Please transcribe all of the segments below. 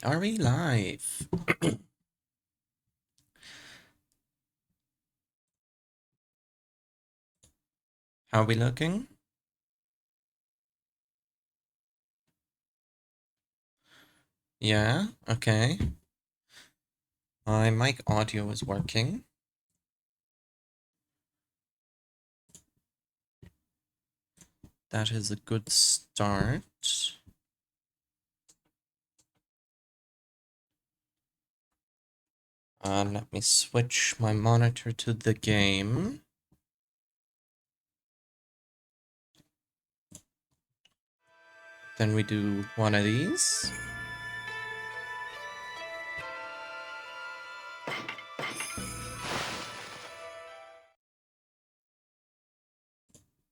Are we live? How are we looking? Yeah, okay. My mic audio is working. That is a good start. Let me switch my monitor to the game. Then we do one of these.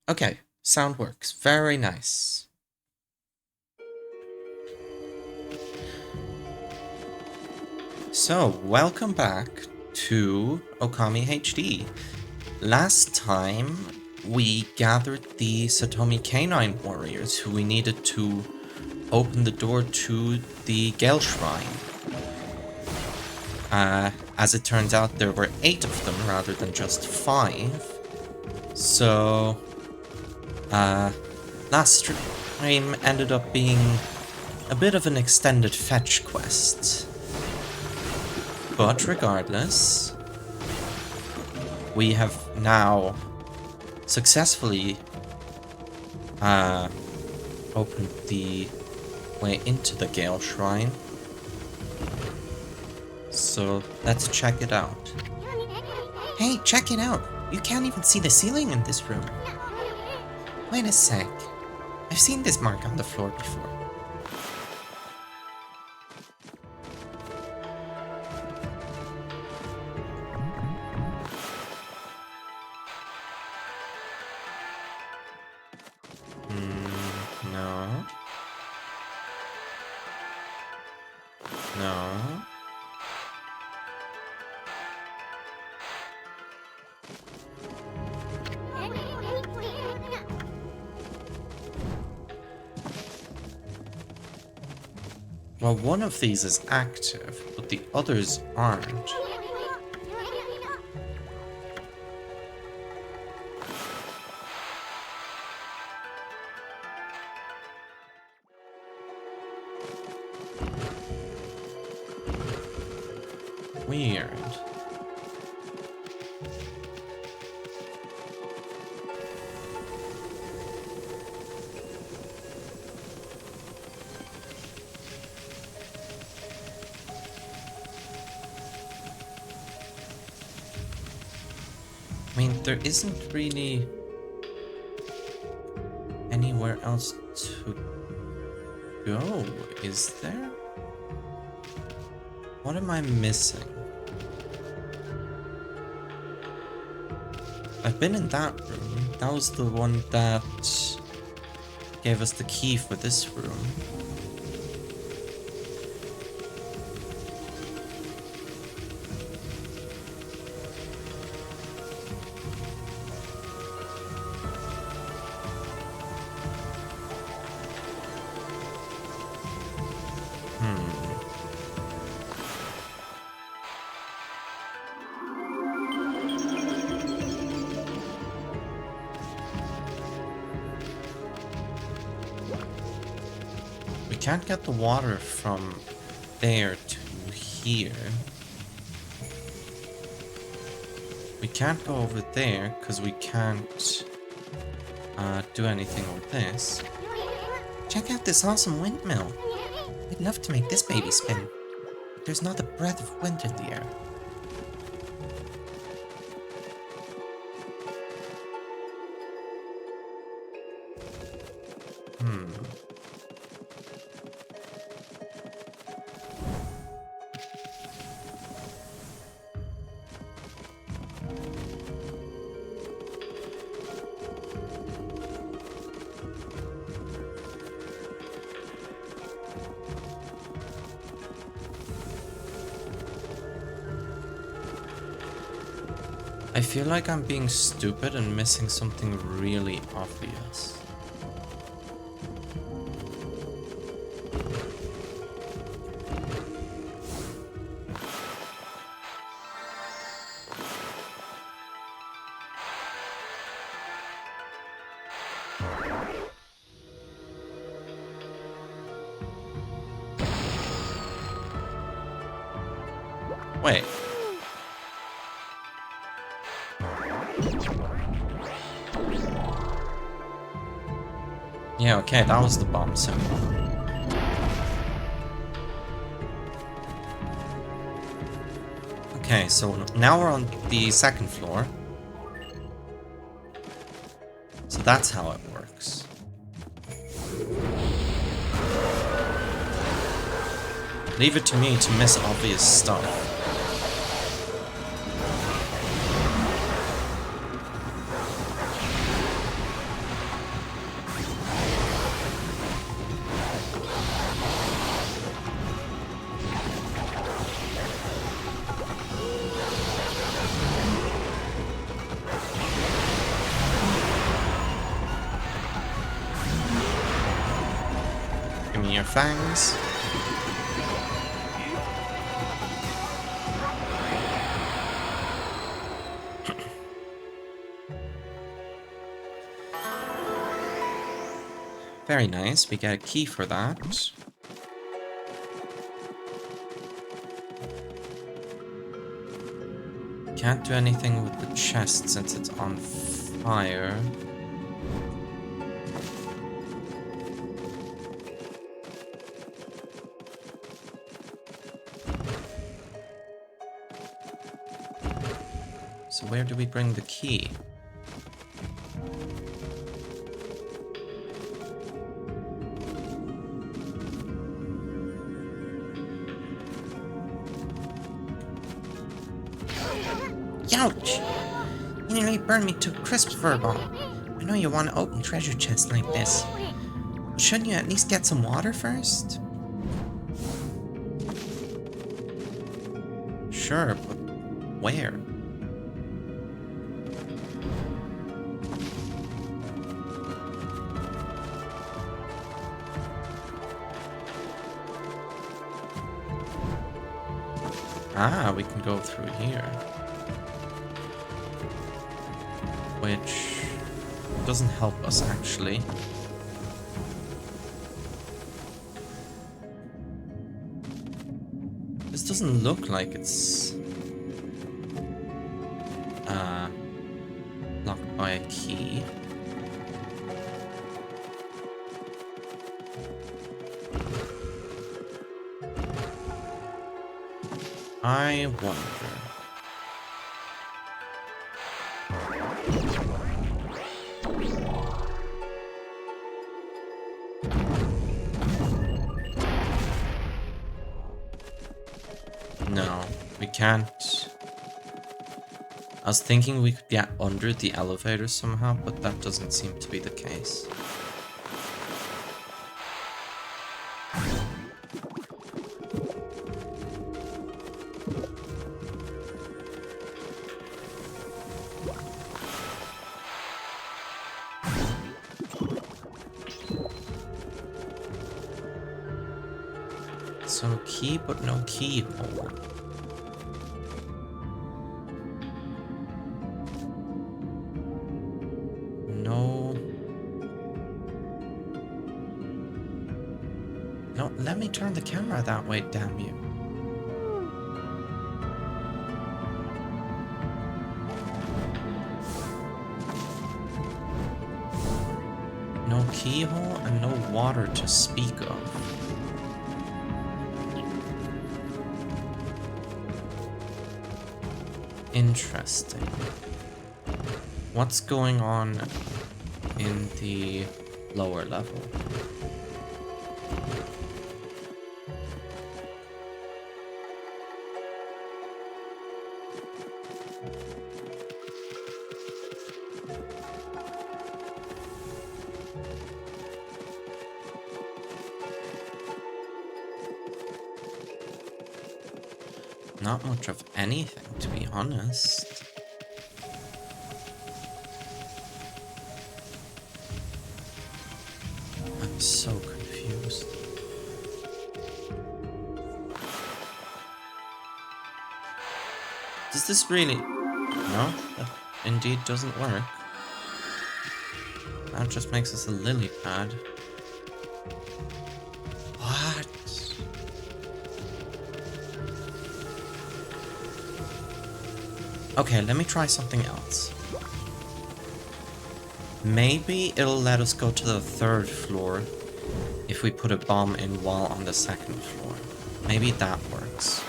Okay, sound works. Very nice. So, welcome back to Okami HD. Last time, we gathered the Satomi Canine Warriors who we needed to open the door to the Gale Shrine. As it turns out, there were 8 of them rather than just 5. So, last stream ended up being a bit of an extended fetch quest. But regardless, we have now successfully opened the way into the Gale Shrine. So let's check it out. Hey, check it out! You can't even see the ceiling in this room. Wait a sec. I've seen this mark on the floor before. No. No. Well, one of these is active, but the others aren't. Weird. I mean, there isn't really anywhere else to go, is there? What am I missing? I've been in that room. That was the one that gave us the key for this room. We can't get the water from there to here. We can't go over there because we can't do anything with this. Check out this awesome windmill. I'd love to make this baby spin. There's not a breath of wind in the air. I feel like I'm being stupid and missing something really obvious. Wait. Yeah, okay, that was the bomb symbol. Okay, so now we're on the second floor. So that's how it works. Leave it to me to miss obvious stuff. Give me your fangs. Very nice, we get a key for that. Can't do anything with the chest since it's on fire. So where do we bring the key? Ouch! You nearly burned me to crisps, Furball. I know you want to open treasure chests like this. But shouldn't you at least get some water first? Sure, but where? Ah, we can go through here. Which doesn't help us, actually. This doesn't look like it's locked by a key. I wonder. No, we can't. I was thinking we could get under the elevator somehow, but that doesn't seem to be the case. So key, but no keyhole. No, let me turn the camera that way, damn you. No keyhole and no water to speak of. Interesting. What's going on in the lower level? Not much of anything, to be honest. I'm so confused. Does this really... No, that indeed doesn't work. That just makes us a lily pad. What? Okay, let me try something else. Maybe it'll let us go to the 3rd floor if we put a bomb in while on the 2nd floor. Maybe that works.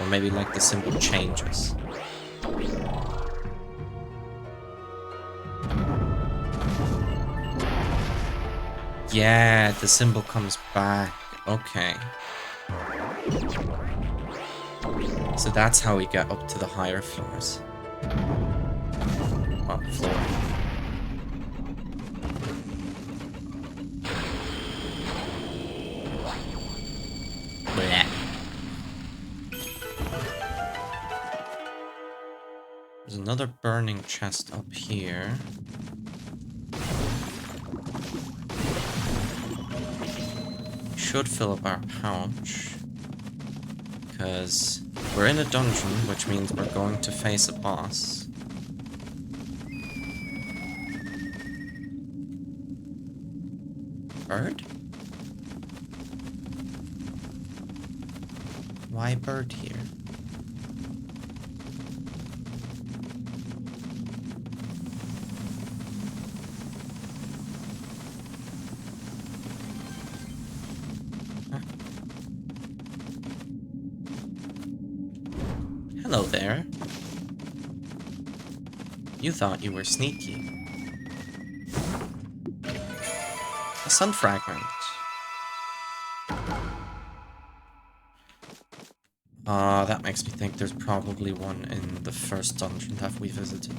Or maybe like the symbol changes. Yeah, the symbol comes back. Okay. So that's how we get up to the higher floors. Well, floor. Blech. There's another burning chest up here. Should fill up our pouch. Because we're in a dungeon, which means we're going to face a boss. Bird? Why bird here? Hello there. You thought you were sneaky. A sun fragment. That makes me think there's probably one in the first dungeon that we visited.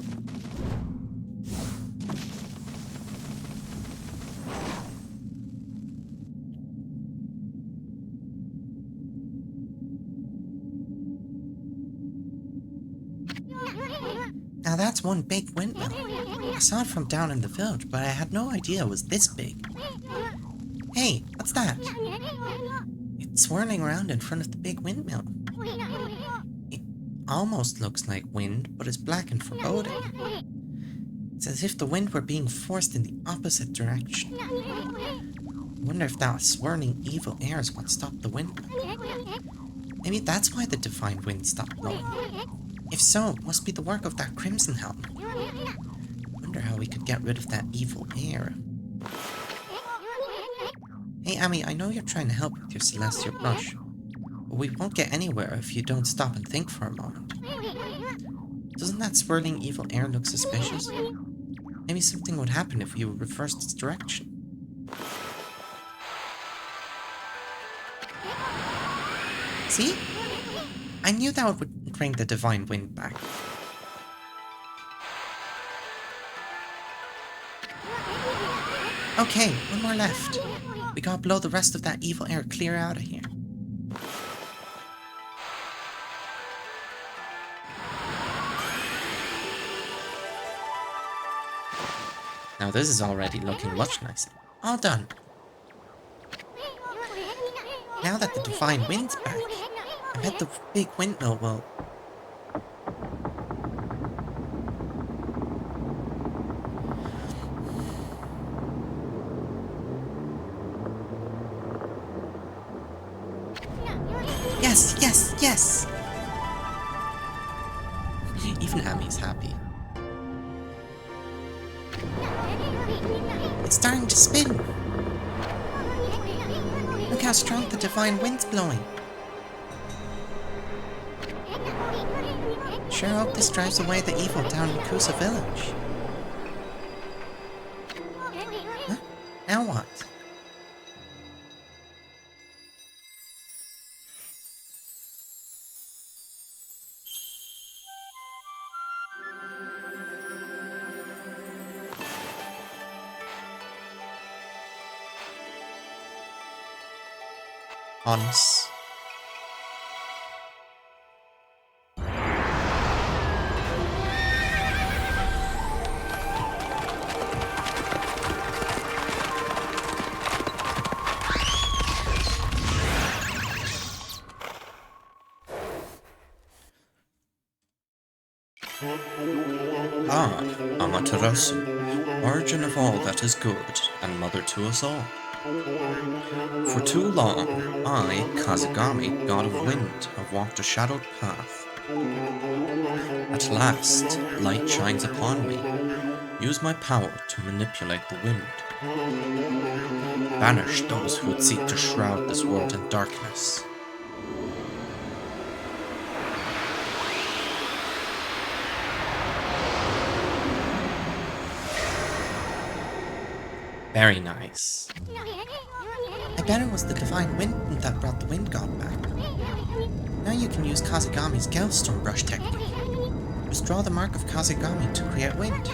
Now that's one big windmill. I saw it from down in the village, but I had no idea it was this big. Hey, what's that? It's swirling around in front of the big windmill. It almost looks like wind, but it's black and foreboding. It's as if the wind were being forced in the opposite direction. I wonder if that swirling evil air is what stopped the windmill. Maybe that's why the divine wind stopped blowing. If so, it must be the work of that crimson helmet. I wonder how we could get rid of that evil air. Hey Amy, I know you're trying to help with your celestial brush, but we won't get anywhere if you don't stop and think for a moment. Doesn't that swirling evil air look suspicious? Maybe something would happen if you reversed its direction. See? I knew that would bring the divine wind back. Okay, one more left. We gotta blow the rest of that evil air clear out of here. Now this is already looking much nicer. All done. Now that the divine wind's back, I bet the big windmill will... Yes, yes, yes! Even Amy's happy. It's starting to spin! Look how strong the divine wind's blowing! Sure hope this drives away the evil down in Kusa village. Huh? Now what? Hans. Amaterasu, origin of all that is good, and mother to us all. For too long, I, Kazugami, god of wind, have walked a shadowed path, At last, light shines upon me. Use my power to manipulate the wind. Banish those who would seek to shroud this world in darkness. Very nice. I bet it was the divine wind that brought the wind god back. Now you can use Kazagami's Gelstorm brush technique. Just draw the mark of Kazagami to create wind.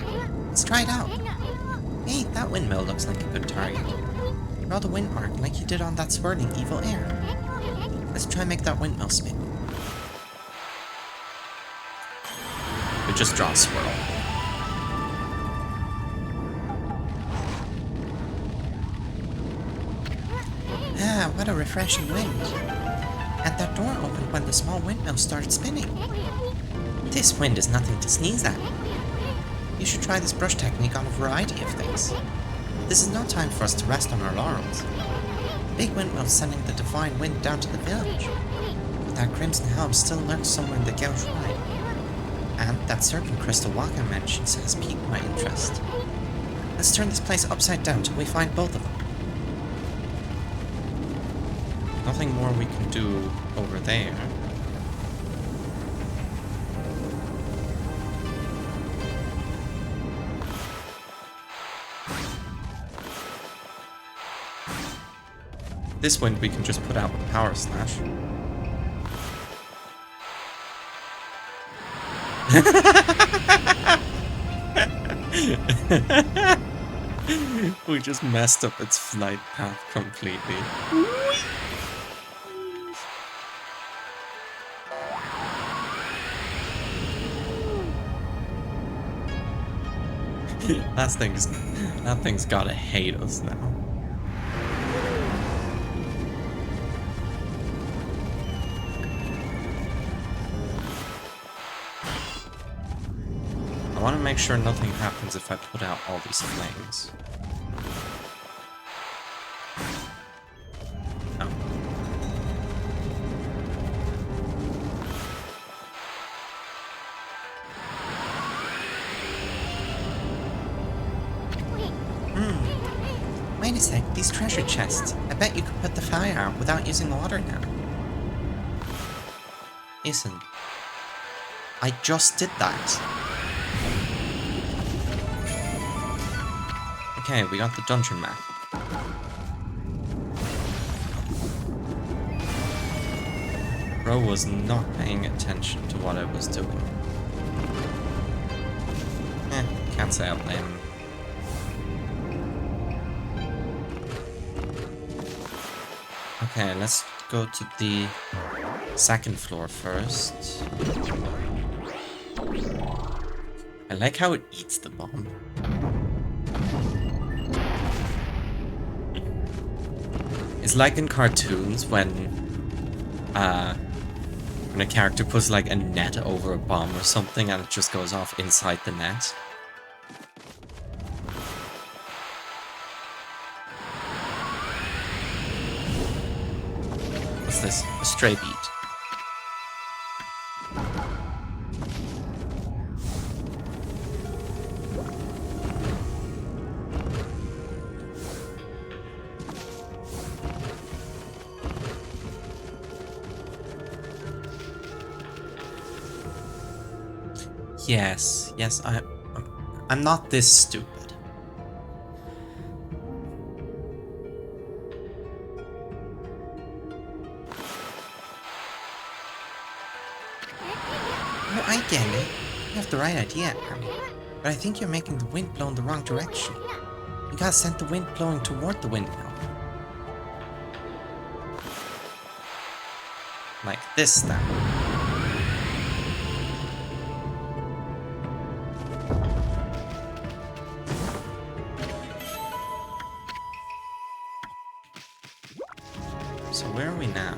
Let's try it out. Hey, that windmill looks like a good target. Draw the wind mark like you did on that swirling evil air. Let's try and make that windmill spin. We just draw a swirl. Ah, what a refreshing wind. And that door opened when the small windmill started spinning. This wind is nothing to sneeze at. You should try this brush technique on a variety of things. This is no time for us to rest on our laurels. Big windmill sending the divine wind down to the village. But that crimson helm still lurks somewhere in the Gale Shrine. And that serpent crystal Waka mentions has piqued my interest. Let's turn this place upside down till we find both of them. Nothing more we can do over there. This wind we can just put out with Power Slash. We just messed up its flight path completely. That thing's gotta hate us now. I want to make sure nothing happens if I put out all these flames. Oh. Wait a sec, these treasure chests. I bet you could put the fire out without using water now. Listen. I just did that. Okay, we got the dungeon map. Bro was not paying attention to what I was doing. Can't say I blame him. Okay, let's go to the second floor first. I like how it eats the bomb. It's like in cartoons when a character puts like a net over a bomb or something and it just goes off inside the net. What's this? A stray beat. Yes, I'm not this stupid. Oh, I get it. You have the right idea, Okami. But I think you're making the wind blow in the wrong direction. You gotta send the wind blowing toward the windmill. Like this, then. So where are we now?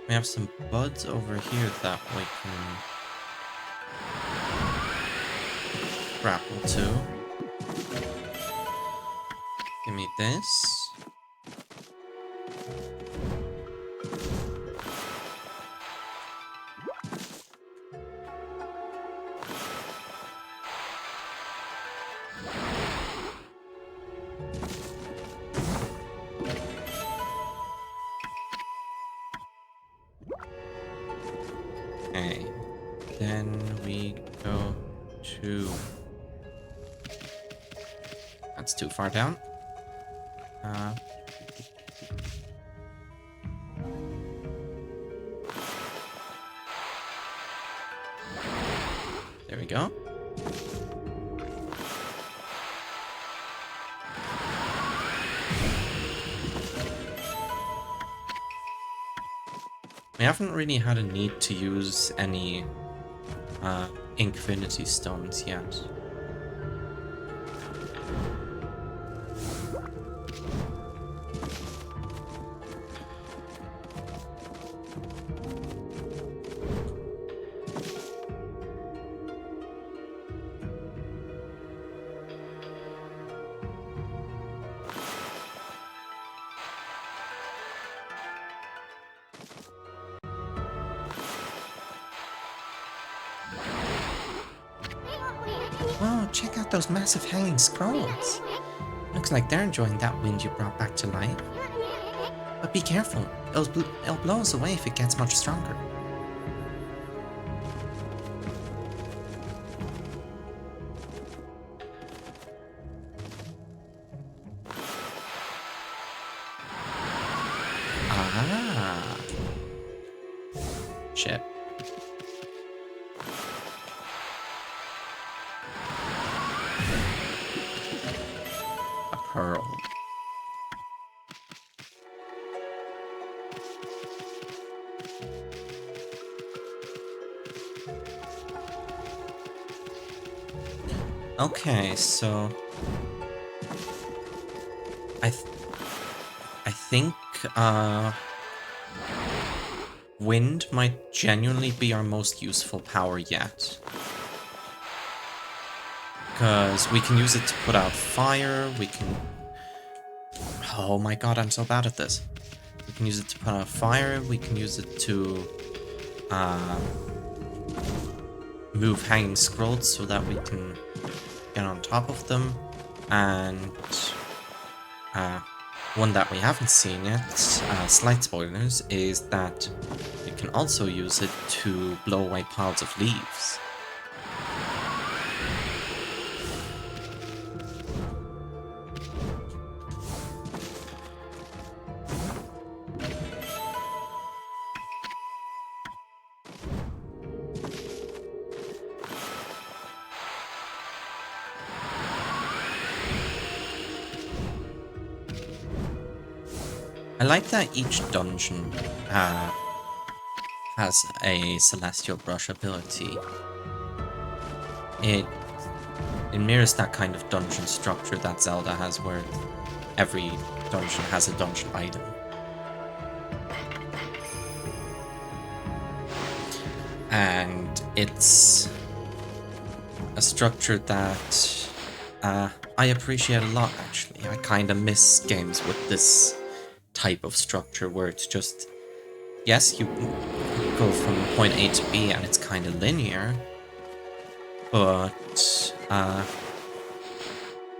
We have some buds over here that we can grapple too. Give me this. Okay. Then we go to... That's too far down. There we go. We haven't really had a need to use any Infinity Stones yet. Oh, check out those massive hanging scrolls. Looks like they're enjoying that wind you brought back to life. But be careful, it'll blow us away if it gets much stronger. Ah. Shit. A pearl. Okay, so I think wind might genuinely be our most useful power yet. Because we can use it to put out fire, we can... Oh my god, I'm so bad at this. We can use it to put out fire, we can use it to move hanging scrolls so that we can get on top of them, and one that we haven't seen yet, slight spoilers, is that we can also use it to blow away piles of leaves. I like that each dungeon has a Celestial Brush ability. It mirrors that kind of dungeon structure that Zelda has, where every dungeon has a dungeon item. And it's a structure that I appreciate a lot, actually. I kind of miss games with this type of structure where it's just, yes, you go from point A to B and it's kind of linear, but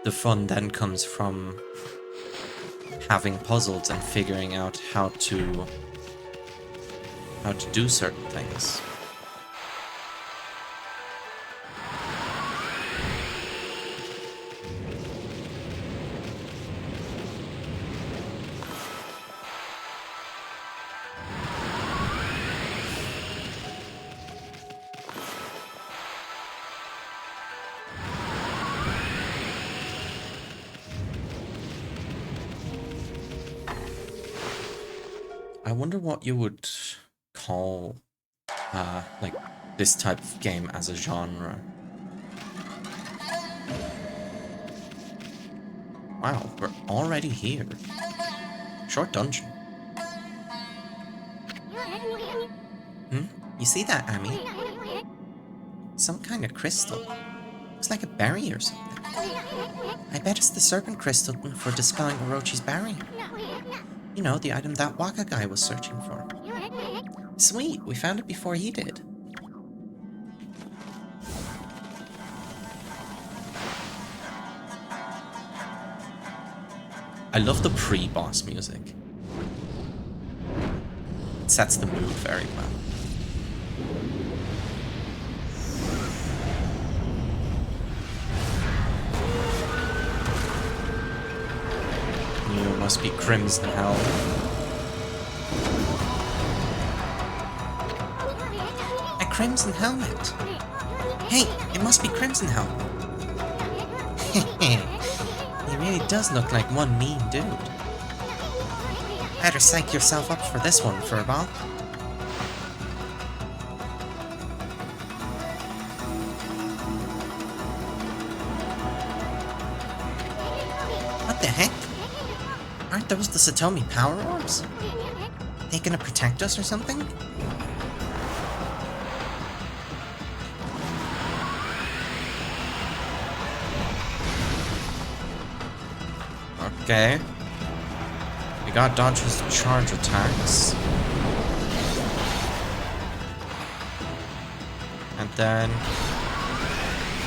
the fun then comes from having puzzles and figuring out how to do certain things. I wonder what you would call, like, this type of game as a genre. Wow, we're already here. Short dungeon. Hmm? You see that, Amy? Some kind of crystal. Looks like a berry or something. I bet it's the serpent crystal for dispelling Orochi's barrier. You know, the item that Waka guy was searching for. Sweet, we found it before he did. I love the pre-boss music. It sets the mood very well. You must be Crimson Hell. A Crimson Helmet! Hey, it must be Crimson Helmet! He really does look like one mean dude. Better psych yourself up for this one, Furball. What the heck? Aren't those the Satomi power orbs? They gonna protect us or something? Okay. We got dodge his charge attacks. And then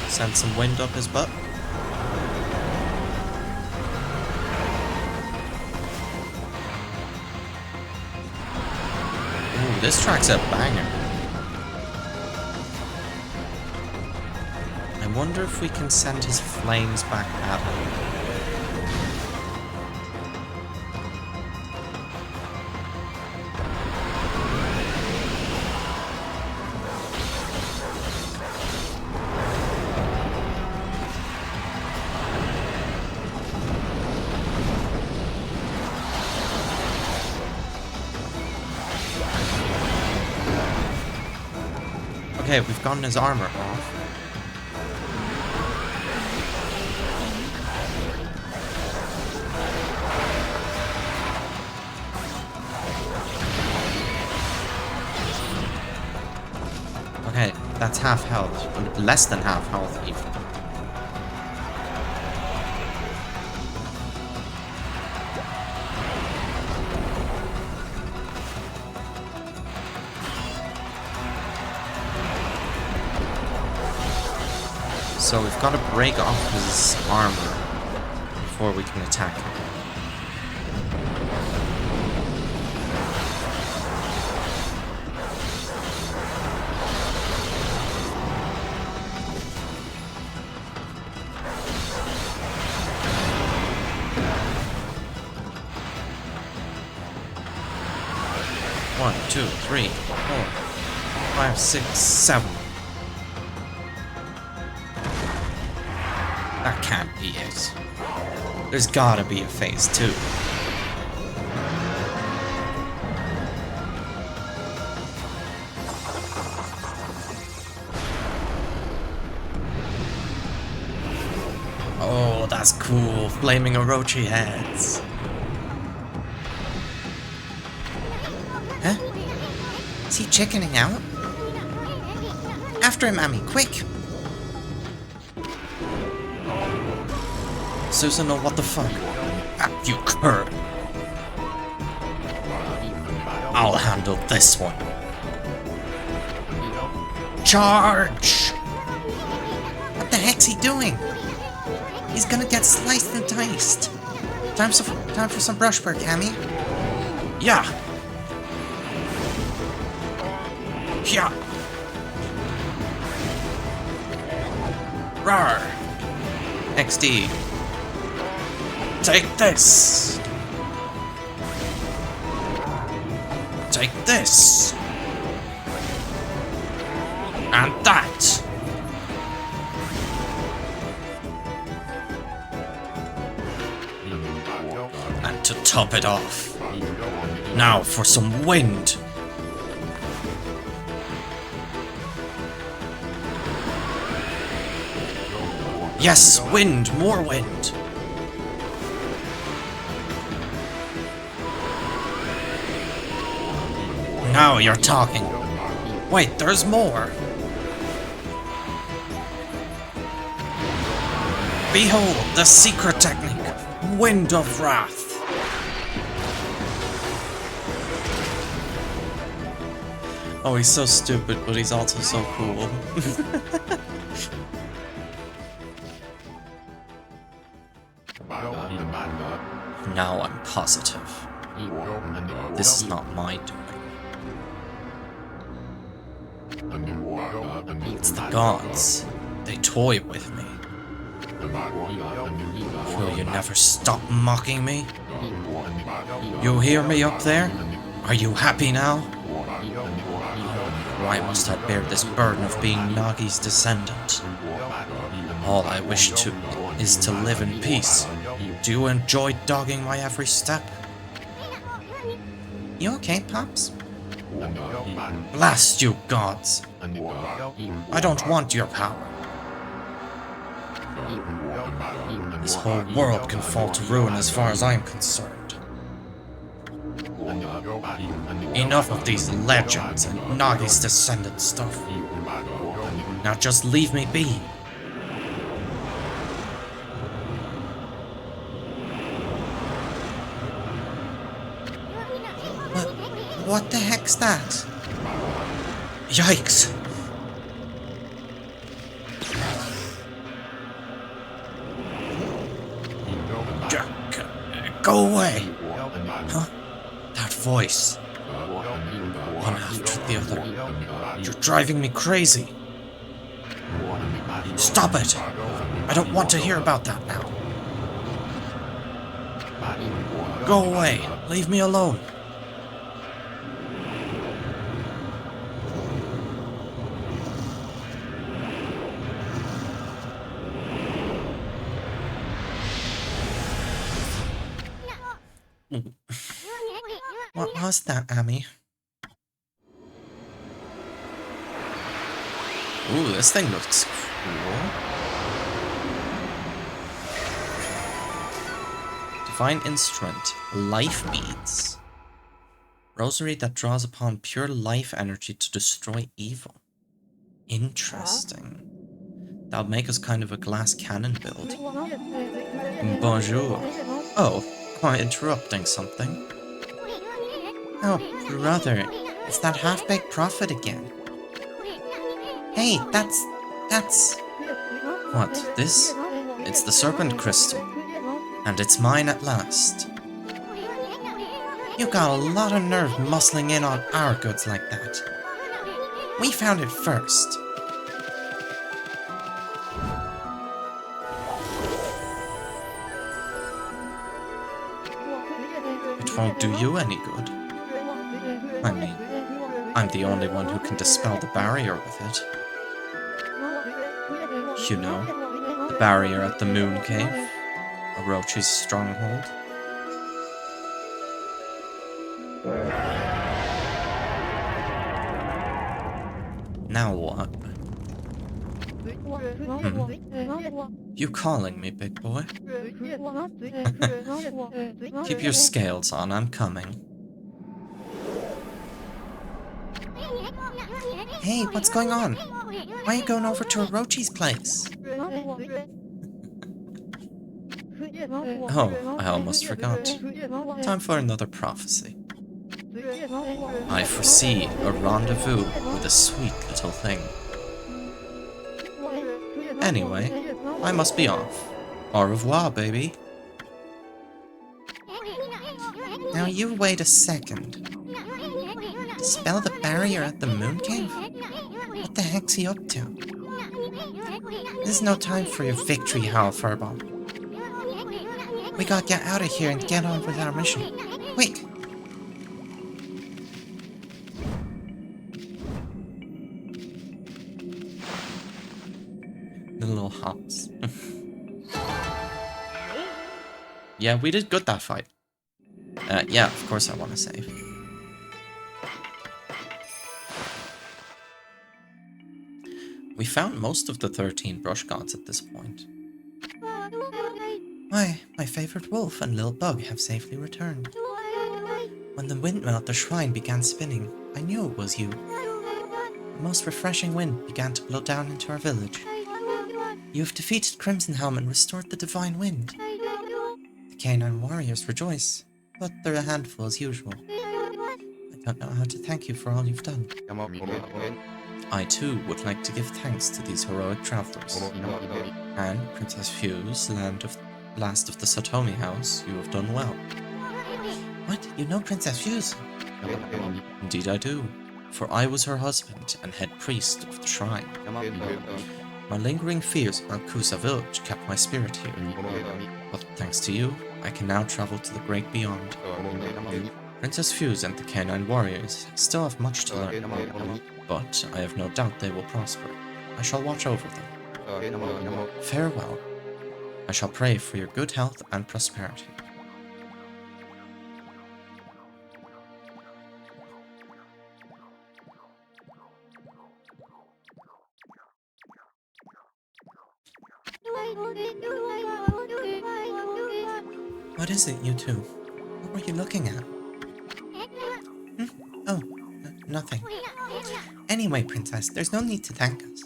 send some wind up his butt. Ooh, this track's a banger. I wonder if we can send his flames back at him. Okay, we've gotten his armor off. Okay, that's half health. Less than half health, even. So we've got to break off his armor before we can attack him. One, two, three, 4, 5, 6, 7. That can't be it. There's gotta be a phase 2. Oh, that's cool. Flaming Orochi heads. Huh? Is he chickening out? After him, Ami, quick! Susanoo, what the fuck? Ah, you cur! I'll handle this one. Charge! What the heck's he doing? He's gonna get sliced and diced. Time for some brush work, Ami. Yeah! Yeah! Rawr! XD. Take this! Take this! And that! And to top it off, now for some wind! Yes, wind! More wind! Now you're talking. Wait, there's more. Behold, the secret technique! Wind of Wrath! Oh, he's so stupid, but he's also so cool. Now I'm positive. This is not my doing. It's the gods. They toy with me. Will you never stop mocking me? You hear me up there? Are you happy now? Why must I bear this burden of being Nagi's descendant? All I wish is to live in peace. Do you enjoy dogging my every step? You okay, Pops? Blast you, gods! I don't want your power. This whole world can fall to ruin as far as I'm concerned. Enough of these legends and Nagi's descendant stuff. Now just leave me be. What the heck's that? Yikes! Go away! Huh? That voice. One after the other. You're driving me crazy. Stop it! I don't want to hear about that now. Go away! Leave me alone! What was that, Amy? Ooh, this thing looks cool. Divine instrument, life beads. Rosary that draws upon pure life energy to destroy evil. Interesting. That'll make us kind of a glass cannon build. Bonjour. Oh, am I interrupting something? Oh, brother, it's that half-baked prophet again. Hey, that's... What, this? It's the serpent crystal. And it's mine at last. You got a lot of nerve muscling in on our goods like that. We found it first. It won't do you any good. I mean, I'm the only one who can dispel the barrier with it. You know, the barrier at the Moon Cave, Orochi's stronghold. Now what? You calling me, big boy? Keep your scales on, I'm coming. Hey, what's going on? Why are you going over to Orochi's place? Oh, I almost forgot. Time for another prophecy. I foresee a rendezvous with a sweet little thing. Anyway, I must be off. Au revoir, baby. Now you wait a second. Dispel the barrier at the Moon Cave? What the heck's he up to? This is no time for your victory howl, Furball. We gotta get out of here and get on with our mission. Quick! The little hops. Yeah, we did good that fight. Yeah, of course I want to save. We found most of the 13 brush gods at this point. Why, my favorite wolf and little bug have safely returned. When the windmill at the shrine began spinning, I knew it was you. The most refreshing wind began to blow down into our village. You have defeated Crimson Helm and restored the Divine Wind. The canine warriors rejoice, but they're a handful as usual. I don't know how to thank you for all you've done. I too would like to give thanks to these heroic travelers. And Princess Fuse, last of the Satomi house, you have done well. What? You know Princess Fuse? Indeed I do, for I was her husband and head priest of the shrine. My lingering fears about Kusa village kept my spirit here, but thanks to you, I can now travel to the great beyond. Princess Fuse and the canine warriors still have much to learn, but I have no doubt they will prosper. I shall watch over them. Farewell. I shall pray for your good health and prosperity. What is it, you two? What were you looking at? Oh, nothing. Anyway, Princess, there's no need to thank us.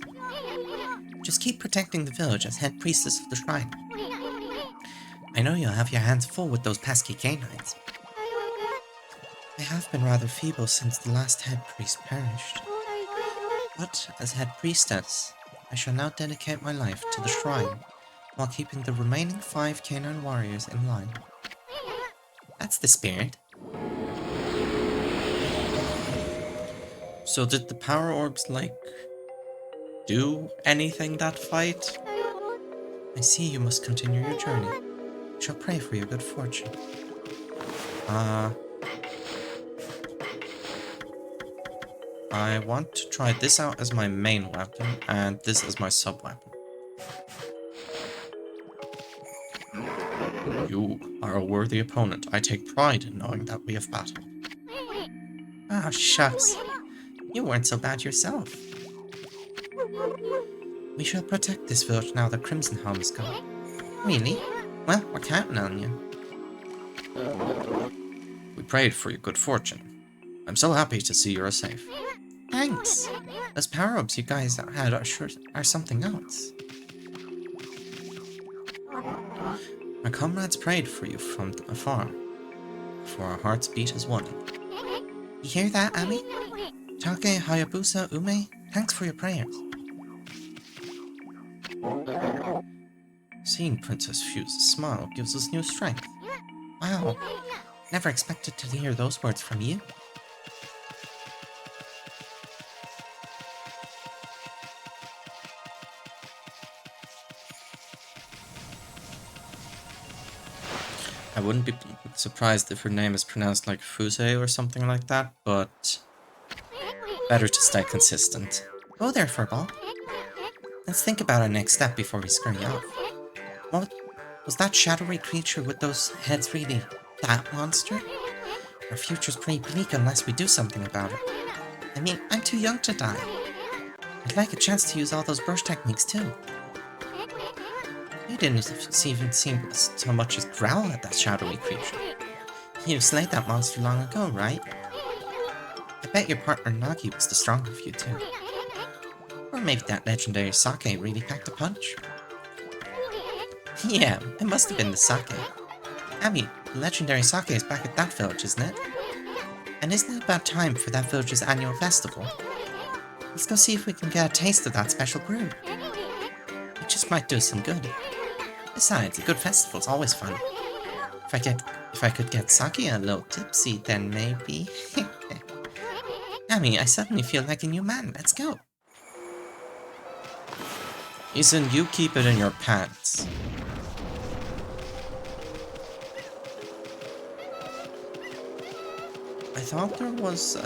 Just keep protecting the village as head priestess of the shrine. I know you'll have your hands full with those pesky canines. I have been rather feeble since the last head priest perished. But as head priestess, I shall now dedicate my life to the shrine, while keeping the remaining 5 canine warriors in line. That's the spirit. So did the power orbs, do anything that fight? I see you must continue your journey. I shall pray for your good fortune. I want to try this out as my main weapon, and this as my sub-weapon. You are a worthy opponent. I take pride in knowing that we have battled. Ah, shucks. You weren't so bad yourself. We shall protect this village now that Crimson Helm is gone. Really? Well, we're counting on you. We prayed for your good fortune. I'm so happy to see you're safe. Thanks. Those power-ups you guys had are something else. My comrades prayed for you from afar, for our hearts beat as one. You hear that, Ami? Take, Hayabusa, Ume, thanks for your prayers. Seeing Princess Fuse's smile gives us new strength. Wow, never expected to hear those words from you. I wouldn't be surprised if her name is pronounced like Fuse or something like that, but better to stay consistent. Oh there, Furball. Let's think about our next step before we scurry off. What was that shadowy creature with those heads really that monster? Our future's pretty bleak unless we do something about it. I mean, I'm too young to die. I'd like a chance to use all those brush techniques too. You didn't even seem so much as growl at that shadowy creature. You slayed that monster long ago, right? I bet your partner Nagi was the stronger of you two. Or maybe that legendary sake really packed a punch. Yeah, it must have been the sake. Abby, the legendary sake is back at that village, isn't it? And isn't it about time for that village's annual festival? Let's go see if we can get a taste of that special brew. It just might do some good. Besides, a good festival's always fun. If I could get sake a little tipsy, then maybe... Ami, I suddenly feel like a new man. Let's go. Isn't you keep it in your pants? I thought there was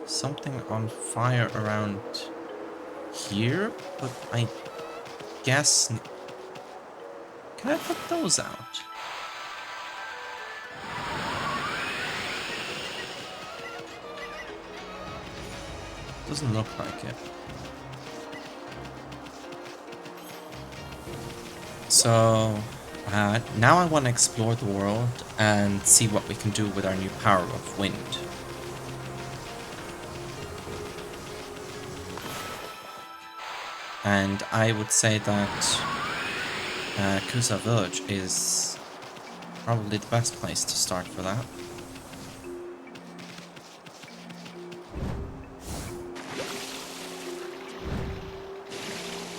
something on fire around here, but I guess... Can I put those out? Doesn't look like it. So, now I want to explore the world and see what we can do with our new power of wind. And I would say that Kusa Village is probably the best place to start for that.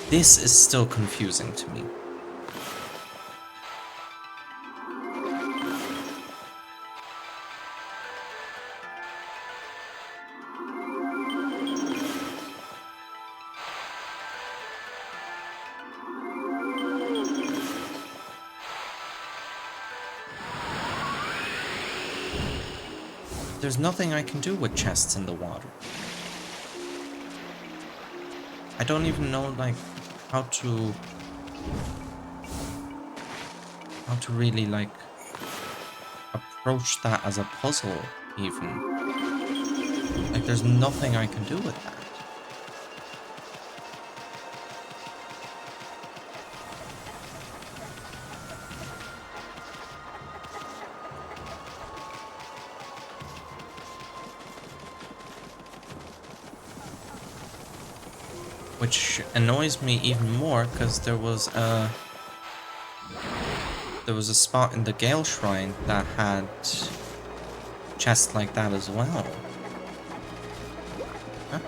This is still confusing to me. There's nothing I can do with chests in the water. I don't even know, like, how to really, like, approach that as a puzzle, even. Like, there's nothing I can do with that. Which annoys me even more, because there was a spot in the Gale Shrine that had chests like that as well. Huh?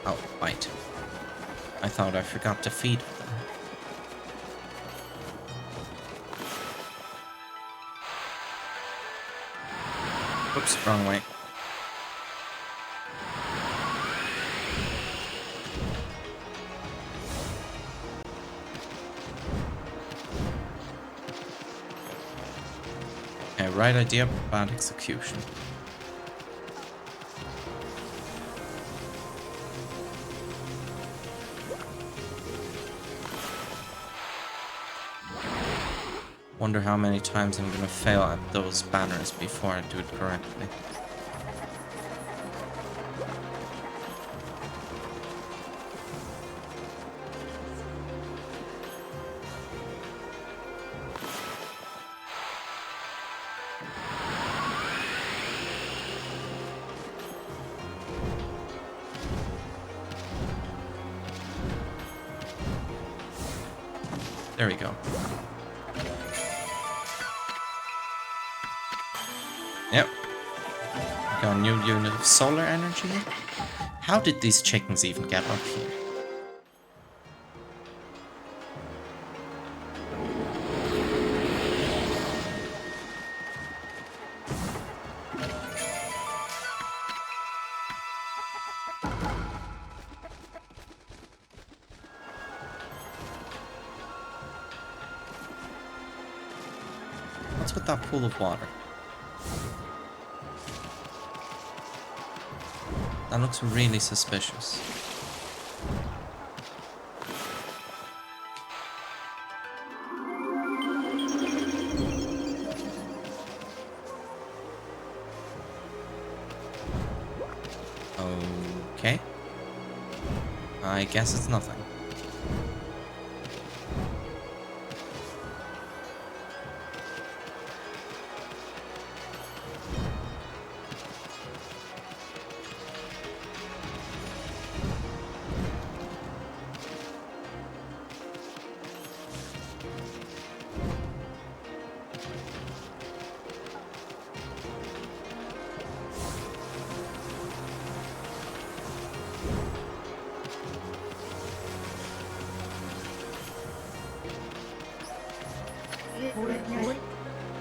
Oh, right. I thought I forgot to feed them. Oops, wrong way. Okay, right idea, bad execution. Wonder how many times I'm gonna fail at those banners before I do it correctly. There we go. Yep. Got a new unit of solar energy. How did these chickens even get up here? What's with that pool of water? That looks really suspicious. Okay. I guess it's nothing.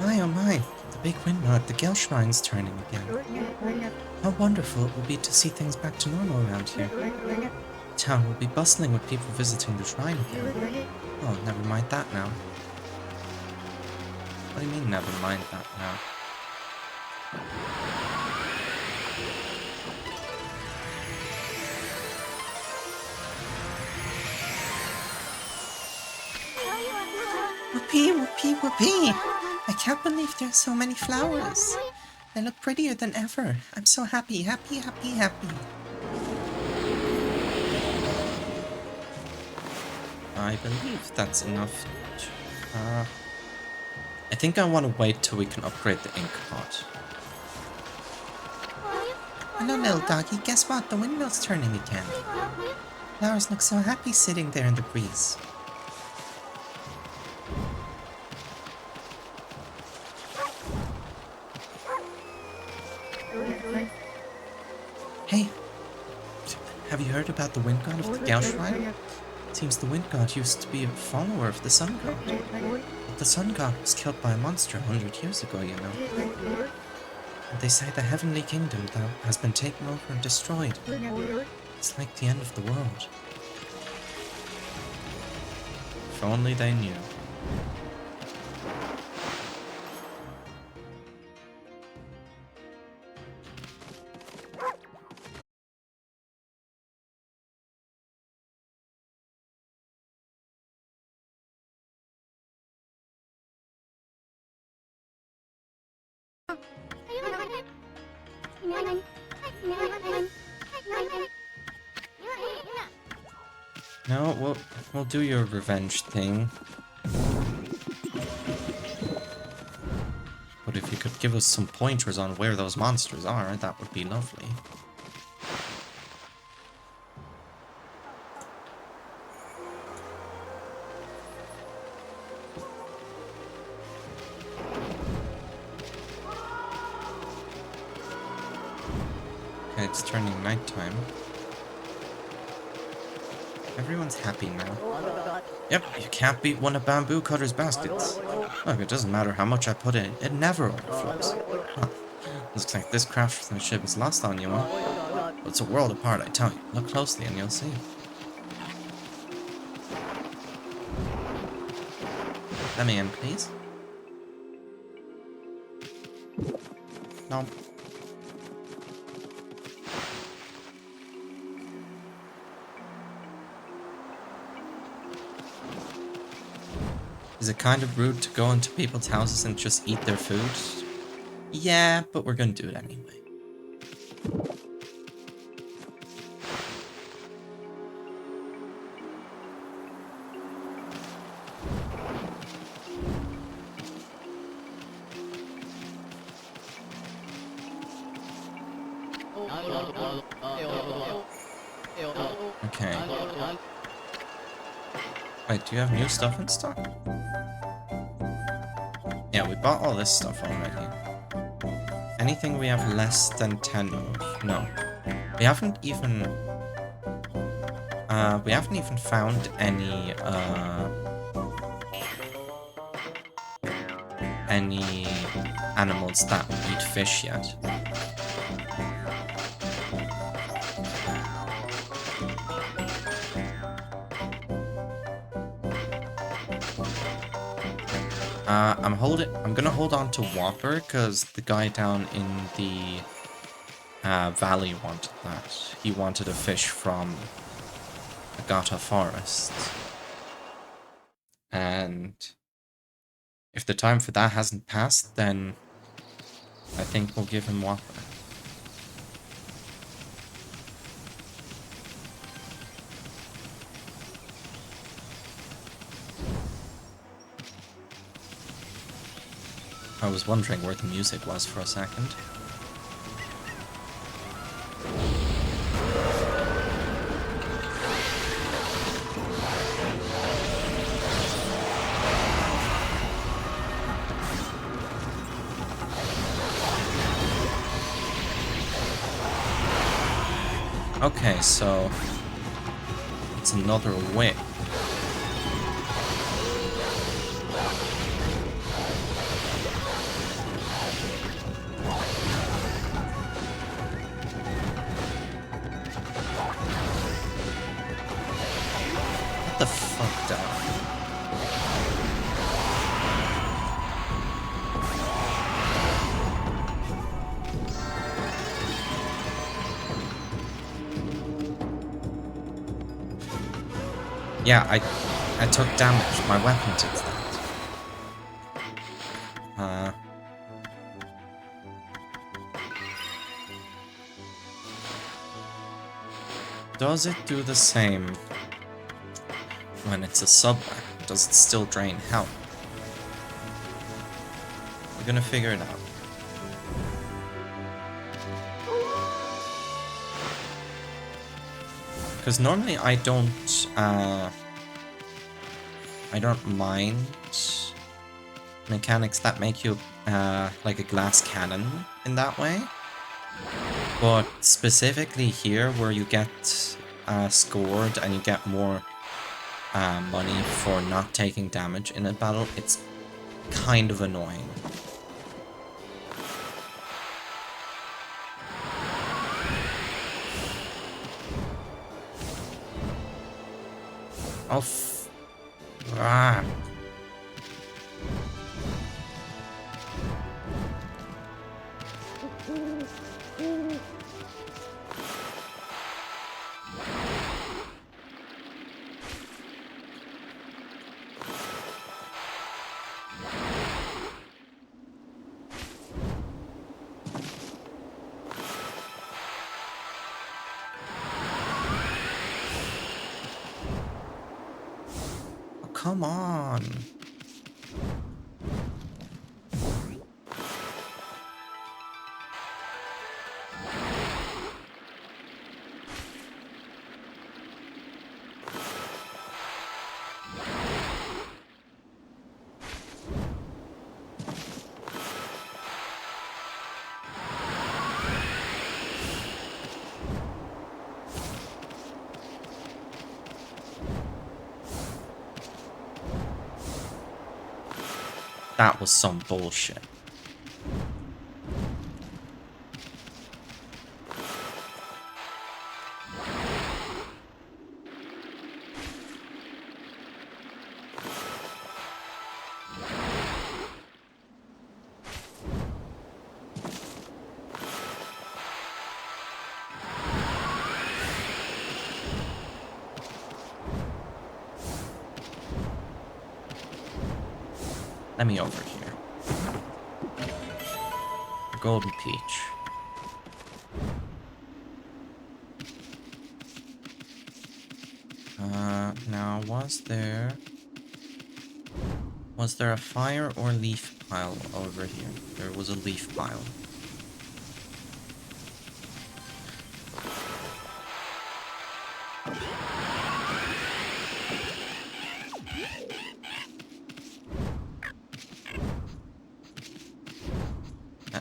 My oh my, the big windmill at the Gale Shrine's turning again. How wonderful it will be to see things back to normal around here. Town will be bustling with people visiting the shrine again. Oh, never mind that now. What do you mean, never mind that now? Whoopee, whoopee, whoopee! I can't believe there's so many flowers. They look prettier than ever. I'm so happy, happy, happy, happy. I believe that's enough. I think I want to wait till we can upgrade the ink pot. Hello, little doggy. Guess what? The windmill's turning again. Flowers look so happy sitting there in the breeze. Hey, have you heard about the wind god of the Gao Shrine? Seems the wind god used to be a follower of the sun god. But the sun god was killed by a monster 100 years ago, you know. And they say the heavenly kingdom that has been taken over and destroyed. It's like the end of the world. If only they knew. No, we'll do your revenge thing. But if you could give us some pointers on where those monsters are, that would be lovely. Okay, it's turning nighttime. Everyone's happy now. Yep, you can't beat one of Bamboo Cutter's baskets. Look, it doesn't matter how much I put in, it never overflows. Huh. Looks like this craftsmanship is lost on you, huh? But it's a world apart, I tell you. Look closely and you'll see. Let me in, please. No. Is it kind of rude to go into people's houses and just eat their food? Yeah, but we're gonna do it anyway. Okay. Wait, do you have new stuff in stock? Yeah, we bought all this stuff already. Anything we have less than 10 of? No. We haven't even found any animals that eat fish yet. I'm gonna hold on to Whopper because the guy down in the valley wanted that. He wanted a fish from Agata Forest. And if the time for that hasn't passed, then I think we'll give him Whopper. I was wondering where the music was for a second. Okay, so it's another whip. What the fuck, dog? Yeah, I took damage. My weapon did that. Does it do the same when it's a sub-weapon? Does it still drain health? We're gonna figure it out. Because normally I don't mind mechanics that make you like a glass cannon in that way. But specifically here, where you get scored and you get more money for not taking damage in a battle, it's kind of annoying. Oh, ah. Come on. That was some bullshit. Let me over here. A golden peach. Now was there a fire or leaf pile over here? There was a leaf pile.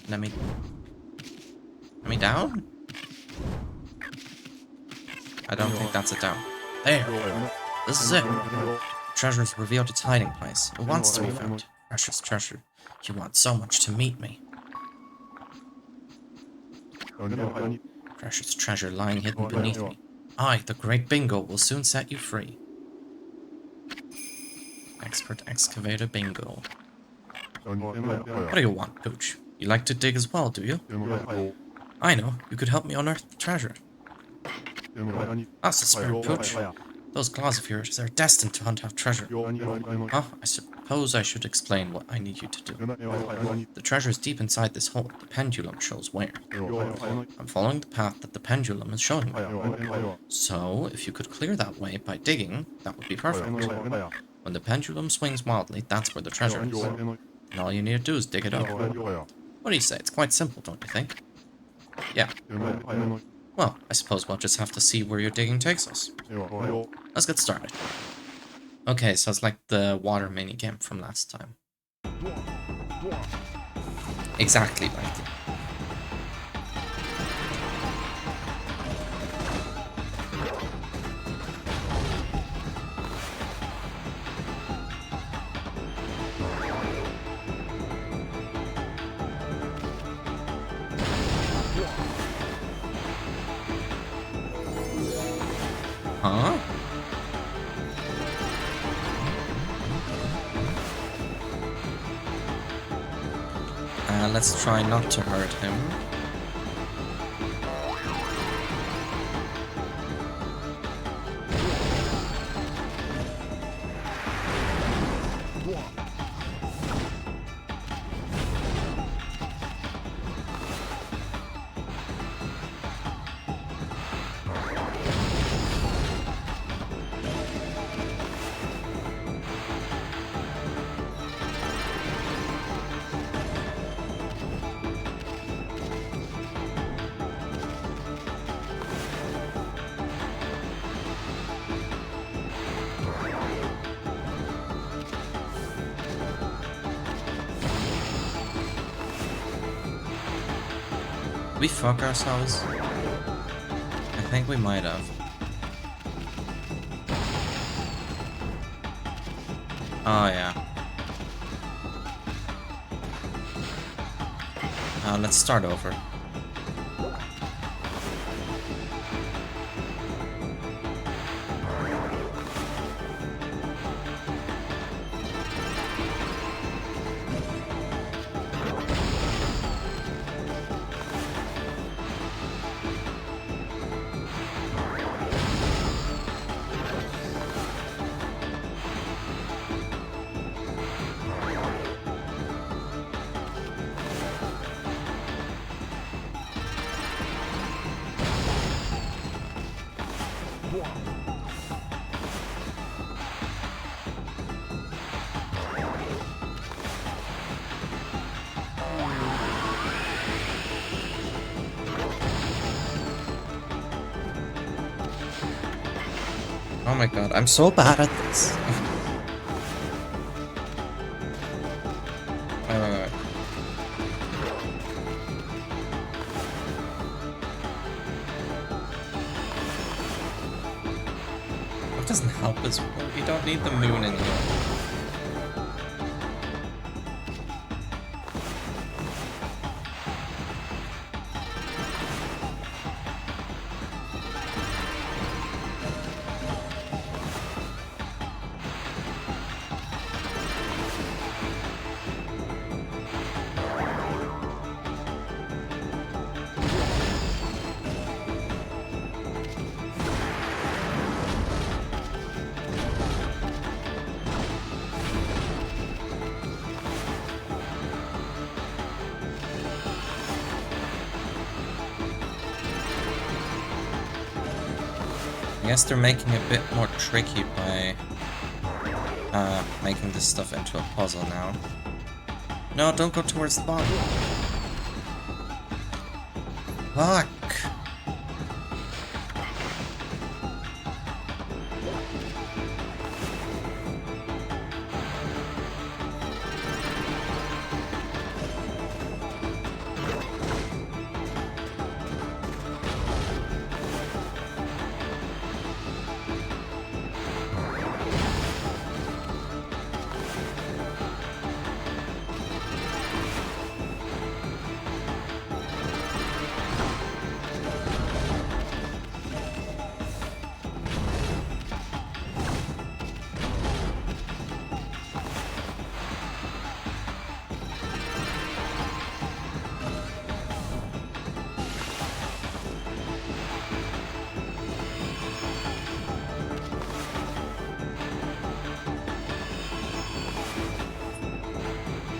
Let me down? I don't think that's a down. There! This is it! The treasure's revealed its hiding place. It wants to be found. Precious treasure. You want so much to meet me. Precious treasure lying hidden beneath me. I, the great Bingo, will soon set you free. Expert excavator Bingo. What do you want, Pooch? You like to dig as well, do you? I know. You could help me unearth the treasure. That's the spirit, Pooch. Those claws of yours are destined to hunt out treasure. Huh? I suppose I should explain what I need you to do. The treasure is deep inside this hole. The pendulum shows where. I'm following the path that the pendulum is showing me. So, if you could clear that way by digging, that would be perfect. When the pendulum swings wildly, that's where the treasure is. And all you need to do is dig it up. What do you say? It's quite simple, don't you think? Yeah. Well, I suppose we'll just have to see where your digging takes us. Let's get started. Okay, so it's like the water minigame from last time. Exactly like it. Huh? Let's try not to hurt him. we fuck ourselves? I think we might have. Oh, yeah. Let's start over. Oh my god, I'm so bad at this. Wait. That doesn't help us. You don't need the moon in here. I guess they're making it a bit more tricky by making this stuff into a puzzle now. No, don't go towards the bottom. Fuck!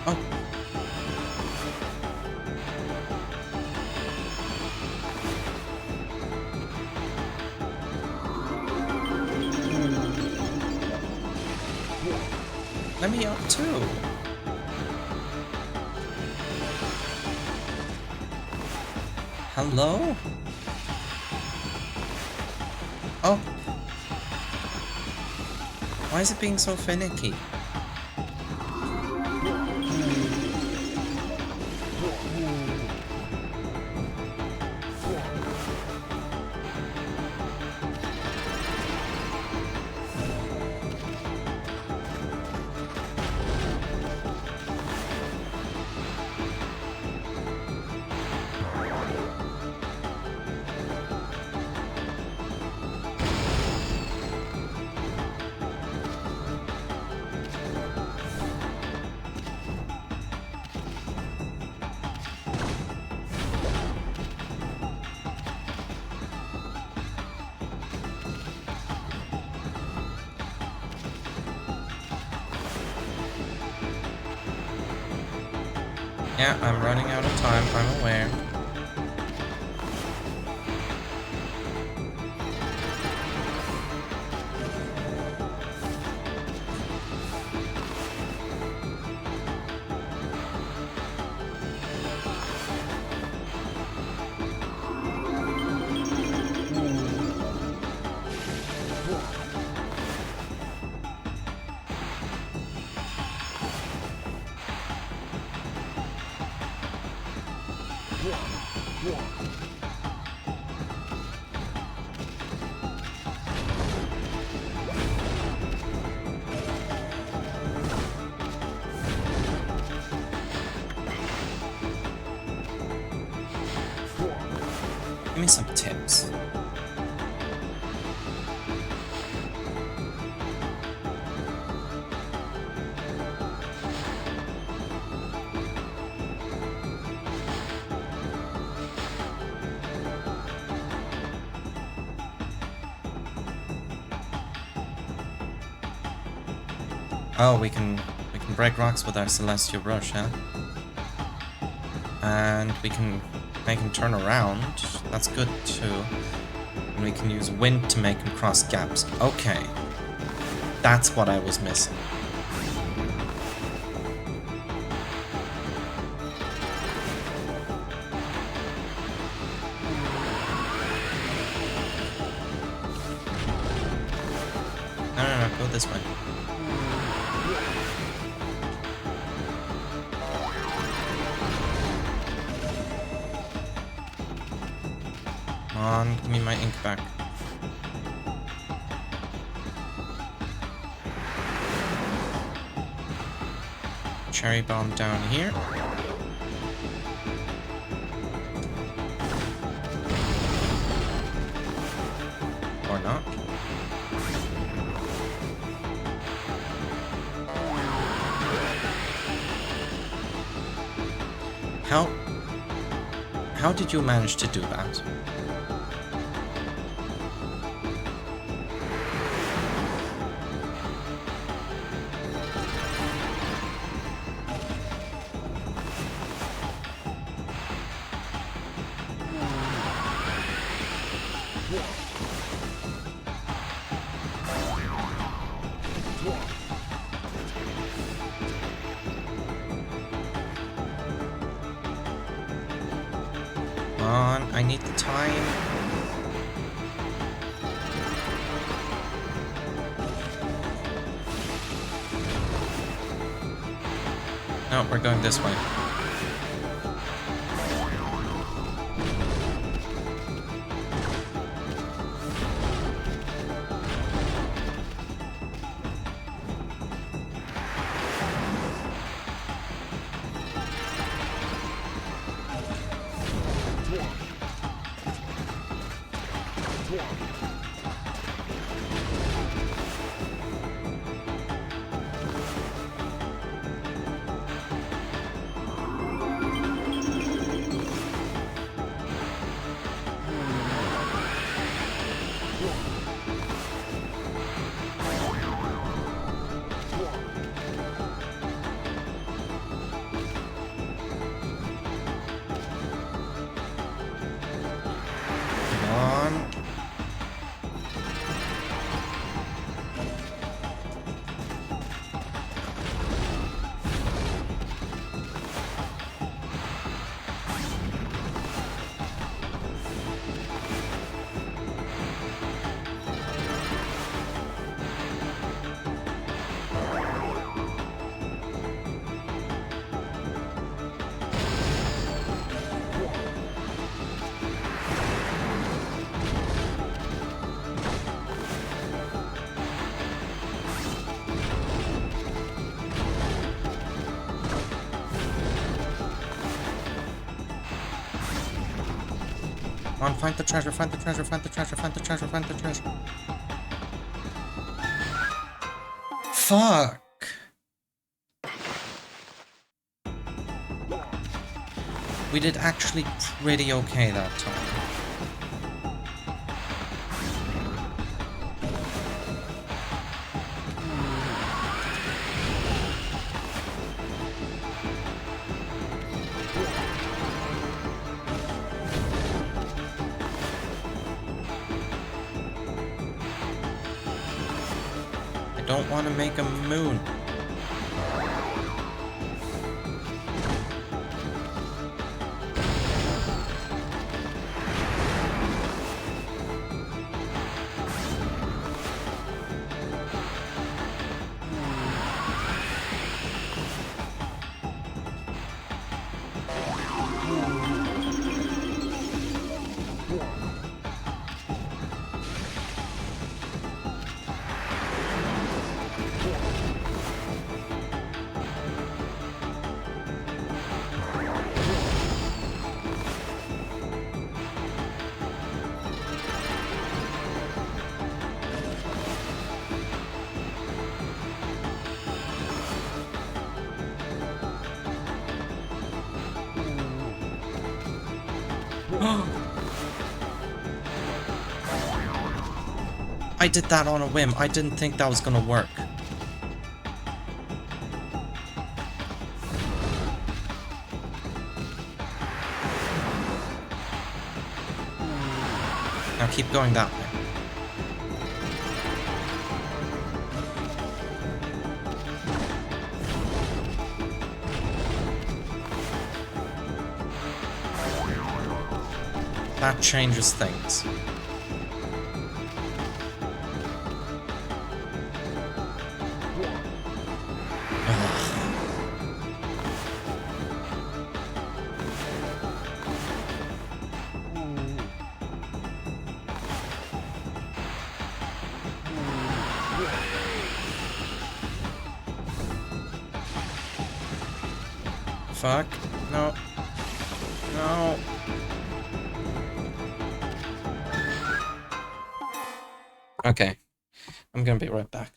Oh. Let me out too. Hello? Oh. Why is it being so finicky? Yeah, I'm running out of time, I'm aware. tips. Oh, we can break rocks with our celestial brush, huh? And we can make him turn around. That's good too. And we can use wind to make him cross gaps. Okay. That's what I was missing. No, go this way. Come on, give me my ink back. Cherry bomb down here. Or not. How did you manage to do that? Come on, I need the time. No, we're going this way. Come on, find the treasure, find the treasure, find the treasure, find the treasure, find the treasure. Fuck! We did actually pretty okay that time. I don't want to make a moon. I did that on a whim. I didn't think that was gonna work. Now keep going that way. That changes things. Fuck. No. No. Okay. I'm gonna be right back.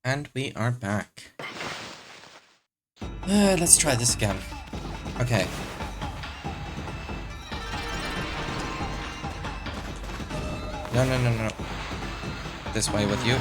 And we are back. Let's try this again. Okay. No, no, no, no. This way with you.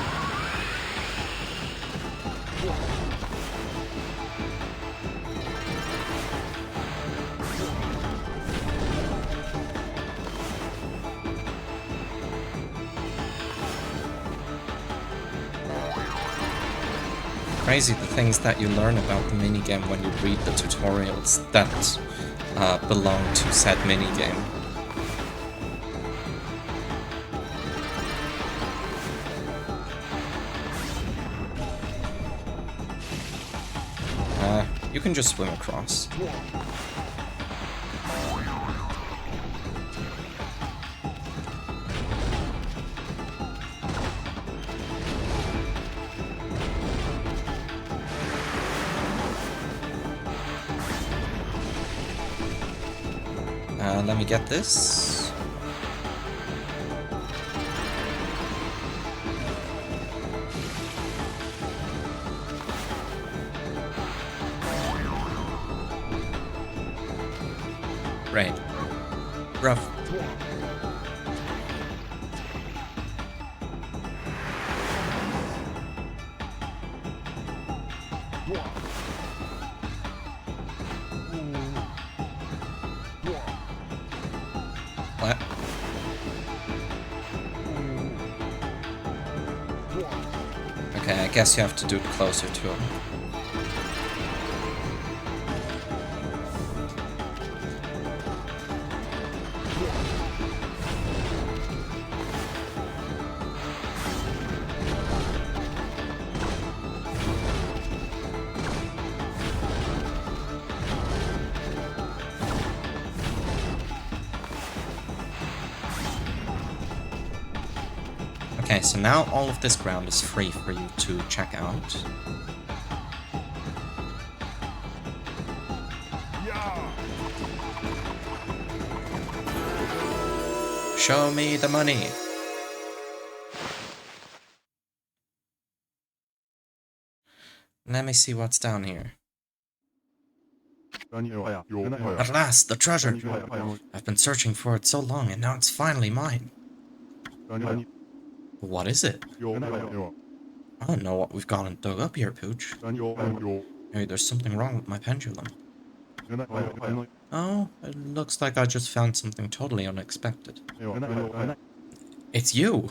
Crazy the things that you learn about the minigame when you read the tutorials that belong to said minigame. You can just swim across. Let me get this. Right. Rough. What? Okay, I guess you have to do it closer to him. Okay, so now all of this ground is free for you to check out. Show me the money! Let me see what's down here. At last, the treasure! I've been searching for it so long, and now it's finally mine. What is it? I don't know what we've gone and dug up here, Pooch. Maybe there's something wrong with my pendulum. Oh, it looks like I just found something totally unexpected. It's you!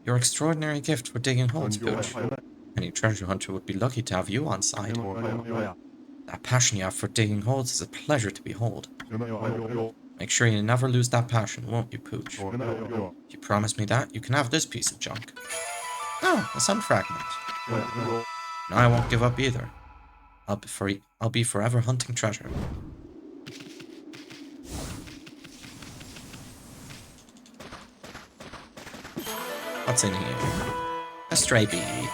Your extraordinary gift for digging holes, Pooch. Any treasure hunter would be lucky to have you on side. That passion you have for digging holes is a pleasure to behold. Make sure you never lose that passion, won't you, Pooch? If you promise me that, you can have this piece of junk. Oh, a sun fragment. No, I won't give up either. I'll be forever hunting treasure. What's in here? A stray bead.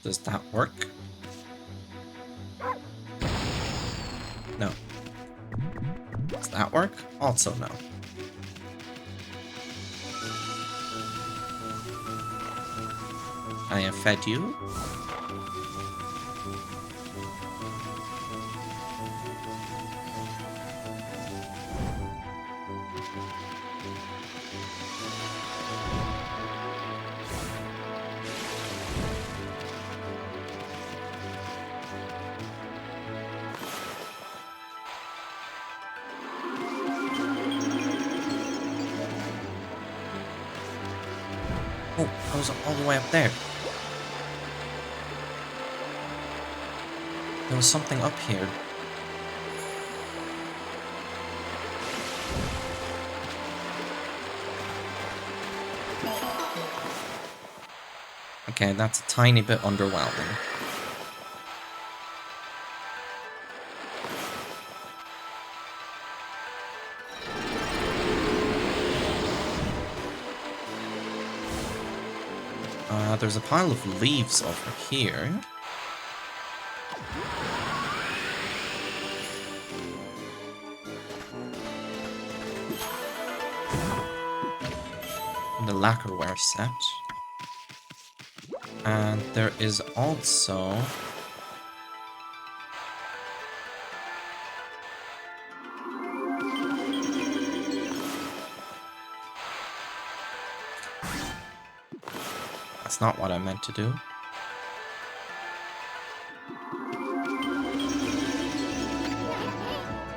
Does that work? No. Does that work? Also no. I have fed you. Oh, I was all the way up there. There was something up here. Okay, that's a tiny bit underwhelming. There's a pile of leaves over here. And the lacquerware set. And there is also... That's not what I meant to do.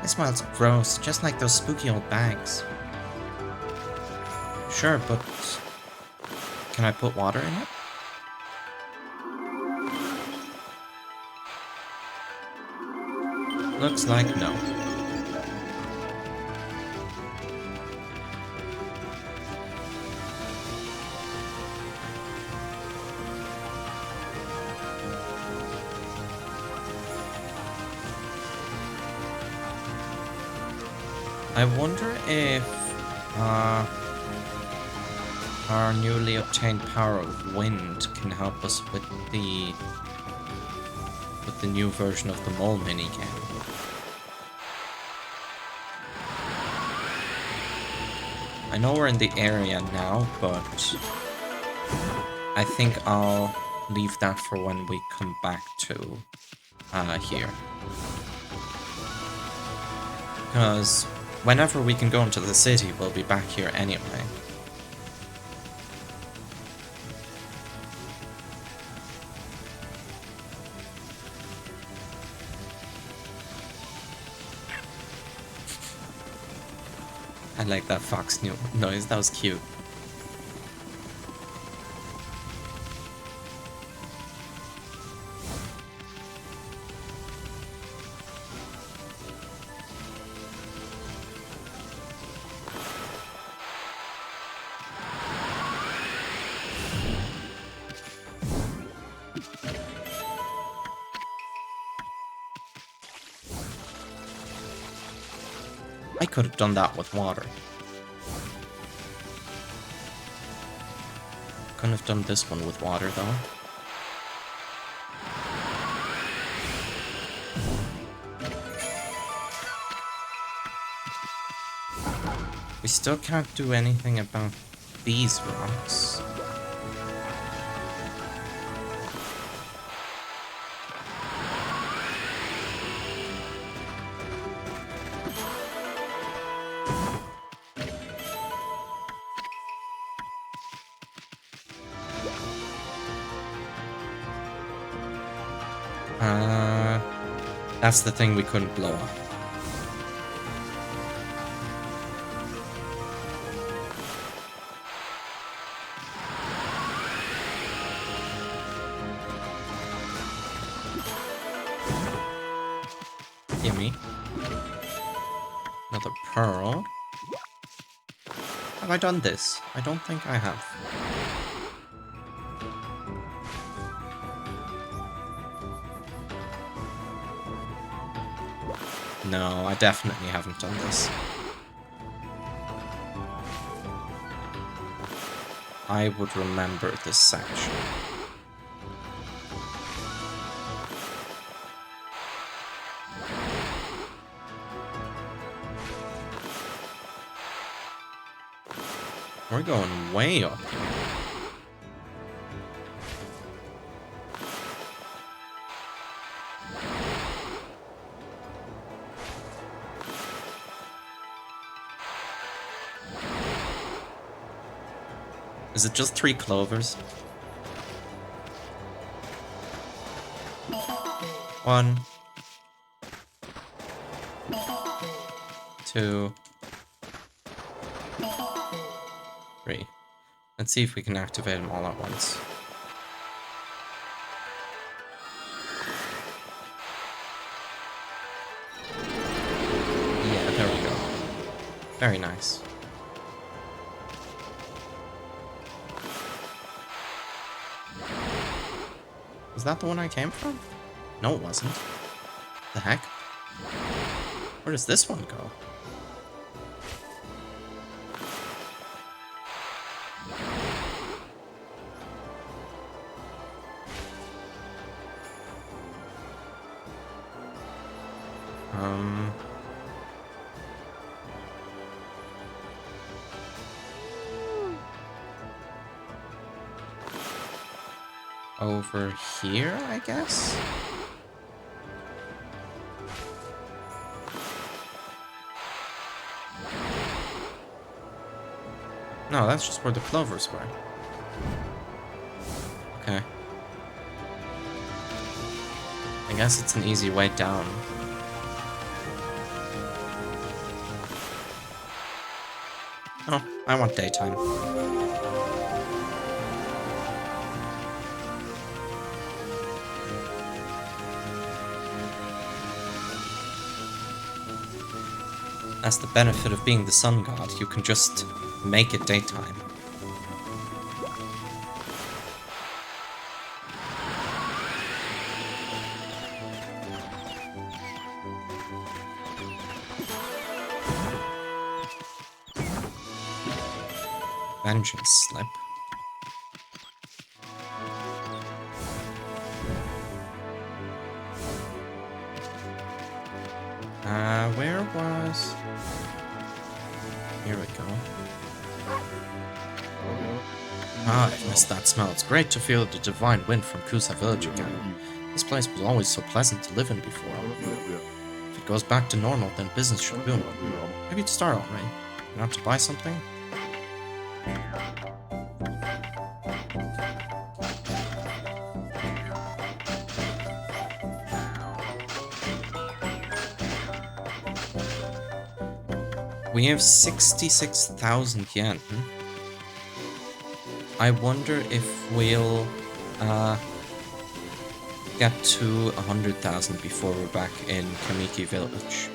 It smells gross, just like those spooky old bags. Sure, but... Can I put water in it? Looks like no. I wonder if our newly obtained power of wind can help us with the new version of the mole minigame. I know we're in the area now, but I think I'll leave that for when we come back to here. Because whenever we can go into the city, we'll be back here anyway. I like that fox noise, that was cute. I could have done that with water. Couldn't have done this one with water, though. We still can't do anything about these rocks. That's the thing we couldn't blow up. Gimme. Another pearl. Have I done this? I don't think I have. No, I definitely haven't done this. I would remember this section. We're going way up here. Is it just 3 clovers? 1, 2, 3. Let's see if we can activate them all at once. Yeah, there we go. Very nice. Was that the one I came from? No, it wasn't. The heck? Where does this one go? Um... Over here, I guess? No, that's just where the clovers were. Okay. I guess it's an easy way down. Oh, I want daytime. That's the benefit of being the sun god. You can just make it daytime. Vengeance slip. Where was... Here we go. Ah, I missed that smell. It's great to feel the divine wind from Kusa village again. This place was always so pleasant to live in before. If it goes back to normal, then business should boom. Maybe to start already. You want to buy something? We have 66,000 yen. I wonder if we'll get to 100,000 before we're back in Kamiki village.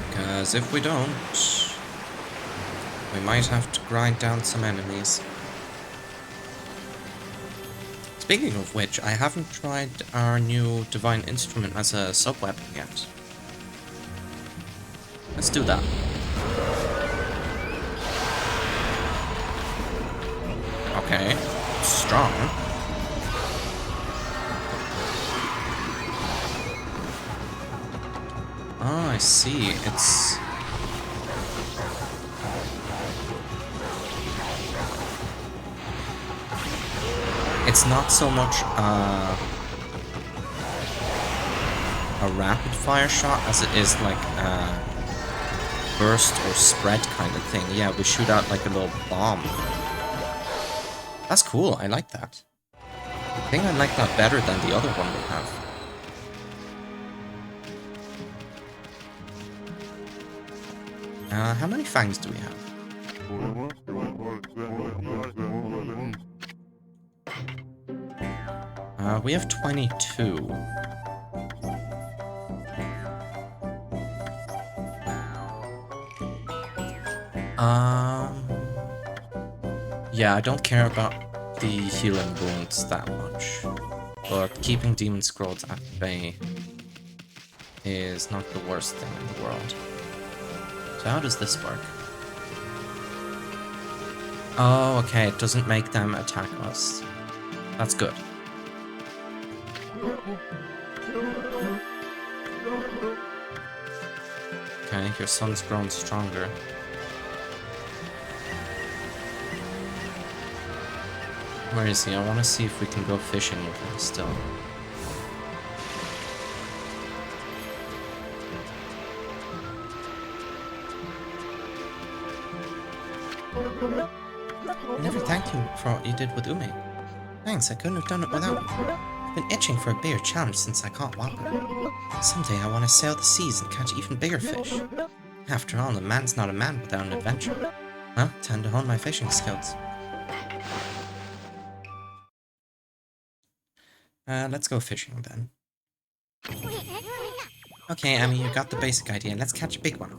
Because if we don't, we might have to grind down some enemies. Speaking of which, I haven't tried our new divine instrument as a sub-weapon yet. Let's do that. Okay, strong. Oh, I see. It's not so much a rapid fire shot as it is like a burst or spread kind of thing. Yeah, we shoot out like a little bomb. That's cool, I like that. I think I like that better than the other one we have. How many fangs do we have? We have 22. Yeah, I don't care about the healing wounds that much, but keeping demon scrolls at bay is not the worst thing in the world. So how does this work? Oh, okay, it doesn't make them attack us. That's good. Okay, your son's grown stronger. Where is he? I want to see if we can go fishing with him still. I never thanked you for what you did with Umi. Thanks, I couldn't have done it without you. I've been itching for a bigger challenge since I caught Whopper. Someday I want to sail the seas and catch even bigger fish. After all, a man's not a man without an adventure. Well, time to hone my fishing skills. Let's go fishing then. Okay, Amy, you got the basic idea. Let's catch a big one.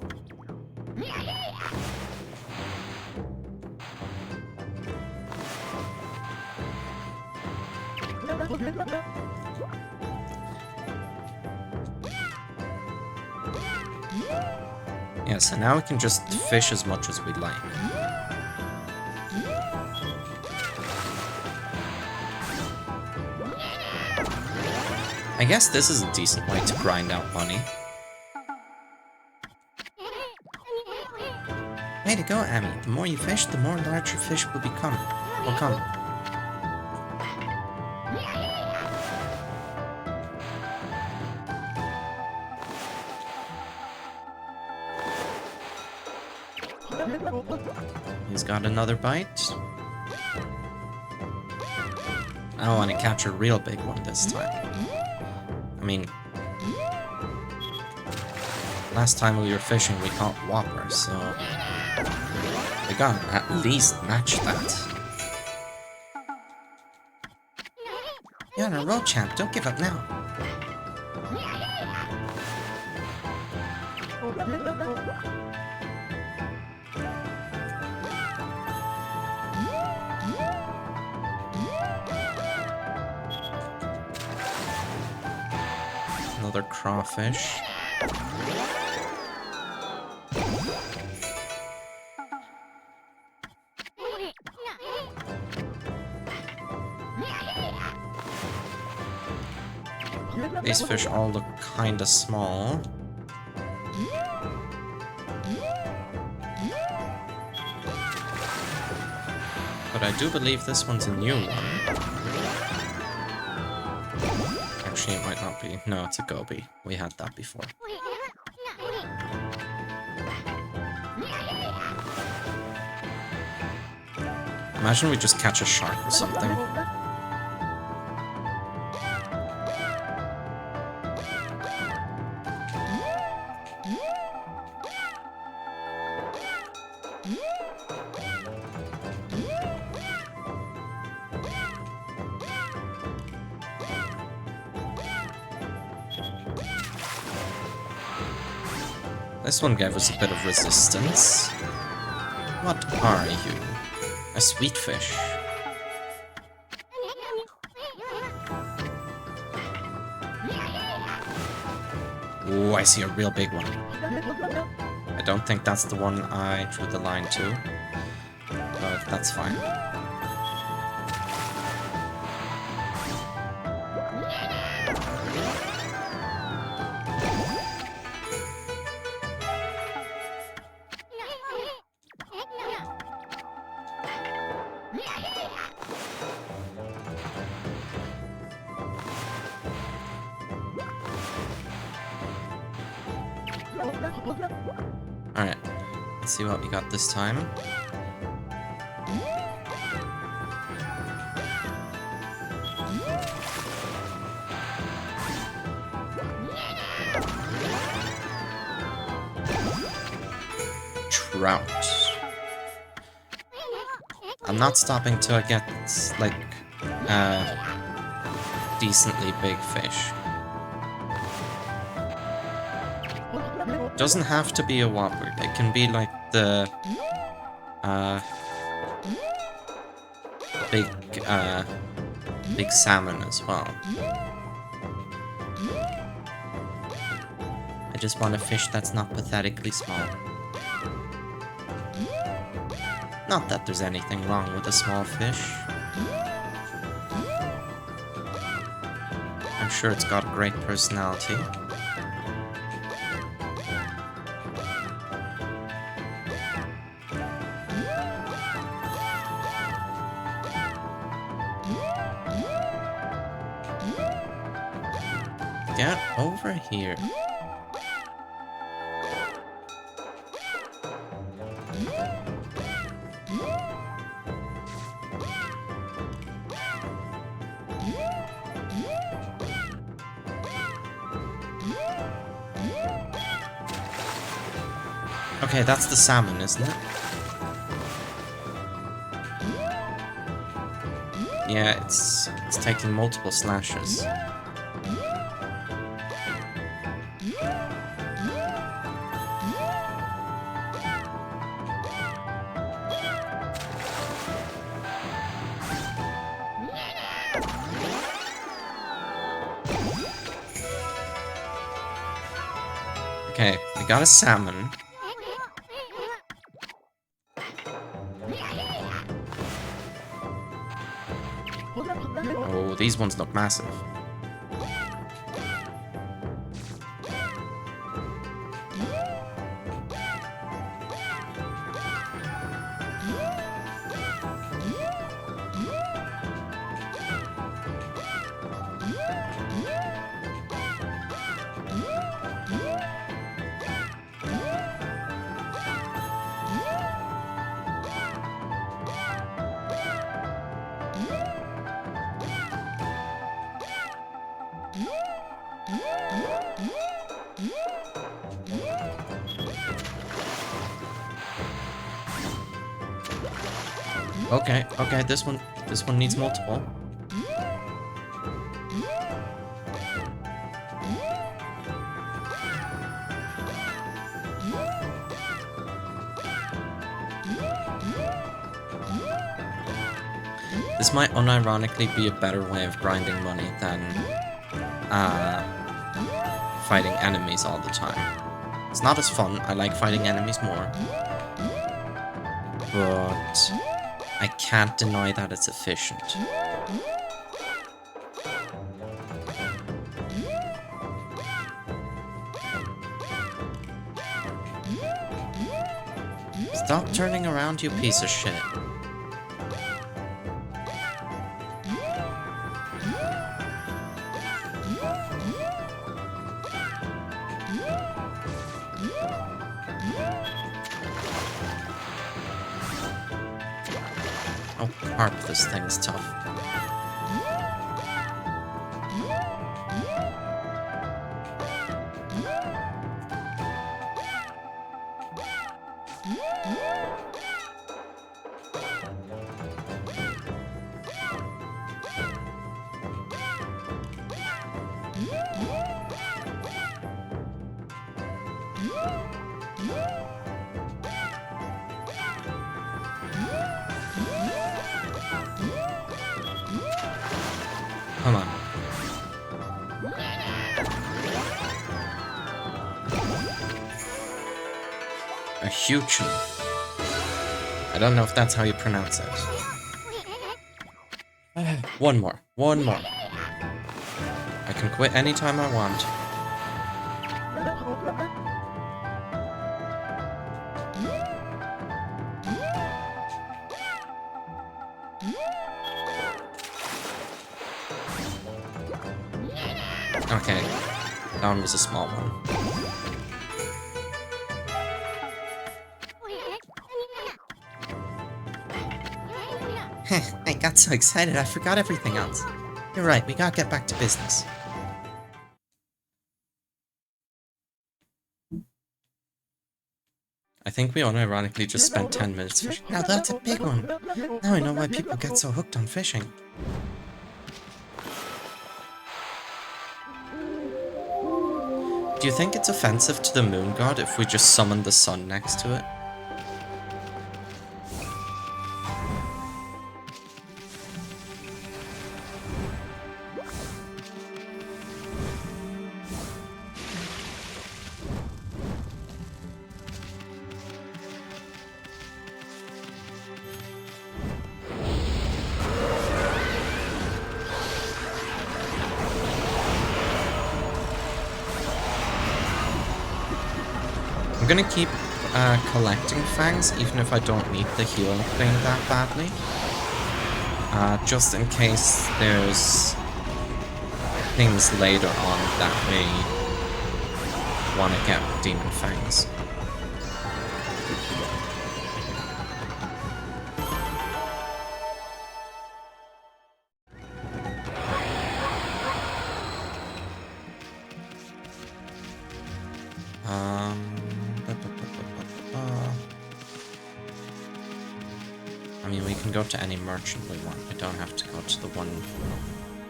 Yeah, Yeah, so now we can just fish as much as we like. I guess this is a decent way to grind out money. Way to go, Amy. The more you fish, the more larger fish will come. He's got another bite. I want to catch a real big one this time. I mean, last time we were fishing we caught whopper, so we gotta at least match that. You're on a roll, champ. Don't give up now. Another crawfish. These fish all look kinda small. But I do believe this one's a new one. Actually, it might not be. No, it's a goby. We had that before. Imagine we just catch a shark or something. This one gave us a bit of resistance. What are you? A sweet fish. Ooh, I see a real big one. I don't think that's the one I drew the line to, but that's fine. Alright, let's see what we got this time. Trout. I'm not stopping till I get, like, decently big fish. Doesn't have to be a whopper. It can be like the big salmon as well. I just want a fish that's not pathetically small. Not that there's anything wrong with a small fish. I'm sure it's got a great personality. Get over here. Okay, that's the salmon, isn't it? Yeah, it's taking multiple slashes. Okay, we got a salmon. Oh, these ones look massive. Okay, this one needs multiple. This might unironically be a better way of grinding money than fighting enemies all the time. It's not as fun, I like fighting enemies more. But I can't deny that it's efficient. Stop turning around, you piece of shit. Oh, harp, this thing's tough. Come on. A huge. I don't know if that's how you pronounce it. One more. One more. I can quit anytime I want. Okay. That one was a small one. I got so excited I forgot everything else. You're right, we gotta get back to business. I think we unironically just spent 10 minutes fishing. Now that's a big one! Now I know why people get so hooked on fishing. Do you think it's offensive to the moon god if we just summon the sun next to it? I'm gonna keep collecting fangs, even if I don't need the healing thing that badly. Just in case there's things later on that may want to get demon fangs. I mean, we can go to any merchant we want. We don't have to go to the one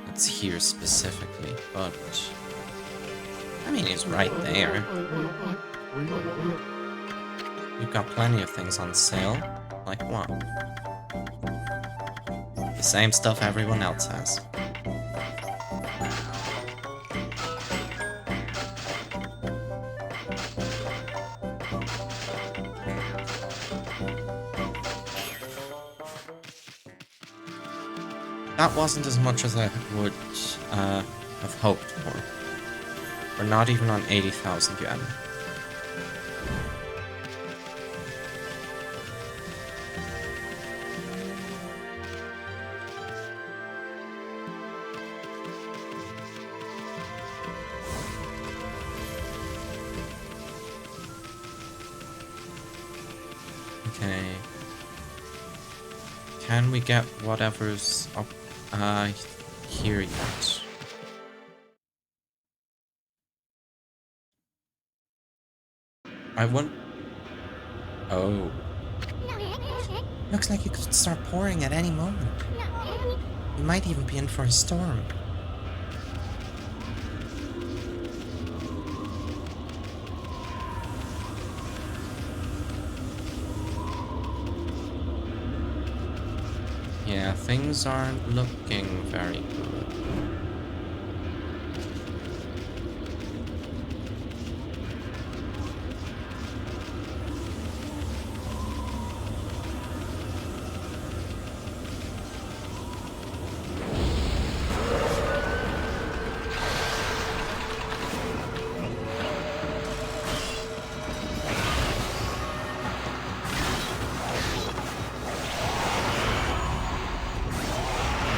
that's here specifically, but I mean, he's right there. We've got plenty of things on sale. Like what? The same stuff everyone else has. That wasn't as much as I would have hoped for. We're not even on 80,000 yen. Okay. Can we get whatever's up here yet? I want. Oh. Looks like it could start pouring at any moment. We might even be in for a storm. Yeah, things aren't looking very good.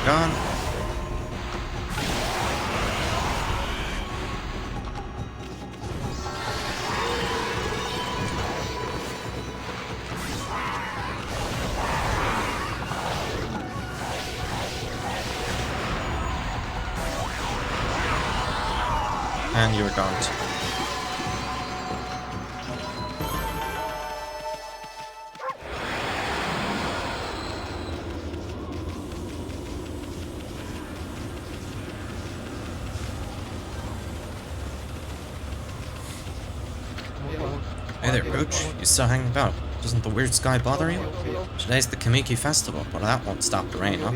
Gone. And you're gone too. Hey there, Pooch. You still hanging about? Doesn't the weird sky bother you? Today's the Kamiki festival, but that won't stop the rain, huh?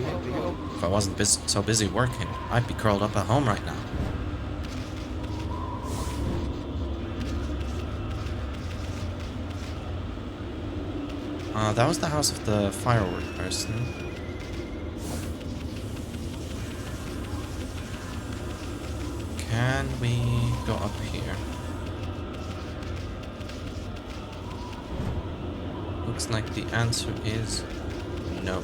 If I wasn't so busy working, I'd be curled up at home right now. That was the house of the firework person. Can we go up here? Looks like the answer is no.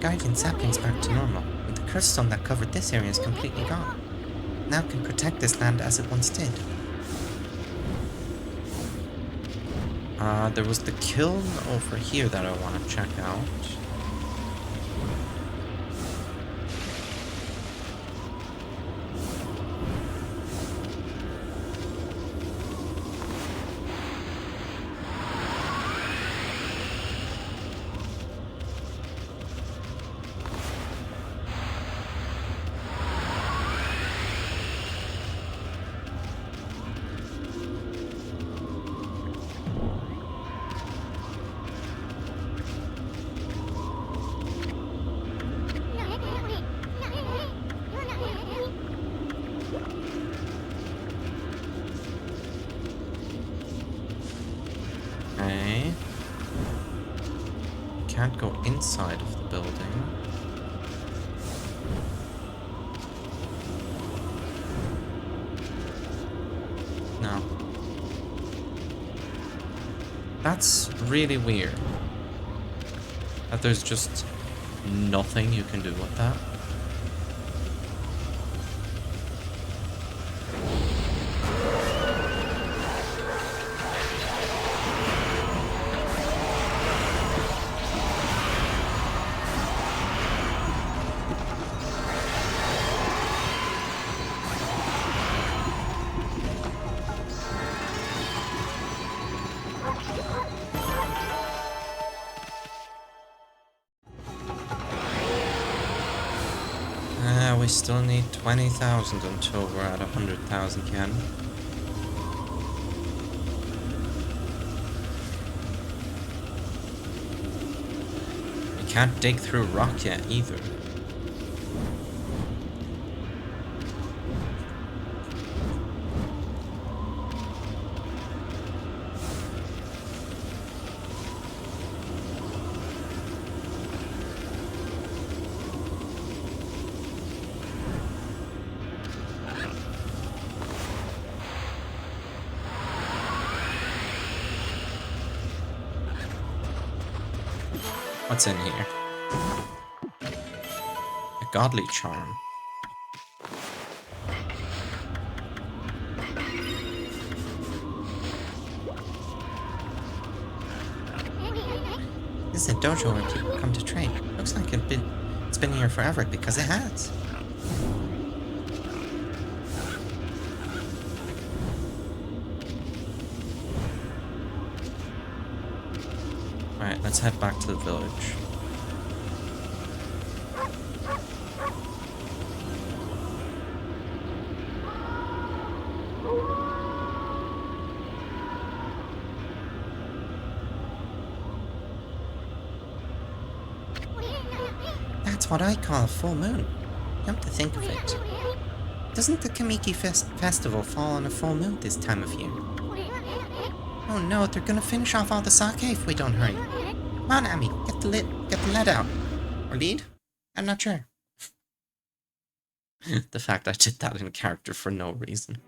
Guardian sapling's back to normal, but the curse stone that covered this area is completely gone. Now can protect this land as it once did. There was the kiln over here that I want to check out. Okay. Can't go inside of the building. No. That's really weird. That there's just nothing you can do with that. We still need 20,000 until we're at 100,000 yen. can't dig through rock yet either. What's in here? A godly charm. This is a dojo where people come to train. Looks like it's been here forever because it has. Alright, let's head back to the village. That's what I call a full moon. Come to think of it. Doesn't the Kamiki festival fall on a full moon this time of year? Oh no, they're gonna finish off all the sake if we don't hurry. Come on, Ami, get the lead out. Or lead? I'm not sure. The fact I did that in character for no reason.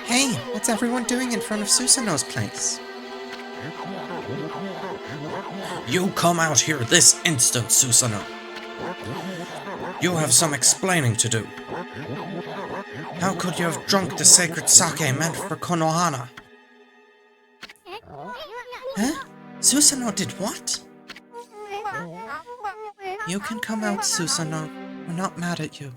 Hey, what's everyone doing in front of Susanoo's place? You come out here this instant, Susanoo. You have some explaining to do. How could you have drunk the sacred sake meant for Konohana? Huh? Susanoo did what? You can come out, Susanoo. We're not mad at you.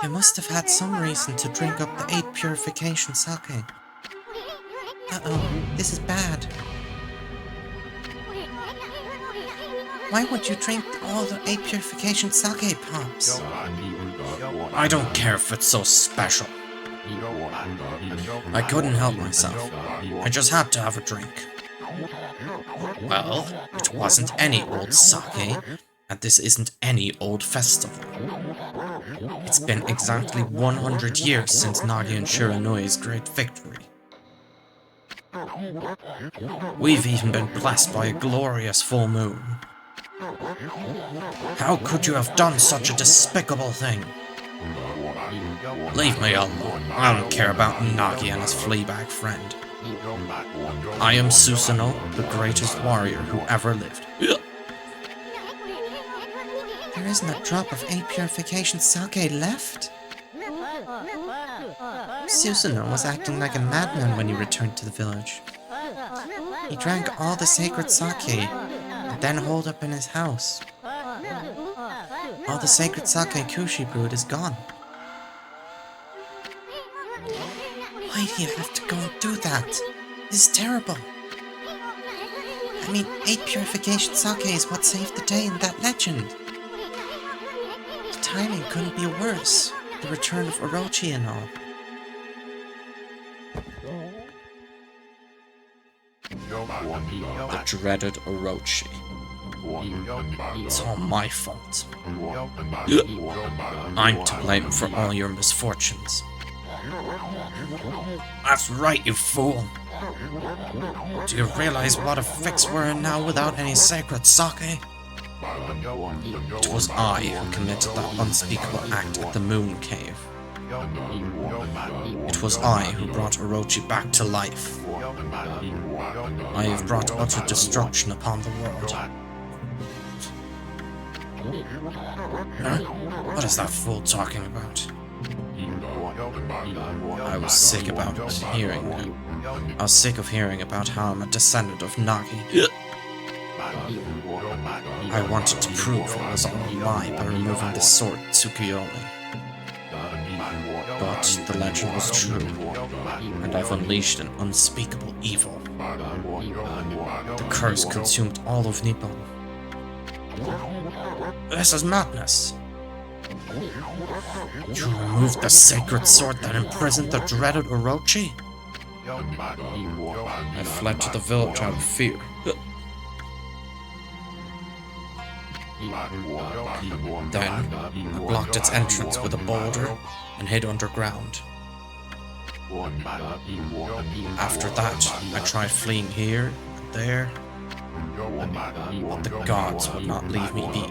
You must have had some reason to drink up the 8 purification sake. Uh-oh, this is bad. Why would you drink all the 8 purification sake, Pops? I don't care if it's so special. I couldn't help myself. I just had to have a drink. Well, it wasn't any old sake, and this isn't any old festival. It's been exactly 100 years since Nagi and Shiranui's great victory. We've even been blessed by a glorious full moon. How could you have done such a despicable thing? Leave me alone. I don't care about Nagi and his fleabag friend. I am Susanoo, the greatest warrior who ever lived. There isn't a drop of 8 purification sake left? Susanoo was acting like a madman when he returned to the village. He drank all the sacred sake, and then holed up in his house. All the sacred sake Kushi brewed is gone. Why do you have to go and do that? This is terrible. I mean, 8 purification sake is what saved the day in that legend. The timing couldn't be worse. The return of Orochi and all. The dreaded Orochi. It's all my fault. I'm to blame for all your misfortunes. That's right, you fool. Do you realize what a fix we're in now without any sacred sake? It was I who committed that unspeakable act at the Moon Cave. It was I who brought Orochi back to life. I have brought utter destruction upon the world. Huh? What is that fool talking about? I was sick about hearing that. I was sick of hearing about how I'm a descendant of Nagi. I wanted to prove it was all a lie by removing the sword Tsukuyomi. But the legend was true, and I've unleashed an unspeakable evil. The curse consumed all of Nippon. This is madness. You removed the sacred sword that imprisoned the dreaded Orochi? I fled to the village out of fear. Then, I blocked its entrance with a boulder and hid underground. After that, I tried fleeing here and there, but the gods would not leave me be.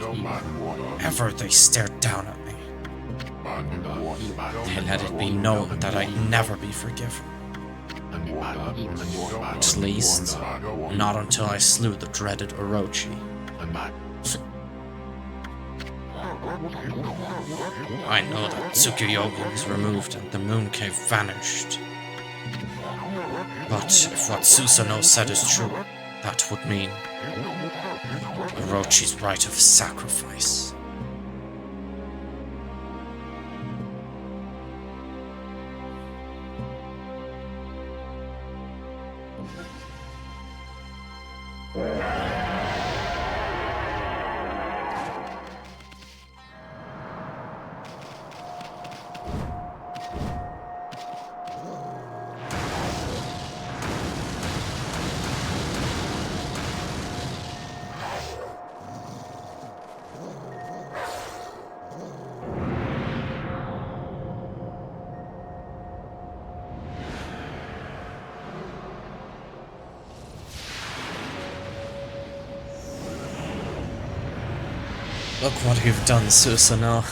Ever they stared down at me. They let it be known that I'd never be forgiven. At least, not until I slew the dreaded Orochi. I know that Tsukuyomi was removed and the moon cave vanished. But if what Susanoo said is true, that would mean Orochi's rite of sacrifice. Look what you've done, Susanoo.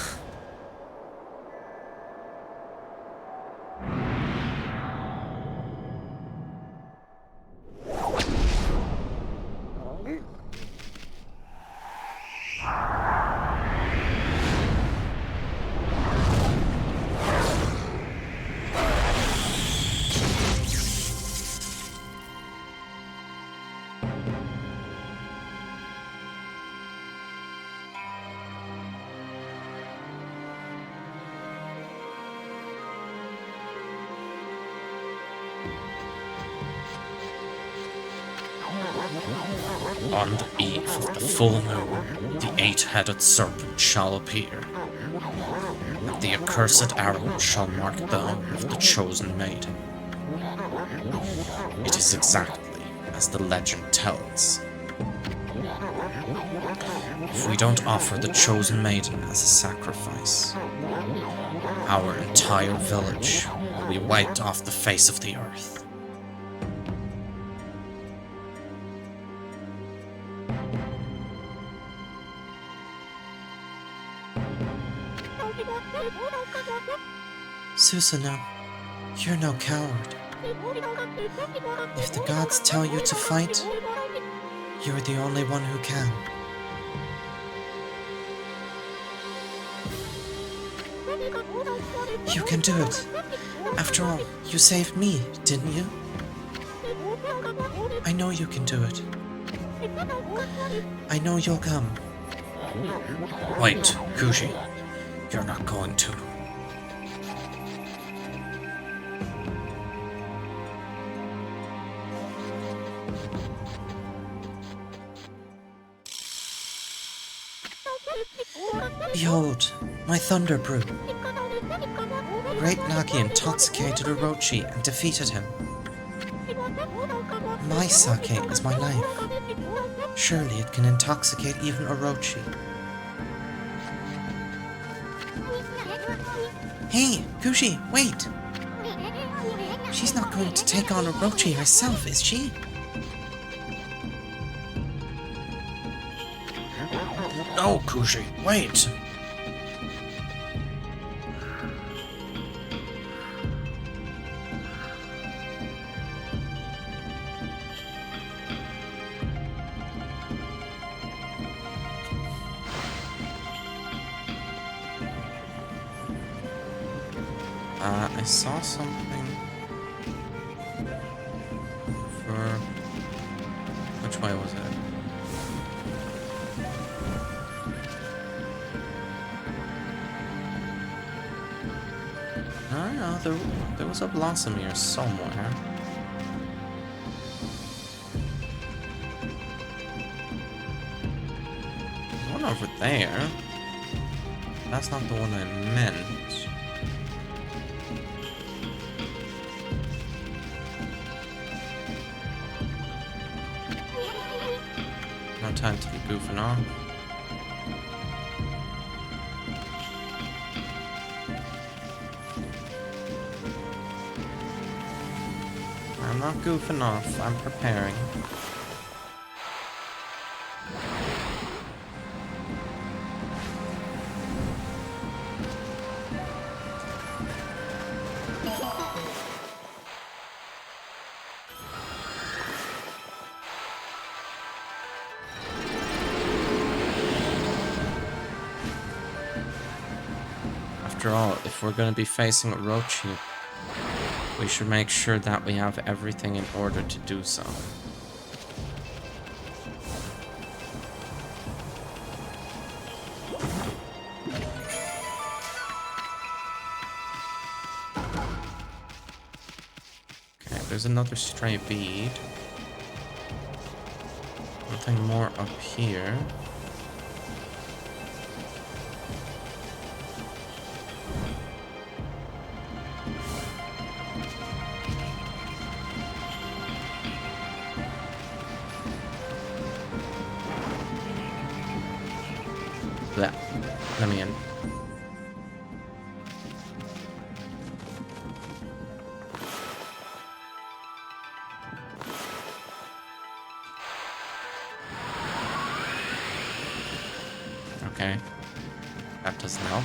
On the eve of the full moon, the eight-headed serpent shall appear, and the accursed arrow shall mark the home of the chosen maiden. It is exactly as the legend tells. If we don't offer the chosen maiden as a sacrifice, our entire village will be wiped off the face of the earth. Susanoo, you're no coward. If the gods tell you to fight, you're the only one who can. You can do it. After all, you saved me, didn't you? I know you can do it. I know you'll come. Wait, Kushi. You're not going to. Behold, my Thunder Brew. Great Nagi intoxicated Orochi and defeated him. My sake is my life. Surely it can intoxicate even Orochi. Hey, Kushi, wait! She's not going to take on Orochi herself, is she? No, Kushi, wait! I saw something for... Which way was it? Huh? there was a blossom here somewhere. There's one over there. That's not the one I meant. No time to be goofing off. I'm not goofing off, I'm preparing. After all, if we're going to be facing a Rochi, we should make sure that we have everything in order to do so. Okay, there's another stray bead. Nothing more up here. Blech. Let me in. Okay. That doesn't help.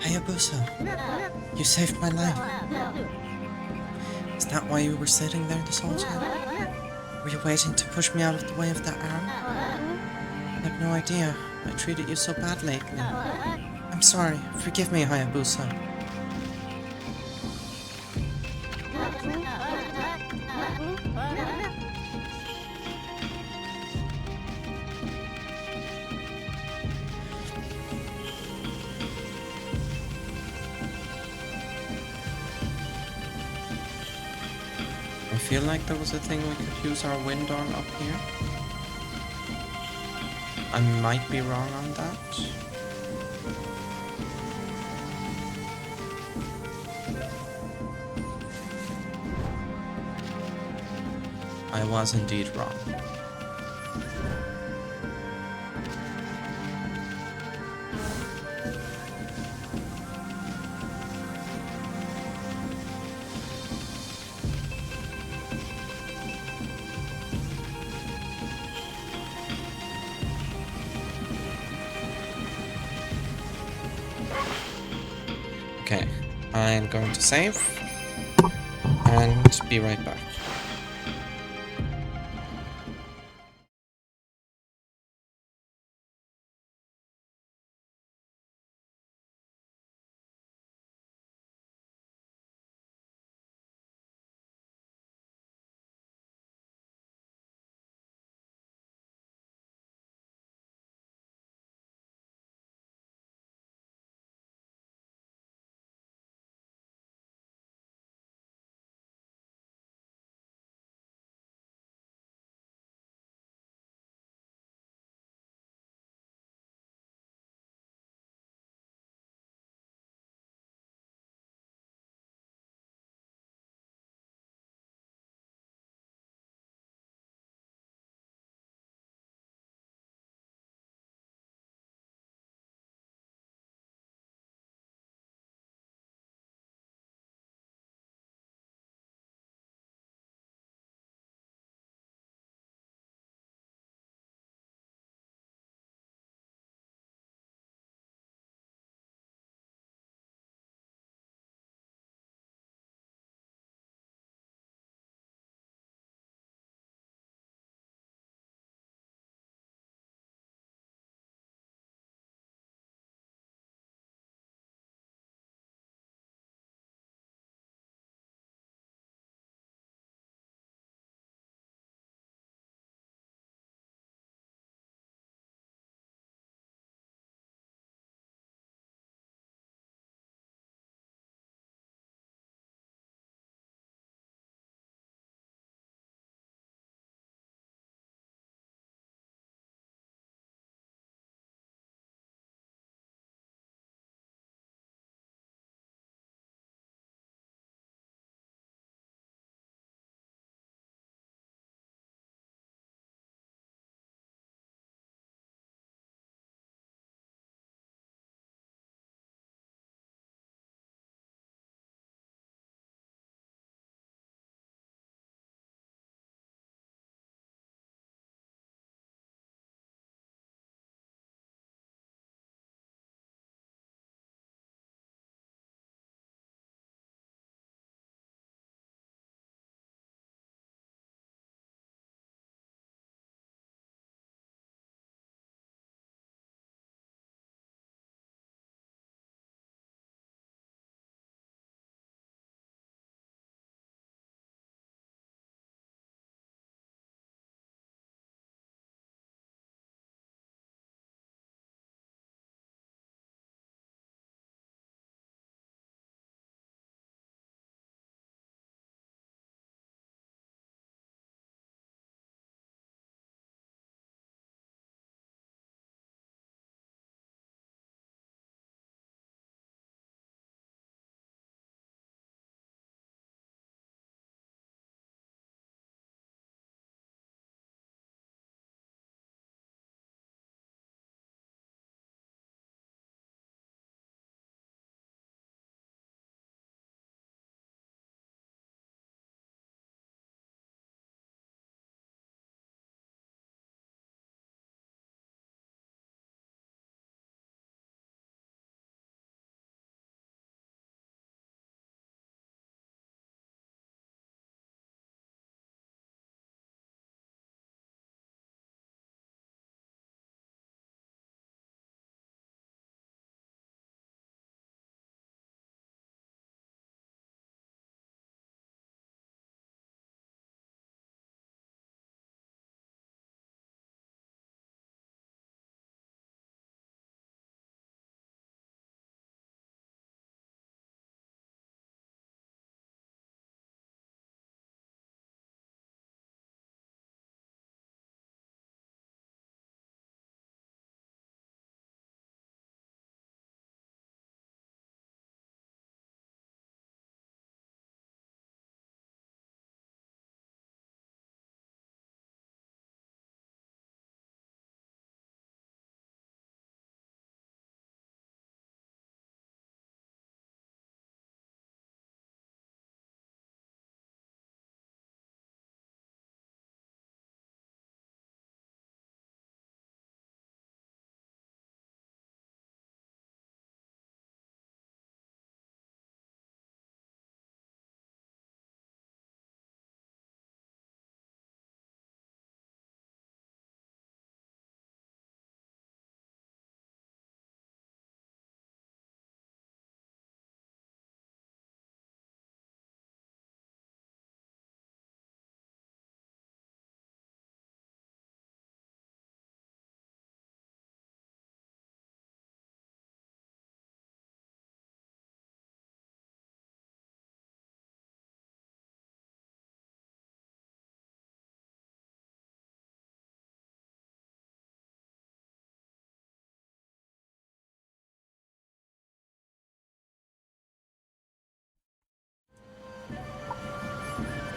Hayabusa, you saved my life. Is that why you were sitting there this whole time? Were you waiting to push me out of the way of that arm? I had no idea. I treated you so bad lately. I'm sorry. Forgive me, Hayabusa. I feel like there was a thing we could use our wind on up here. I might be wrong on that. I was indeed wrong. Okay, I'm going to save and be right back.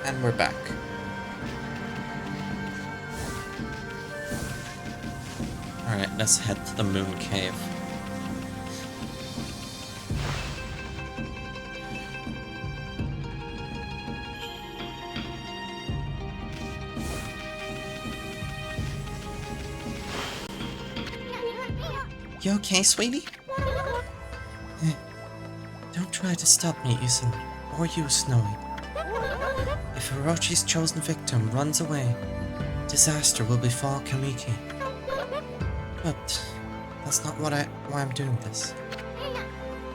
And we're back. Alright, let's head to the moon cave. You okay, sweetie? Don't try to stop me, Isan. Or you, Snowy. If Orochi's chosen victim runs away, disaster will befall Kamiki. But that's not why I'm doing this.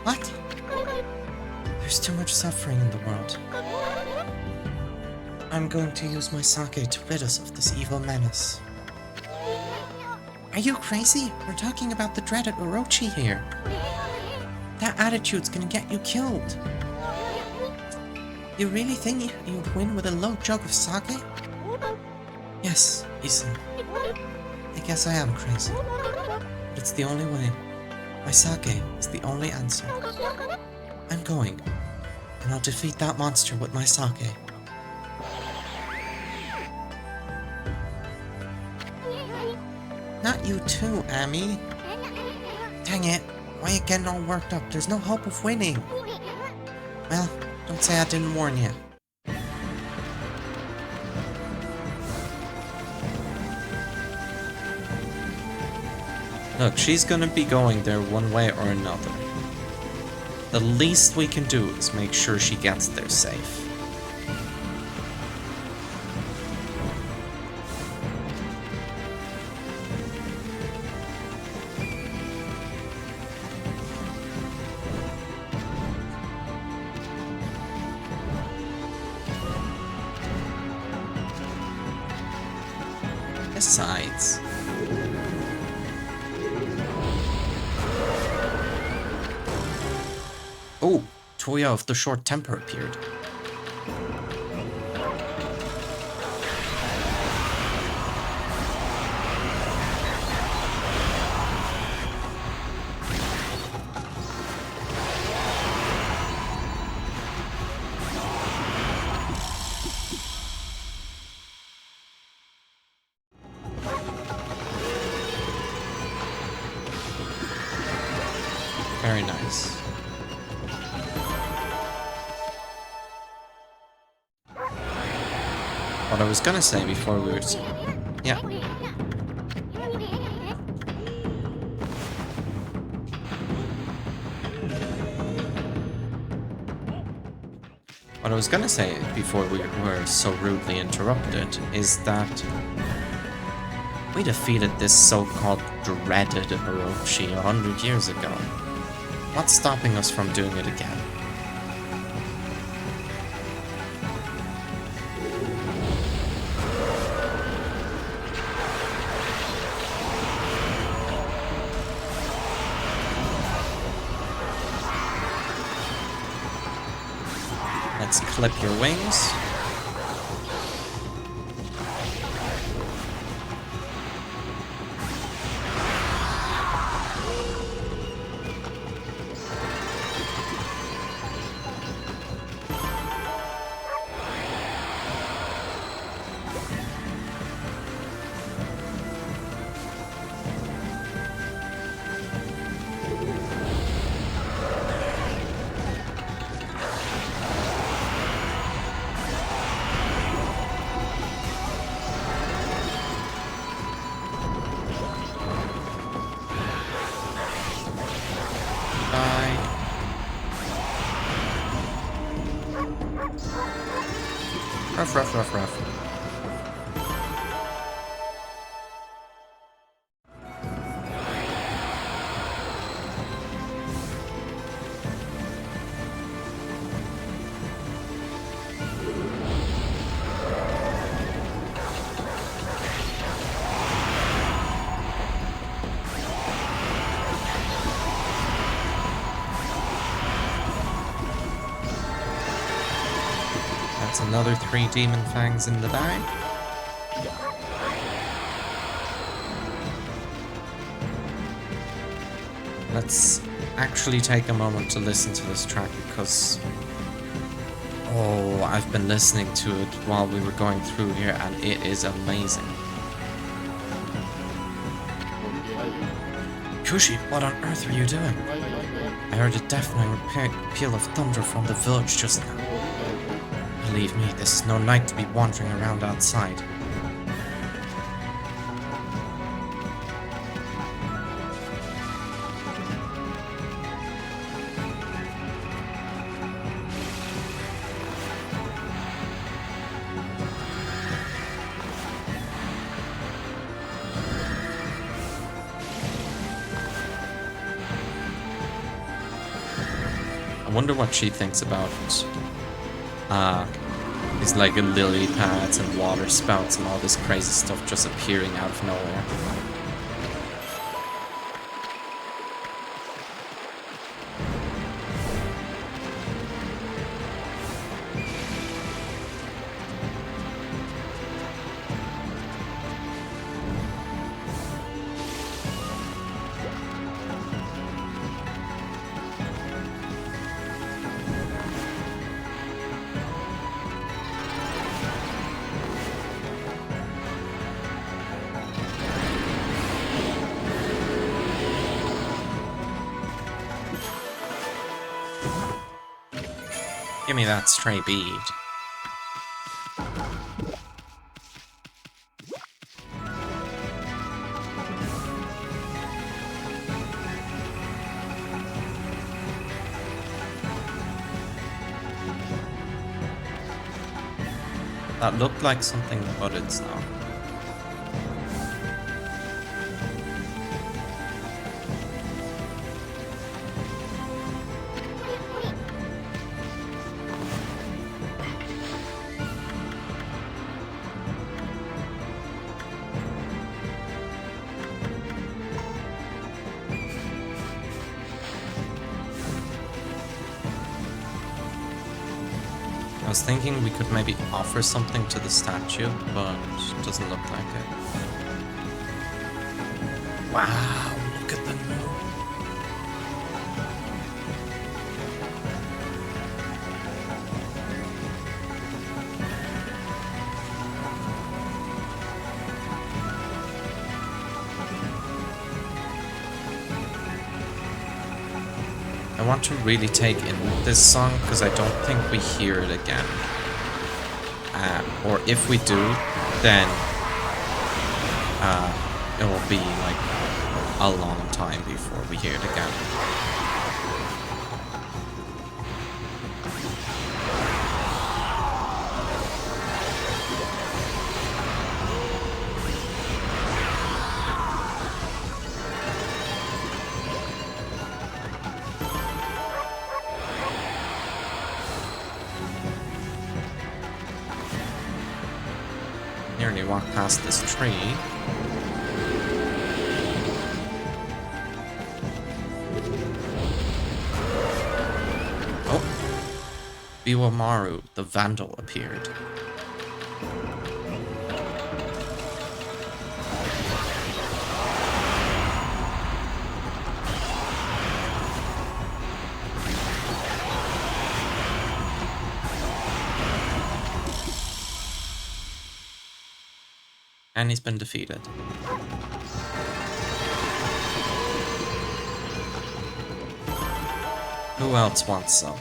What? There's too much suffering in the world. I'm going to use my sake to rid us of this evil menace. Are you crazy? We're talking about the dreaded Orochi here. That attitude's gonna get you killed. You really think you'd win with a low jug of sake? Yes, Isan. I guess I am crazy. But it's the only way. My sake is the only answer. I'm going, and I'll defeat that monster with my sake. Not you too, Amy. Dang it. Why are you getting all worked up? There's no hope of winning. Well, don't say I didn't warn you. Look, she's gonna be going there one way or another. The least we can do is make sure she gets there safe. Besides, oh, Toya of the Short Temper appeared. Very nice. What I was gonna say before we were... Yeah. What I was gonna say before we were so rudely interrupted is that we defeated this so-called dreaded Orochi 100 years ago. What's stopping us from doing it again? Let's clip your wings. Ruff, ruff, ruff, ruff. That's another 3 demon fangs in the bag. Let's actually take a moment to listen to this track because Oh, I've been listening to it while we were going through here, and it is amazing. Kushi, what on earth are you doing? I heard a deafening peal of thunder from the village just now. Believe me, this is no night to be wandering around outside. I wonder what she thinks about these like lily pads and water spouts and all this crazy stuff just appearing out of nowhere. Give me that stray bead. That looked like something, but it's not. I was thinking we could maybe offer something to the statue, but it doesn't look like it. Wow, look at the moon. I want to really take in this song because I don't think we hear it again. Or if we do, then it will be like a long time before we hear it again. Nearly walked past this tree. Oh! Biwamaru, the Vandal, appeared. And he's been defeated. Who else wants some?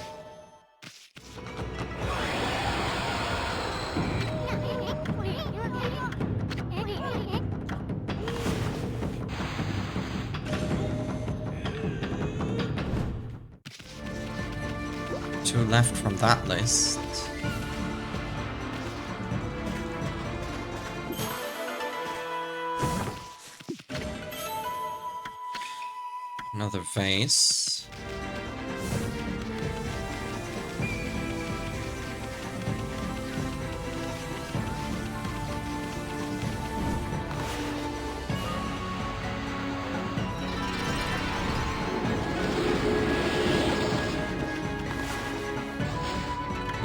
Two left from that list. Another vase.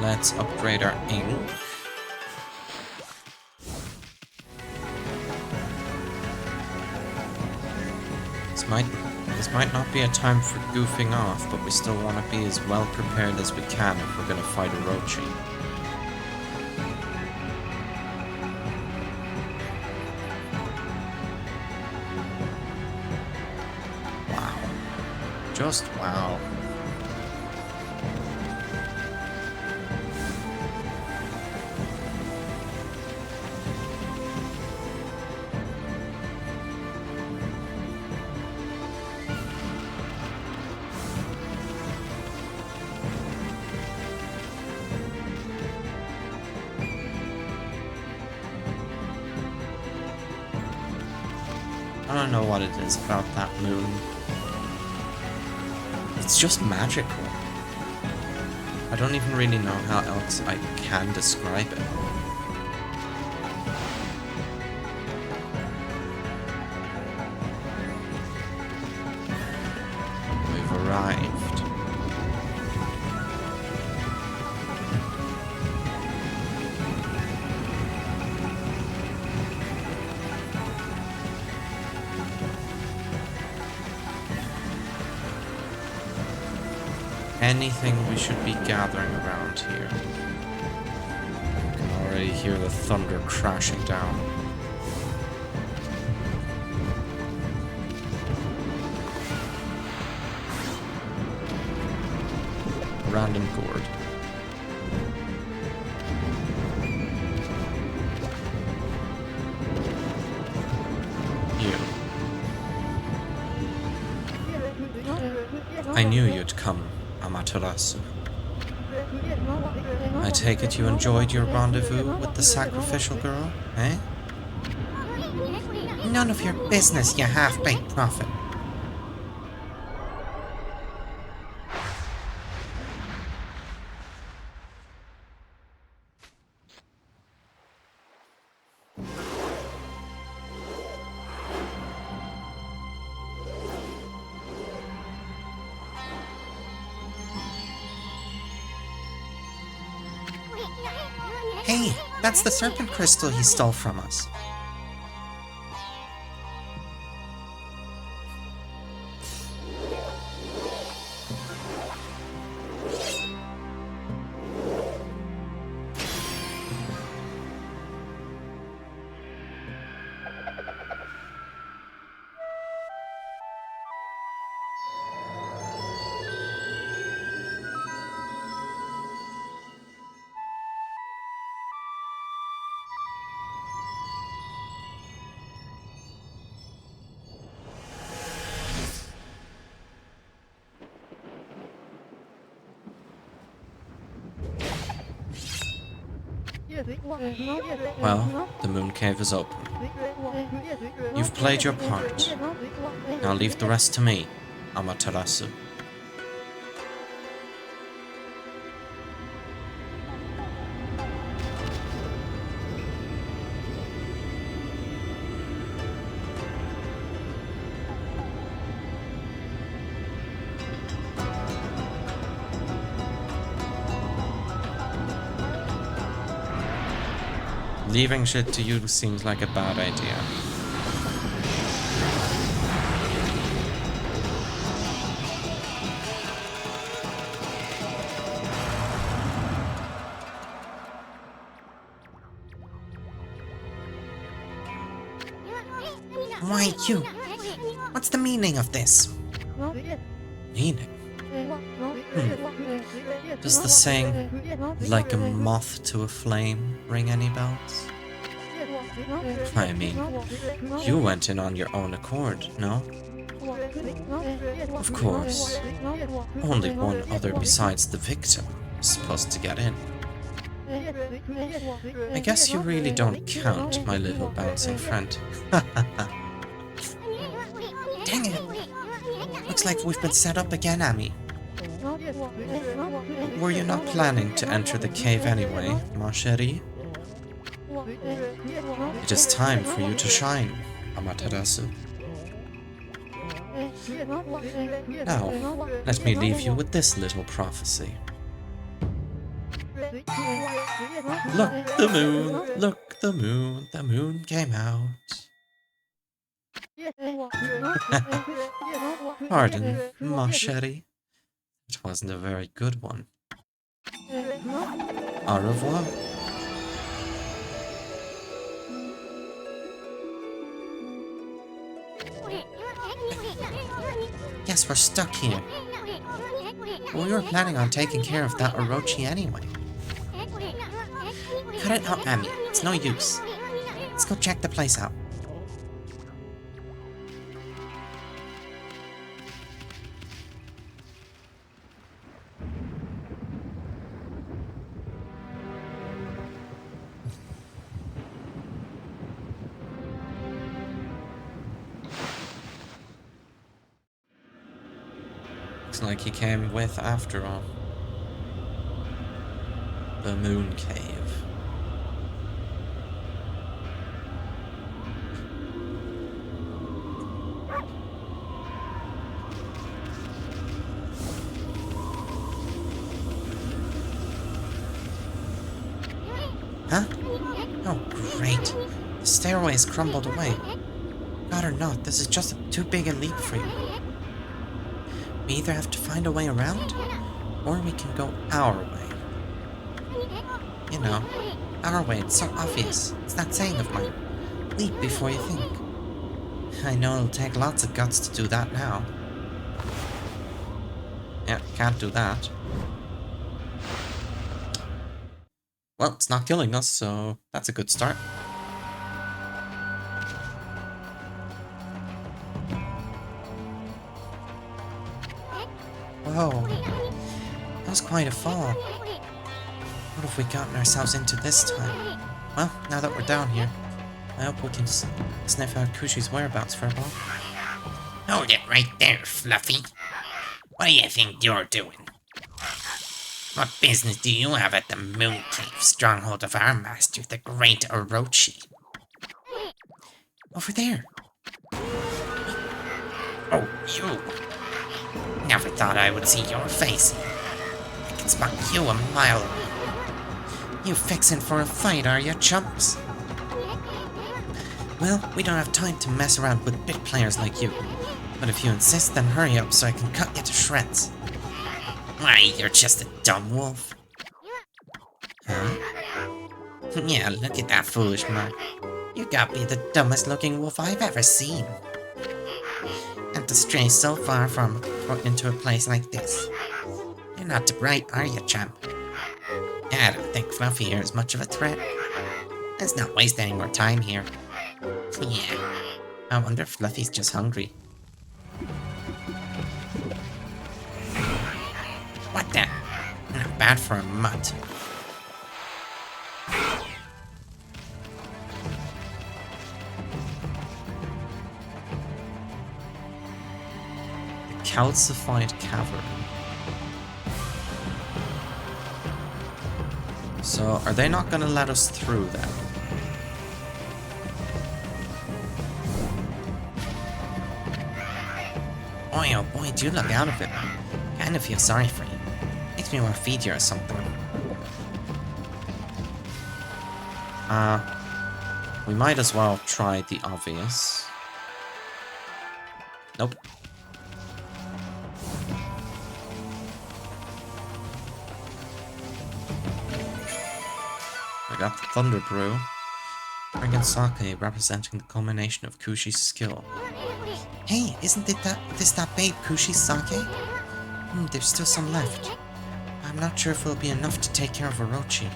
Let's upgrade our ink. This might This might not be a time for goofing off, but we still want to be as well prepared as we can if we're going to fight Orochi. Wow. Just wow. I don't know what it is about that moon. It's just magical. I don't even really know how else I can describe it. We've arrived. Anything we should be gathering around here. I can already hear the thunder crashing down. Random gourd. You. I knew you'd come, Amaterasu. I take it you enjoyed your rendezvous with the sacrificial girl, eh? None of your business, you half-baked prophet. Hey, that's the serpent crystal he stole from us. Well, the moon cave is open. You've played your part. Now leave the rest to me, Amaterasu. Leaving shit to you seems like a bad idea. Why you? What's the meaning of this? Meaning? Does the saying, like a moth to a flame, ring any bells? I mean, you went in on your own accord, no? Of course. Only one other besides the victim is supposed to get in. I guess you really don't count, my little bouncing friend. Dang it! Looks like we've been set up again, Ami. Were you not planning to enter the cave anyway, ma chérie? It is time for you to shine, Amaterasu. Now, let me leave you with this little prophecy. Look, the moon, the moon came out. Pardon, ma chérie. It wasn't a very good one. Au revoir. Guess we're stuck here. Well, we were planning on taking care of that Orochi anyway. Cut it out, Ami. It's no use. Let's go check the place out. Looks like he came with after all. The Moon Cave. Huh? Oh, great. The stairway is crumbled away. God or not, this is just too big a leap for you. We either have to find a way around, or we can go our way. You know, our way, it's so obvious. It's that saying of mine. Leap before you think. I know it'll take lots of guts to do that now. Yeah, can't do that. Well, it's not killing us, so that's a good start. Whoa, that was quite a fall. What have we gotten ourselves into this time? Well, now that we're down here, I hope we can sniff out Kushi's whereabouts for a while. Hold it right there, Fluffy. What do you think you're doing? What business do you have at the Moon Cave, stronghold of our master, the great Orochi? Over there! Oh, you! Never thought I would see your face. I can spot you a mile away. You fixin' for a fight, are you, chumps? Well, we don't have time to mess around with big players like you. But if you insist, then hurry up so I can cut you to shreds. Why, you're just a dumb wolf. Huh? Yeah, look at that foolish mark. You gotta be the dumbest looking wolf I've ever seen. And to stray so far from into a place like this. You're not too bright, are you, champ? I don't think Fluffy here is much of a threat. Let's not waste any more time here. Yeah, I wonder if Fluffy's just hungry. What the? Not bad for a mutt. The calcified cavern. So, are they not gonna let us through then? Boy, oh boy, do look out of it. Kinda feel sorry for you. Makes me want to feed you or something. We might as well try the obvious. Nope. I got the Thunder Brew. Friggin' sake representing the culmination of Kushi's skill. Hey, isn't it that babe Kushi's sake? There's still some left. I'm not sure if it'll be enough to take care of Orochi.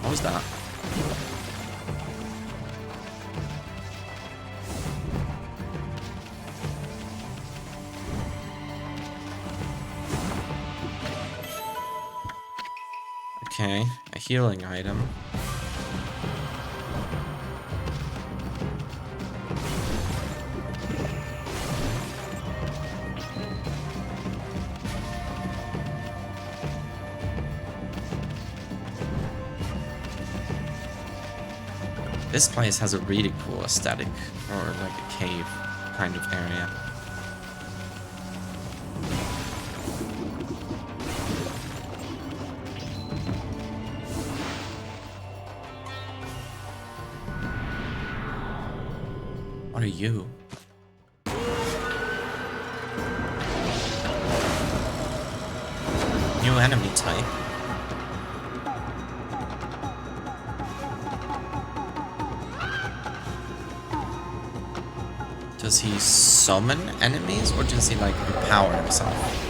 What was that? Okay, a healing item. This place has a really cool aesthetic, or like a cave kind of area. What are you? New enemy type. Does he summon enemies or does he like empower himself?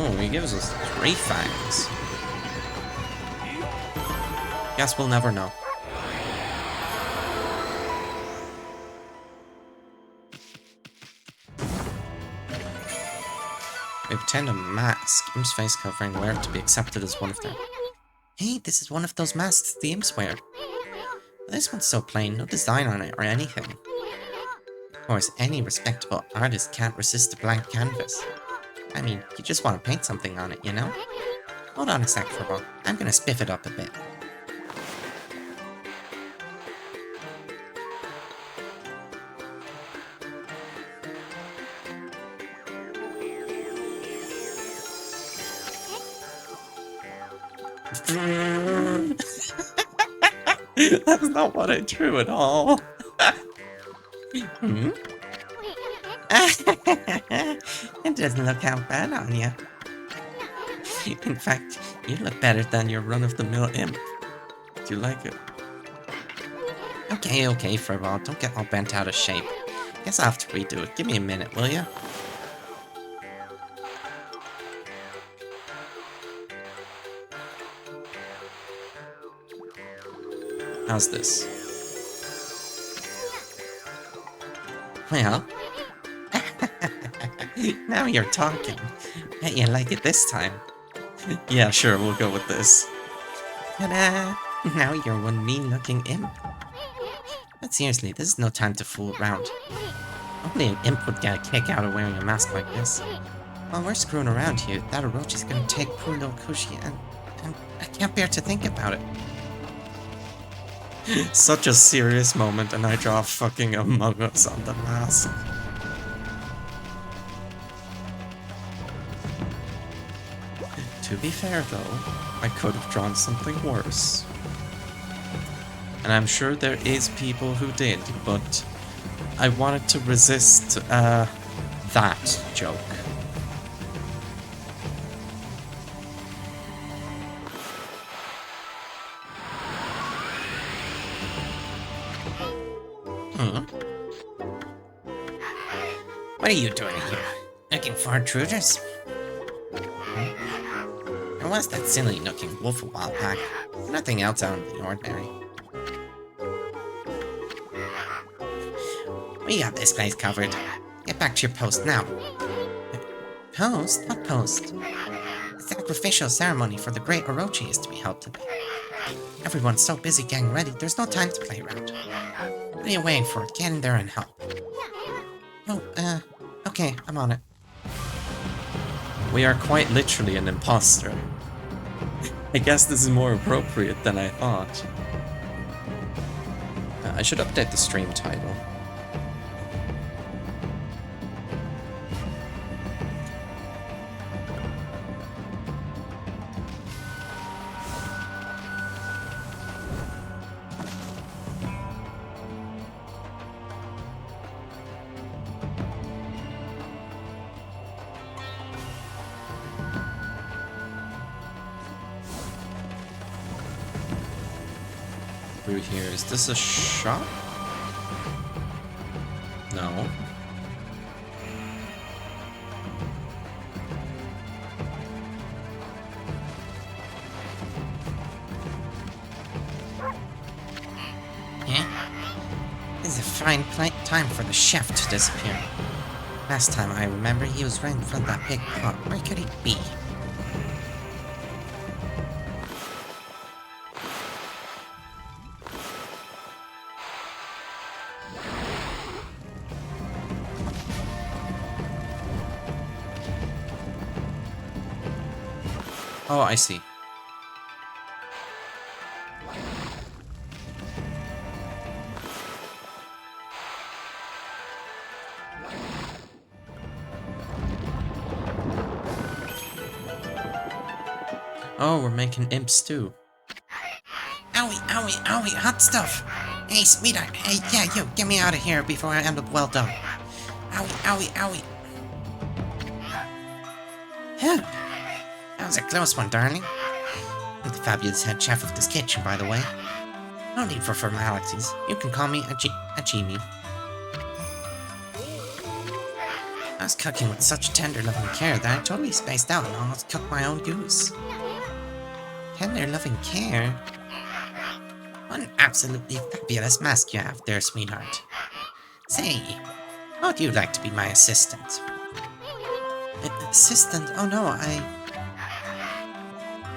Oh, he gives us 3 fangs. Guess we'll never know. They obtained a mask. Imp's face covering wear to be accepted as one of them. Hey, this is one of those masks the Imps wear. This one's so plain, no design on it or anything. Of course, any respectable artist can't resist a blank canvas. I mean, you just want to paint something on it, you know? Hold on a sec, Furball. I'm gonna spiff it up a bit. That's not what I drew at all. Hmm? It doesn't look half bad on you. In fact, you look better than your run-of-the-mill imp. Do you like it? Okay, Furball, don't get all bent out of shape. Guess I'll have to redo it. Give me a minute, will ya? How's this? Well, now you're talking. Bet you like it this time. Yeah, sure, we'll go with this. Ta-da! Now you're one mean-looking imp. But seriously, this is no time to fool around. Only an imp would get a kick out of wearing a mask like this. While we're screwing around here, that Orochi's gonna take poor little Kushi and I can't bear to think about it. Such a serious moment, and I draw fucking Among Us on the mask. To be fair though, I could have drawn something worse. And I'm sure there is people who did, but I wanted to resist that joke. What are you doing here? Looking for intruders? There was that silly-looking wolf a while back. Nothing else out of the ordinary. We got this place covered. Get back to your post now. Post? What post? The sacrificial ceremony for the great Orochi is to be held today. Everyone's so busy getting ready, there's no time to play around. What are you waiting for? Get in there and help. Oh, okay, I'm on it. We are quite literally an imposter. I guess this is more appropriate than I thought. I should update the stream title. Through here. Is this a shop? No. This is a fine time for the chef to disappear. Last time I remember, he was right in front of that big pot. Where could he be? Oh, I see. Oh, we're making imps too. Owie, owie, owie, hot stuff! Hey, sweetheart, hey, yeah, you, get me out of here before I end up well done. Owie, owie, owie. Phew. That was a close one, darling. I'm the fabulous head chef of this kitchen, by the way. No need for formalities. You can call me a genie. I was cooking with such tender loving care that I totally spaced out and almost cooked my own goose. Tender loving care? What an absolutely fabulous mask you have there, sweetheart. Say, how would you like to be my assistant? Assistant? Oh no, I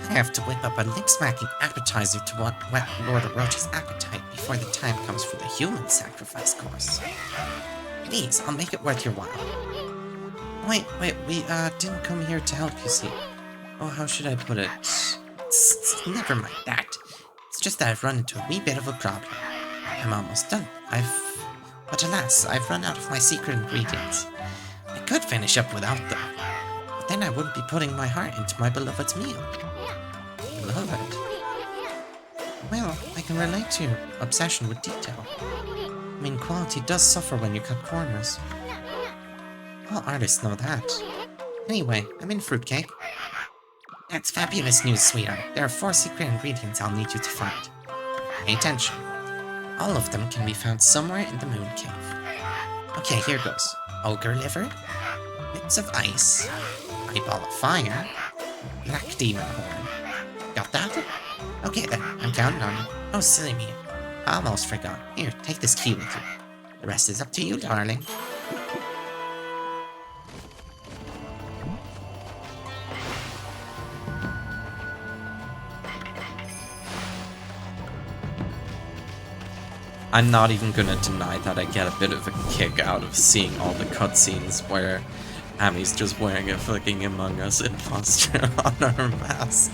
have to whip up a lip-smacking appetizer to whet Lord Orochi's appetite before the time comes for the human sacrifice course. Please, I'll make it worth your while. Wait, we didn't come here to help, you see. Oh, how should I put it? Never mind that. It's just that I've run into a wee bit of a problem. I'm almost done. But alas, I've run out of my secret ingredients. I could finish up without them, but then I wouldn't be putting my heart into my beloved's meal. Beloved? Well, I can relate to your obsession with detail. I mean, quality does suffer when you cut corners. All artists know that. Anyway, I'm in fruitcake. That's fabulous news, sweetheart. There are 4 secret ingredients I'll need you to find. Pay attention. All of them can be found somewhere in the Moon Cave. Okay, here goes. Ogre liver, bits of ice, eyeball of fire, black demon horn. Got that? Okay then, I'm counting on you. Oh, silly me. I almost forgot. Here, take this key with you. The rest is up to you, darling. I'm not even gonna deny that I get a bit of a kick out of seeing all the cutscenes where Ami's just wearing a fucking Among Us imposter on her mask.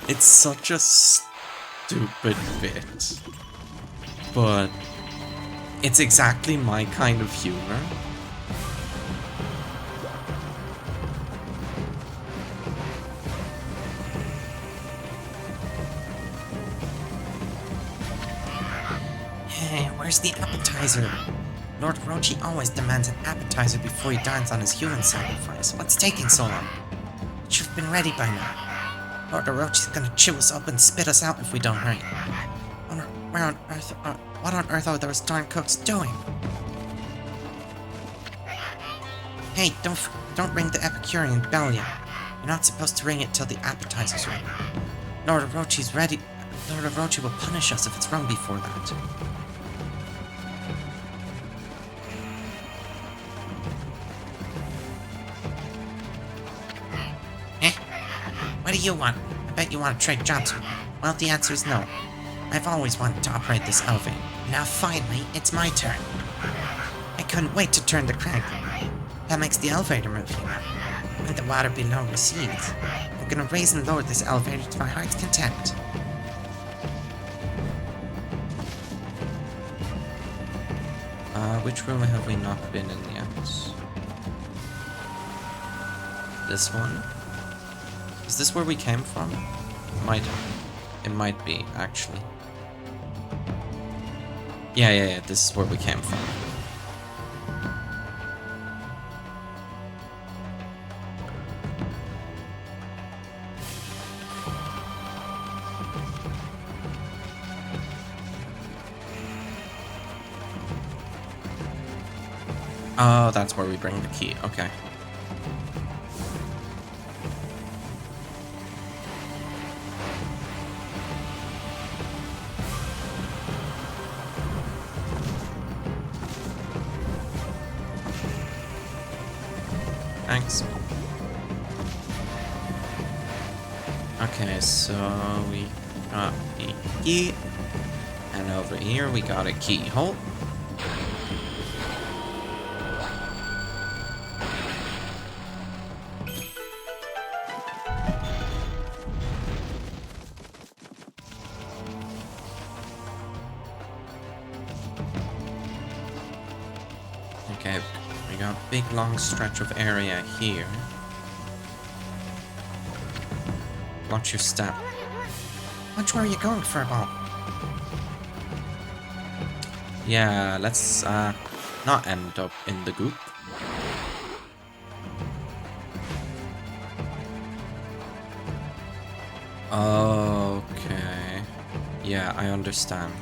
It's such a stupid bit, but it's exactly my kind of humor. Hey, where's the appetizer? Lord Orochi always demands an appetizer before he dines on his human sacrifice. What's taking so long? It should have been ready by now. Lord Orochi's gonna chew us up and spit us out if we don't hurry. What on earth are those darn cooks doing? Hey, don't ring the Epicurean bell yet. You're not supposed to ring it till the appetizer's ready. Lord Orochi's ready. Lord Orochi will punish us if it's rung before that. What do you want? I bet you want to trade jobs with me. Well, the answer is no. I've always wanted to operate this elevator. Now finally, it's my turn. I couldn't wait to turn the crank. That makes the elevator move here. When the water below recedes, I'm gonna raise and lower this elevator to my heart's content. Which room have we not been in yet? This one? Is this where we came from? It might be, actually. Yeah, this is where we came from. Oh, that's where we bring the key, okay. Thanks. Okay, so we got the key. And over here we got a keyhole. Okay, We got a big long stretch of area here. Watch your step. Which way are you going, Furball? Yeah, let's not end up in the goop. Okay. Yeah, I understand.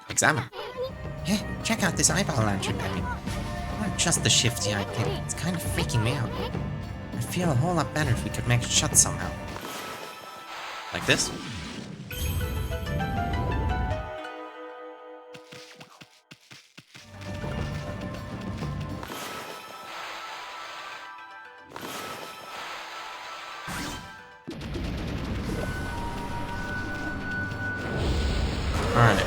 Examine. Hey, check out this eyeball lantern, I mean. Not just the shifty eye thing, it's kind of freaking me out. I'd feel a whole lot better if we could make it shut somehow. Like this? Alright.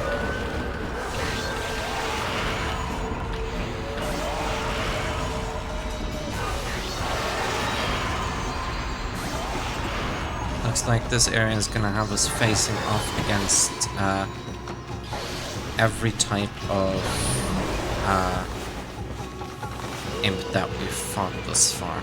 Looks like this area is gonna have us facing off against every type of imp that we've fought thus far.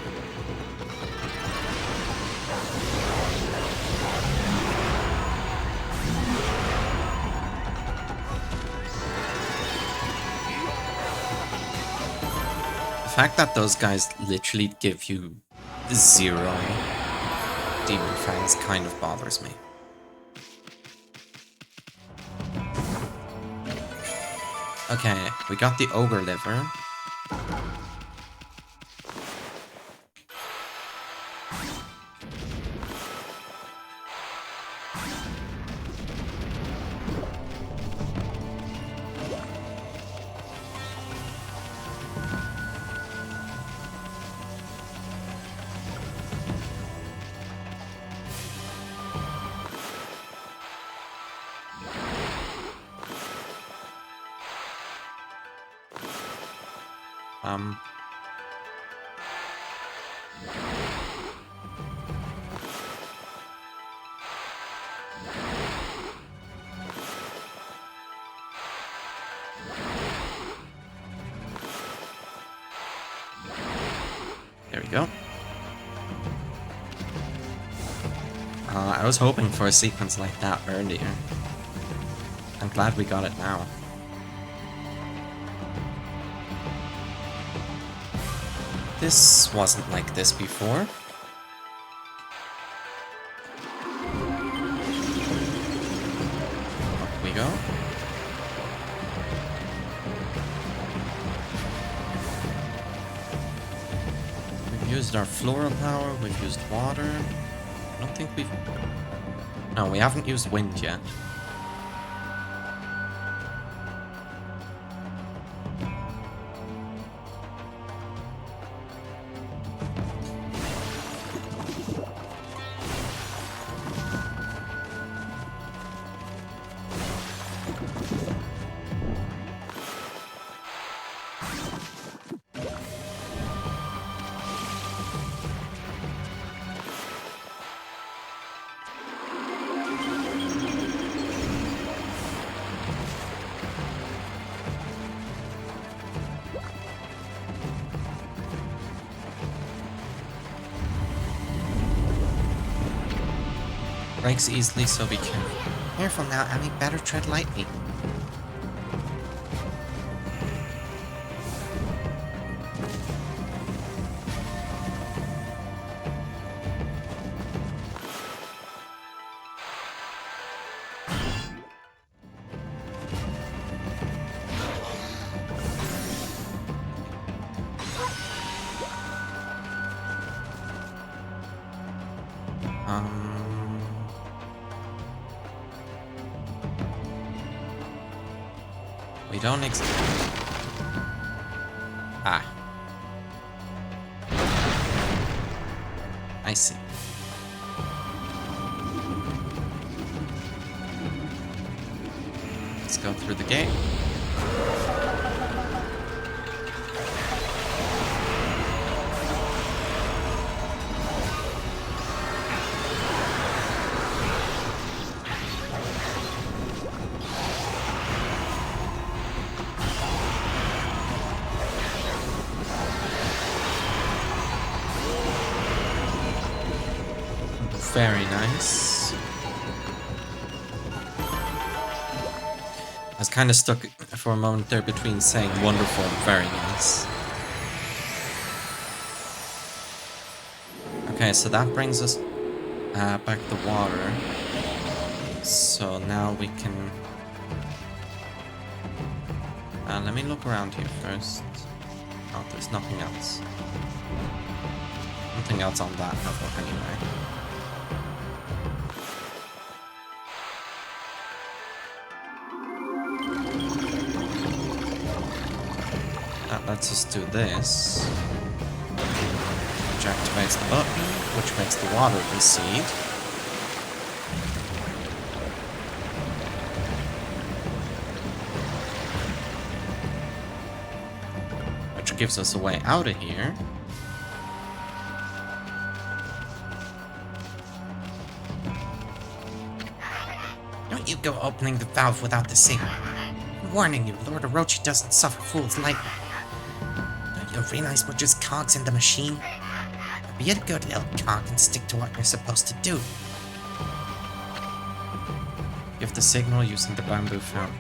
The fact that those guys literally give you 0 demon fangs kind of bothers me. Okay, we got the ogre liver. There we go. I was hoping for a sequence like that earlier. I'm glad we got it now. This wasn't like this before. Up we go. We've used our floral power, we've used water. I don't think we've... No, we haven't used wind yet. Breaks easily, so be careful. Careful now, Abby, better tread lightly. We don't Ah. I see. Let's go through the gate. Very nice. I was kind of stuck for a moment there between saying wonderful and very nice. Okay, so that brings us back the water. So now we can... let me look around here first. Oh, there's nothing else. Nothing else on that level anyway. Let's just do this. Which activates the button, which makes the water recede. Which gives us a way out of here. Don't you go opening the valve without the signal. I'm warning you, Lord Orochi doesn't suffer fools lightly. Don't you realize we're just cogs in the machine? Be a good little cog and stick to what you're supposed to do. Give the signal using the bamboo fountain.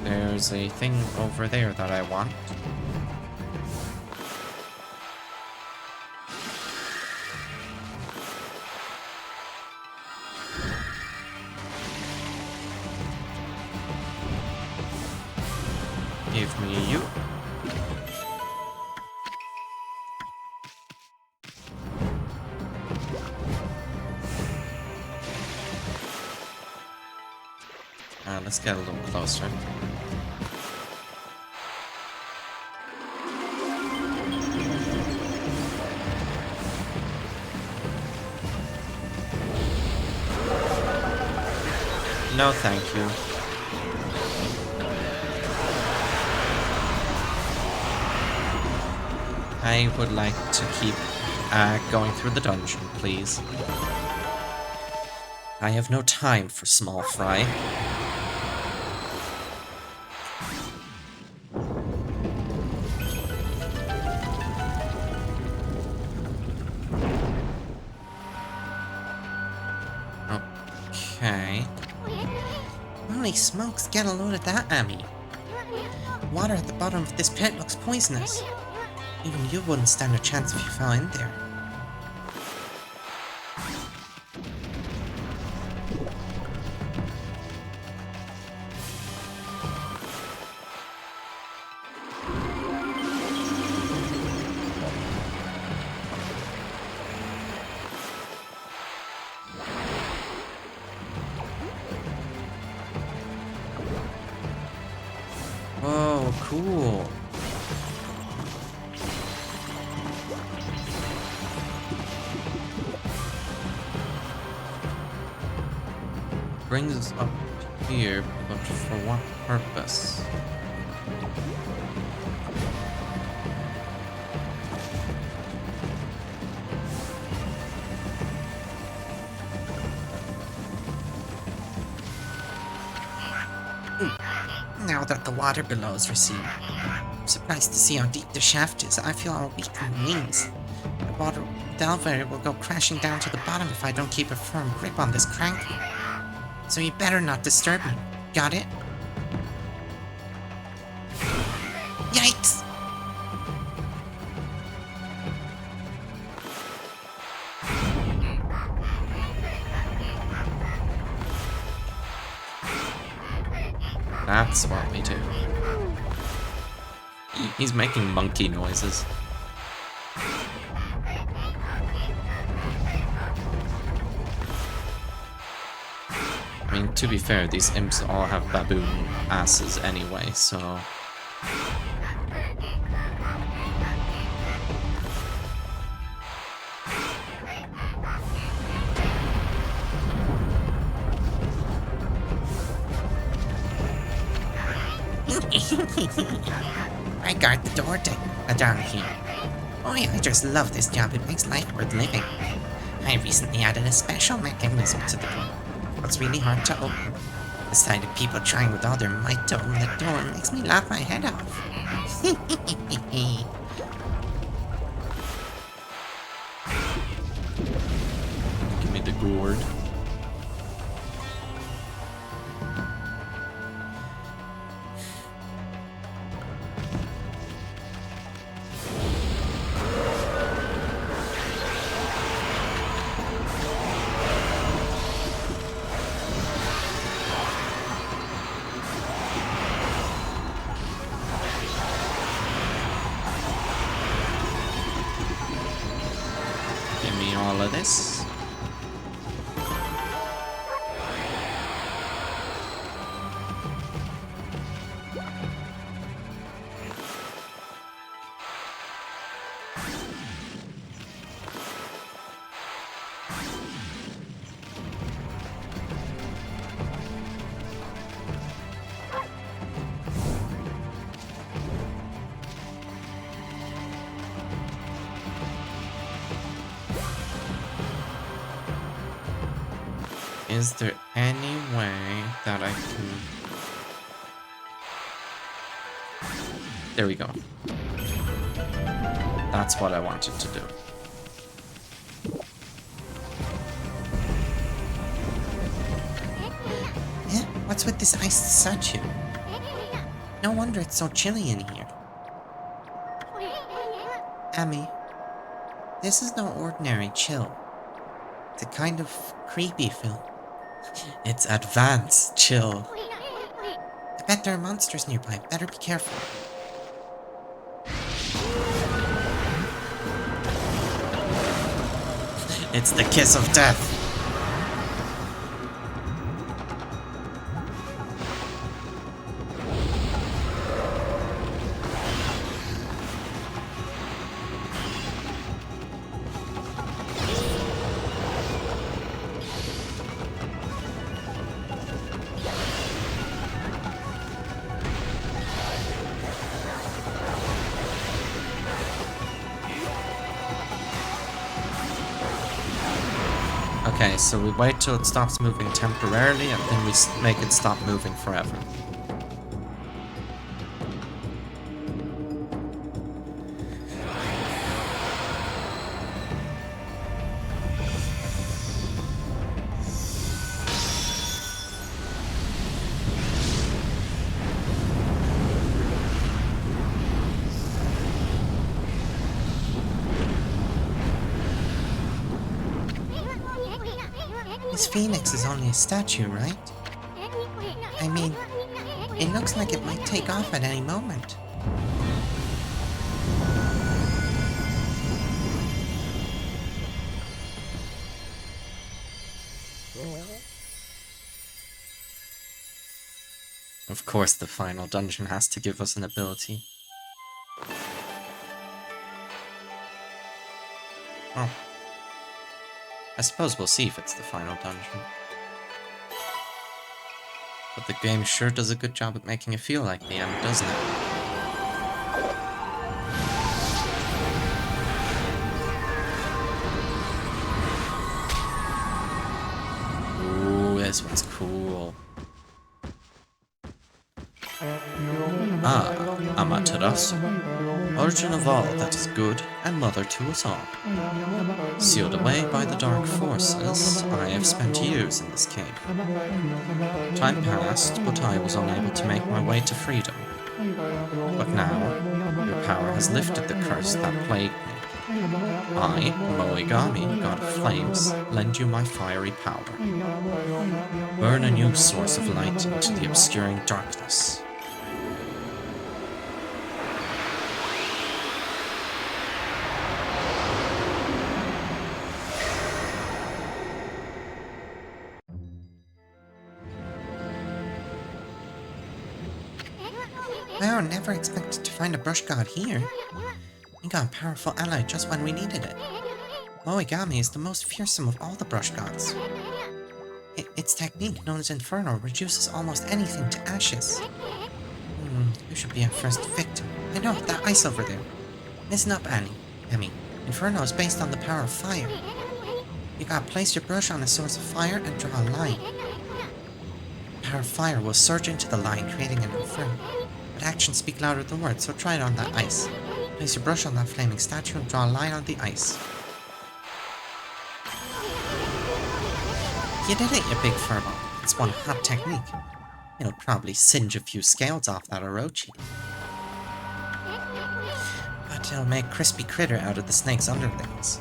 There's a thing over there that I want. Give me you. Let's get a little closer. No, thank you. I would like to keep going through the dungeon, please. I have no time for small fry. Okay. Holy smokes, get a load of that, Amy. Water at the bottom of this pit looks poisonous. Even you wouldn't stand a chance if you fell in there. Oh, cool. Brings us up here, but for what purpose? Now that the water below is receding, I'm surprised to see how deep the shaft is. I feel all weak in the knees. The elevator will go crashing down to the bottom if I don't keep a firm grip on this crank. So you better not disturb me. Got it? Yikes! That's what we do. He's making monkey noises. I mean, to be fair, these imps all have baboon asses anyway, so... I guard the door down here. Oh yeah, I just love this job. It makes life worth living. I recently added a special mechanism to the door. It's really hard to open. The sight of people trying with all their might to open the door makes me laugh my head off. Give me the gourd. Give me all of this. Is there any way that I can... There we go. That's what I wanted to do. Eh? What's with this iced statue? No wonder it's so chilly in here. Amy, this is no ordinary chill. It's a kind of creepy film. It's advanced chill. I bet there are monsters nearby. Better be careful. It's the kiss of death. Okay, so we wait till it stops moving temporarily and then we make it stop moving forever. This phoenix is only a statue, right? I mean, it looks like it might take off at any moment. Of course, the final dungeon has to give us an ability. Oh. I suppose we'll see if it's the final dungeon. But the game sure does a good job at making it feel like the end, doesn't it? Ooh, this one's cool. Ah, Amaterasu, origin of all that is good and mother to us all. Sealed away by the dark forces, I have spent years in this cave. Time passed, but I was unable to make my way to freedom. But now, your power has lifted the curse that plagued me. I, Moegami, god of flames, lend you my fiery power. Burn a new source of light into the obscuring darkness. Wow, never expected to find a brush god here. We got a powerful ally just when we needed it. Moegami is the most fearsome of all the brush gods. Its technique, known as Inferno, reduces almost anything to ashes. should be our first victim. I know, that ice over there. Listen up, Emmy. Inferno is based on the power of fire. You gotta place your brush on a source of fire and draw a line. The power of fire will surge into the line, creating an inferno. But actions speak louder than words, so try it on that ice. Place your brush on that flaming statue and draw a line on the ice. You did it, you big furball. It's one hot technique. It'll probably singe a few scales off that Orochi. But it'll make crispy critter out of the snake's underlings.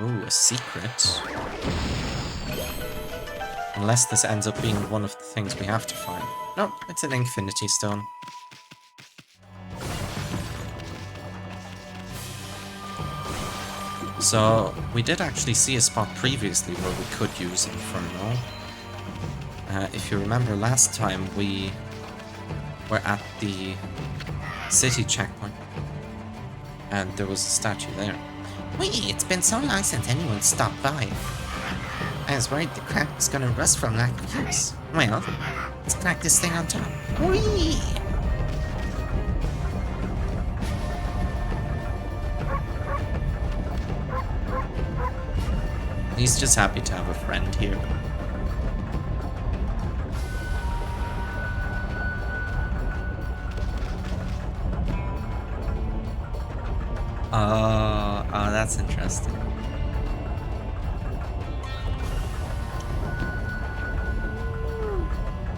Ooh, a secret. Unless this ends up being one of the things we have to find. No, it's an Infinity Stone. So, we did actually see a spot previously where we could use Inferno. If you remember last time, we were at the city checkpoint. And there was a statue there. Wait, it's been so long since anyone stopped by. I was worried the crack was gonna rust from lack of use. Well, let's crack this thing on top. Whee! He's just happy to have a friend here. Oh, that's interesting.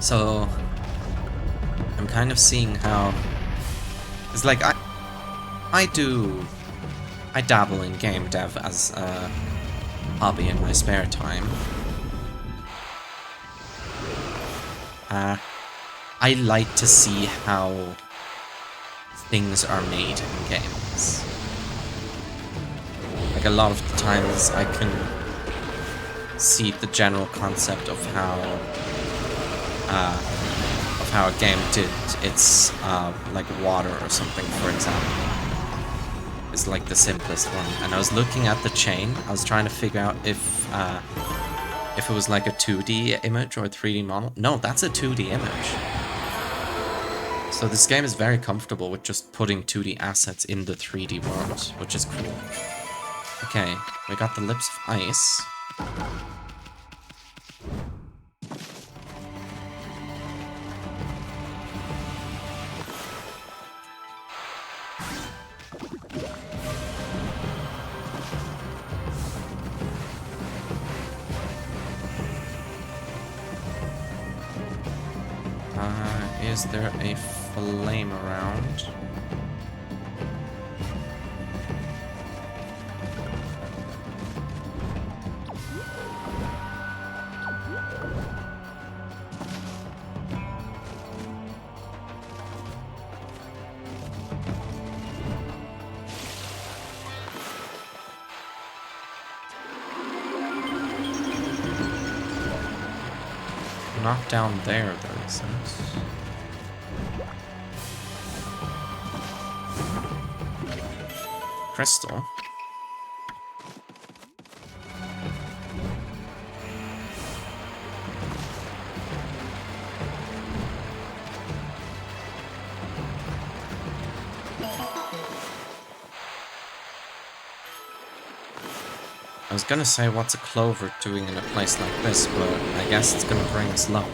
So, I'm kind of seeing how... It's like, I dabble in game dev as a hobby in my spare time. I like to see how things are made in games. Like, a lot of the times I can see the general concept of how a game did its like water or something, for example, is like the simplest one. And I was looking at the chain. I was trying to figure out if it was like a 2D image or a 3D model. No, that's a 2D image. So this game is very comfortable with just putting 2D assets in the 3D world, which is cool. Okay, we got the lips of ice. Is there a flame around? Not down there, there isn't. Crystal. I was gonna say, what's a clover doing in a place like this, but I guess it's gonna bring us luck.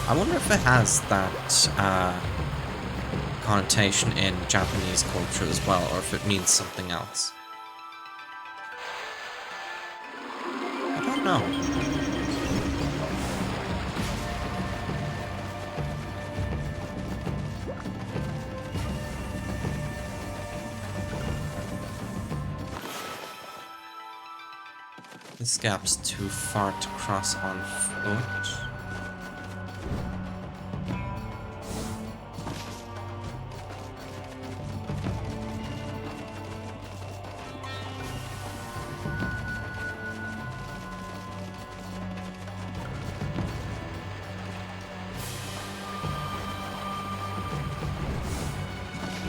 I wonder if it has that, connotation in Japanese culture as well, or if it means something else. I don't know. This gap's too far to cross on foot.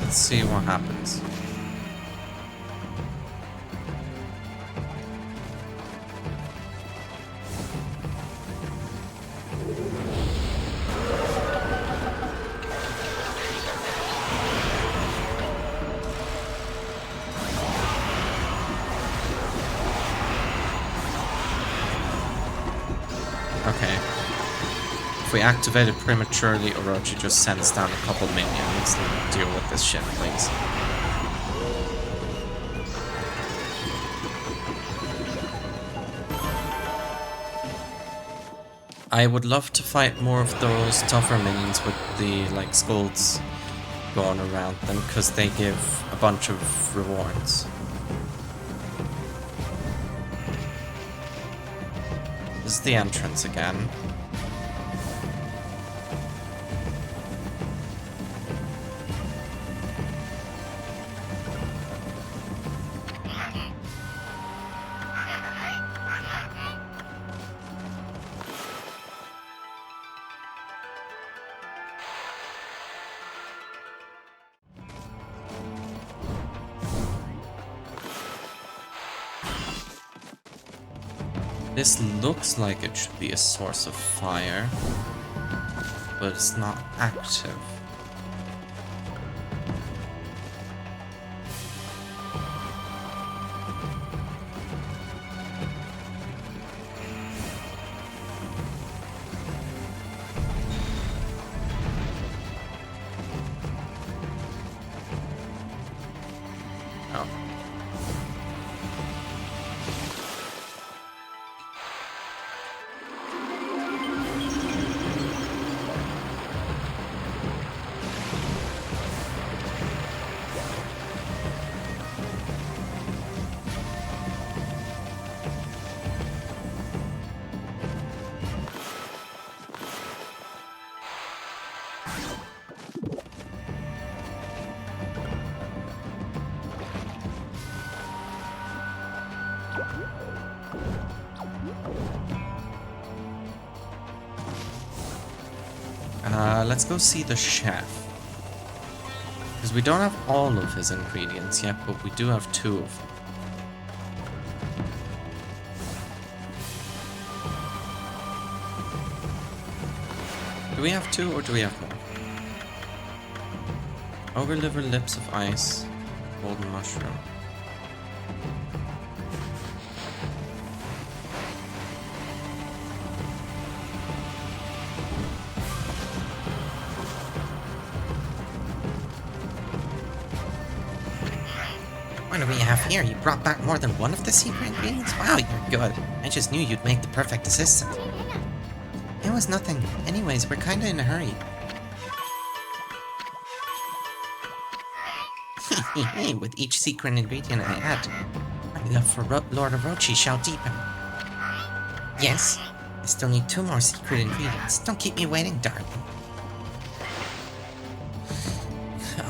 Let's see what happens. Okay. If we activate it prematurely, Orochi just sends down a couple minions to deal with this shit, please. I would love to fight more of those tougher minions with the, like, skulls going around them, because they give a bunch of rewards. This is the entrance again. This looks like it should be a source of fire, but it's not active. Oh. Let's go see the chef. Because we don't have all of his ingredients yet, but we do have 2 of them. Do we have 2 or do we have more? Ogre liver, lips of ice, golden mushroom. What do we have here? You brought back more than one of the secret ingredients? Wow, you're good. I just knew you'd make the perfect assistant. It was nothing. Anyways, we're kinda in a hurry. With each secret ingredient I add, my love for Lord Orochi shall deepen. Yes, I still need 2 more secret ingredients. Don't keep me waiting, darling.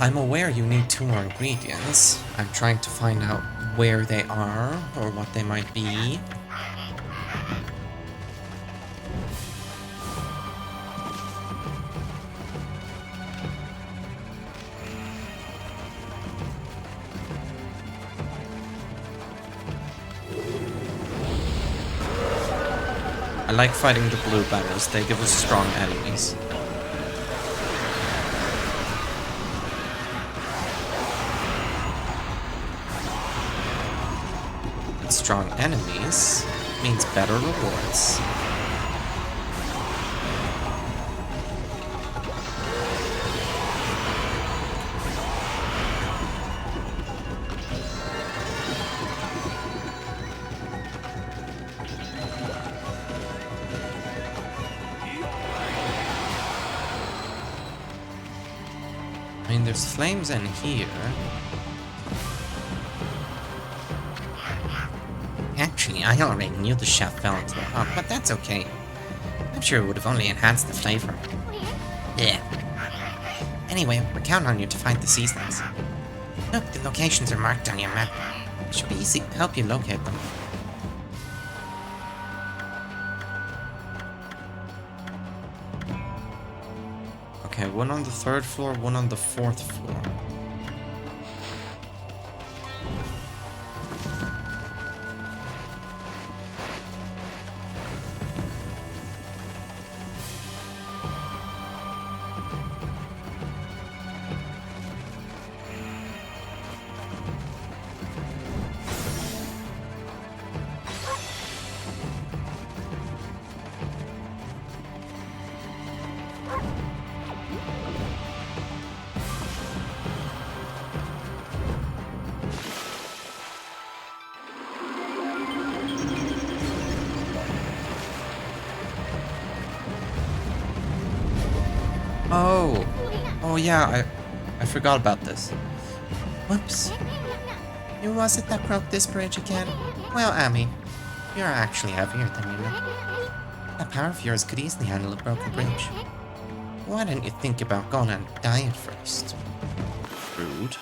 I'm aware you need 2 more ingredients. I'm trying to find out where they are or what they might be. I like fighting the blue banners, they give us strong enemies. And strong enemies means better rewards. I mean, there's flames in here. Actually, I already knew the chef fell into the pot, but that's okay. I'm sure it would have only enhanced the flavor. Yeah. Anyway, we're counting on you to find the seasonings. Look, the locations are marked on your map. It should be easy to help you locate them. Okay, one on the 3rd floor, one on the 4th floor. Oh! Oh yeah, I forgot about this. Whoops. Who was it that broke this bridge again? Well, Amy, you're actually heavier than you look. That power of yours could easily handle a broken bridge. Why didn't you think about going on a diet first? Rude.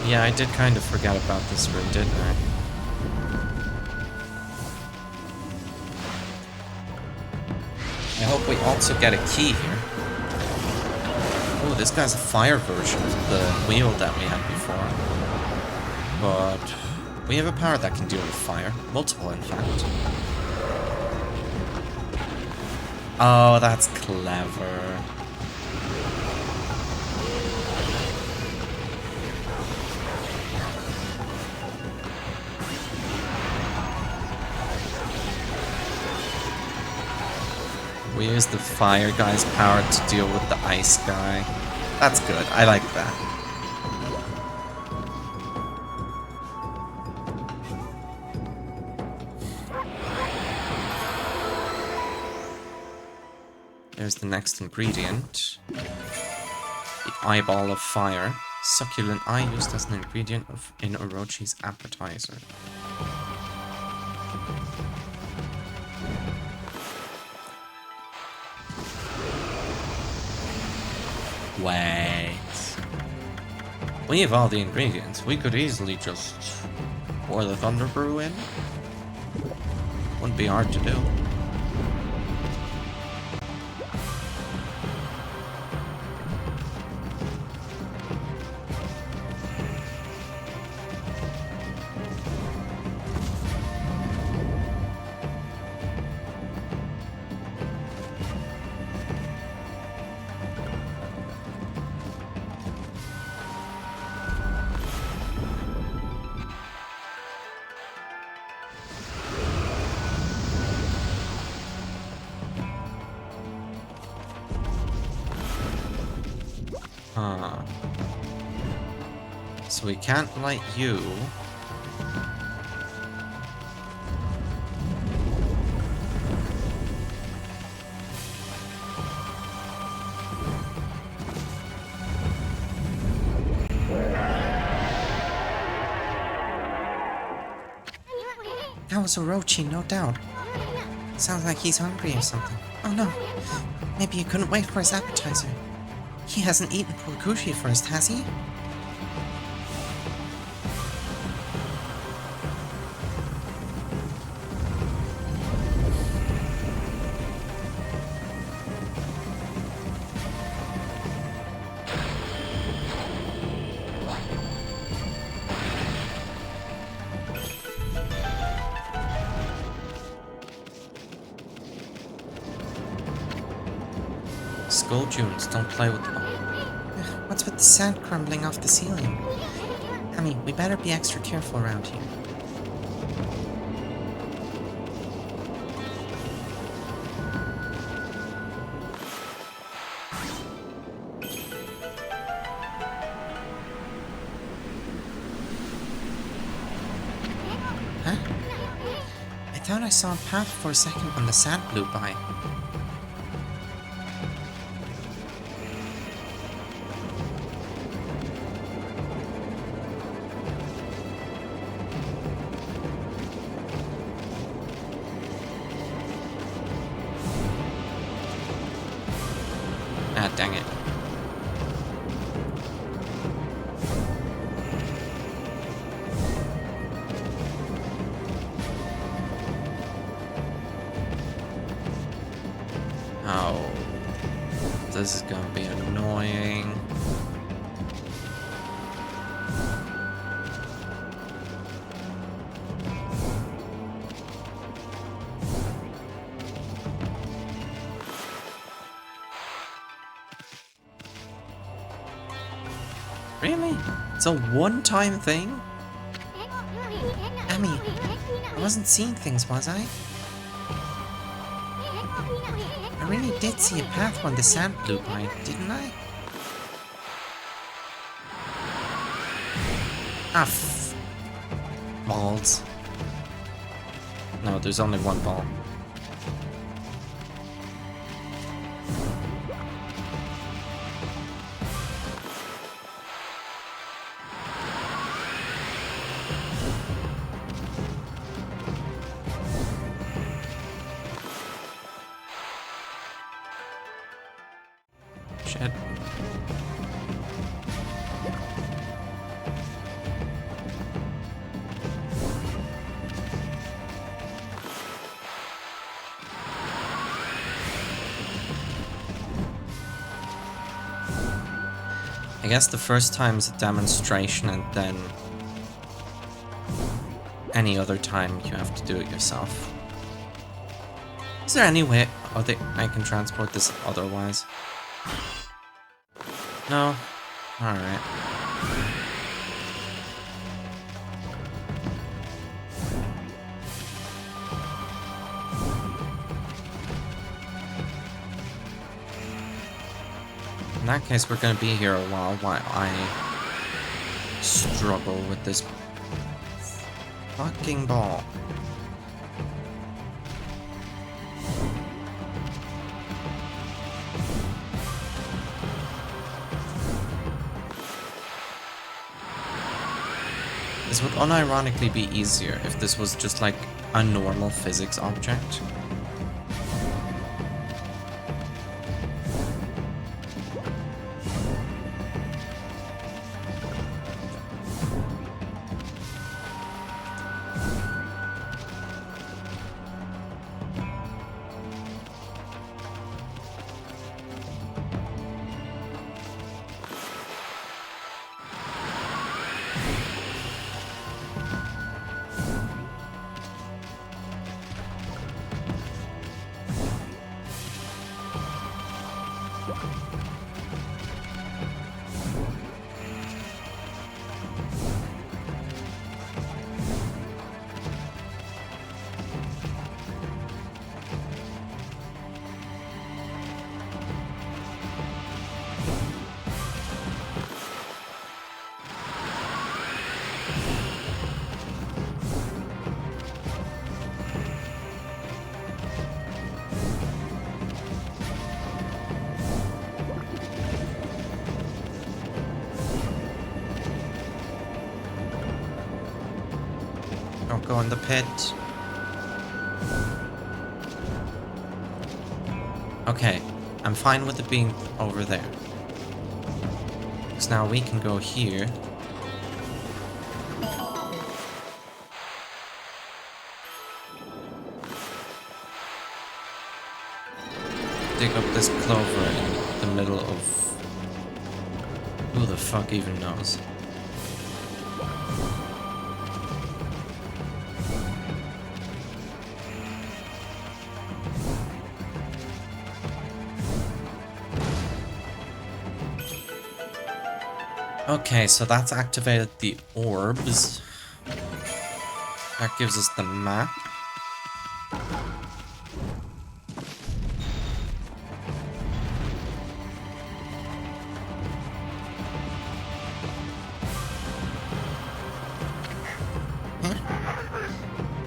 Yeah, I did kind of forget about this room, didn't I? I hope we also get a key here. Oh, this guy's a fire version of the wheel that we had before. But we have a power that can deal with fire. Multiple, in fact. Oh, that's clever. We use the fire guy's power to deal with the ice guy. That's good. I like that. There's the next ingredient. The eyeball of fire. Succulent eye used as an ingredient in Orochi's appetizer. Wait. We have all the ingredients. We could easily just pour the Thunder Brew in. Wouldn't be hard to do. Huh. So we can't light you. That was Orochi, no doubt. Sounds like he's hungry or something. Oh no. Maybe he couldn't wait for his appetizer. He hasn't eaten Pukushi first, has he? Skull Junes, don't play with them. What's with the sand crumbling off the ceiling? I mean, we better be extra careful around here. Huh? I thought I saw a path for a second when the sand blew by. Ah, dang it. Oh. This is gonna be annoying. Really? It's a one-time thing? Emmy, I wasn't seeing things, was I? I really did see a path when the sand blew by, didn't I? Ah, balls. No, there's only one ball. Shit. I guess the first time is a demonstration, and then any other time you have to do it yourself. Is there any way I can transport this otherwise? No? Alright. In that case, we're gonna be here a while I struggle with this fucking ball. This would unironically be easier if this was just like a normal physics object. Don't go in the pit. Okay, I'm fine with it being over there. Because now we can go here. Dig up this clover in the middle of... who the fuck even knows? Okay, so that's activated the orbs. That gives us the map.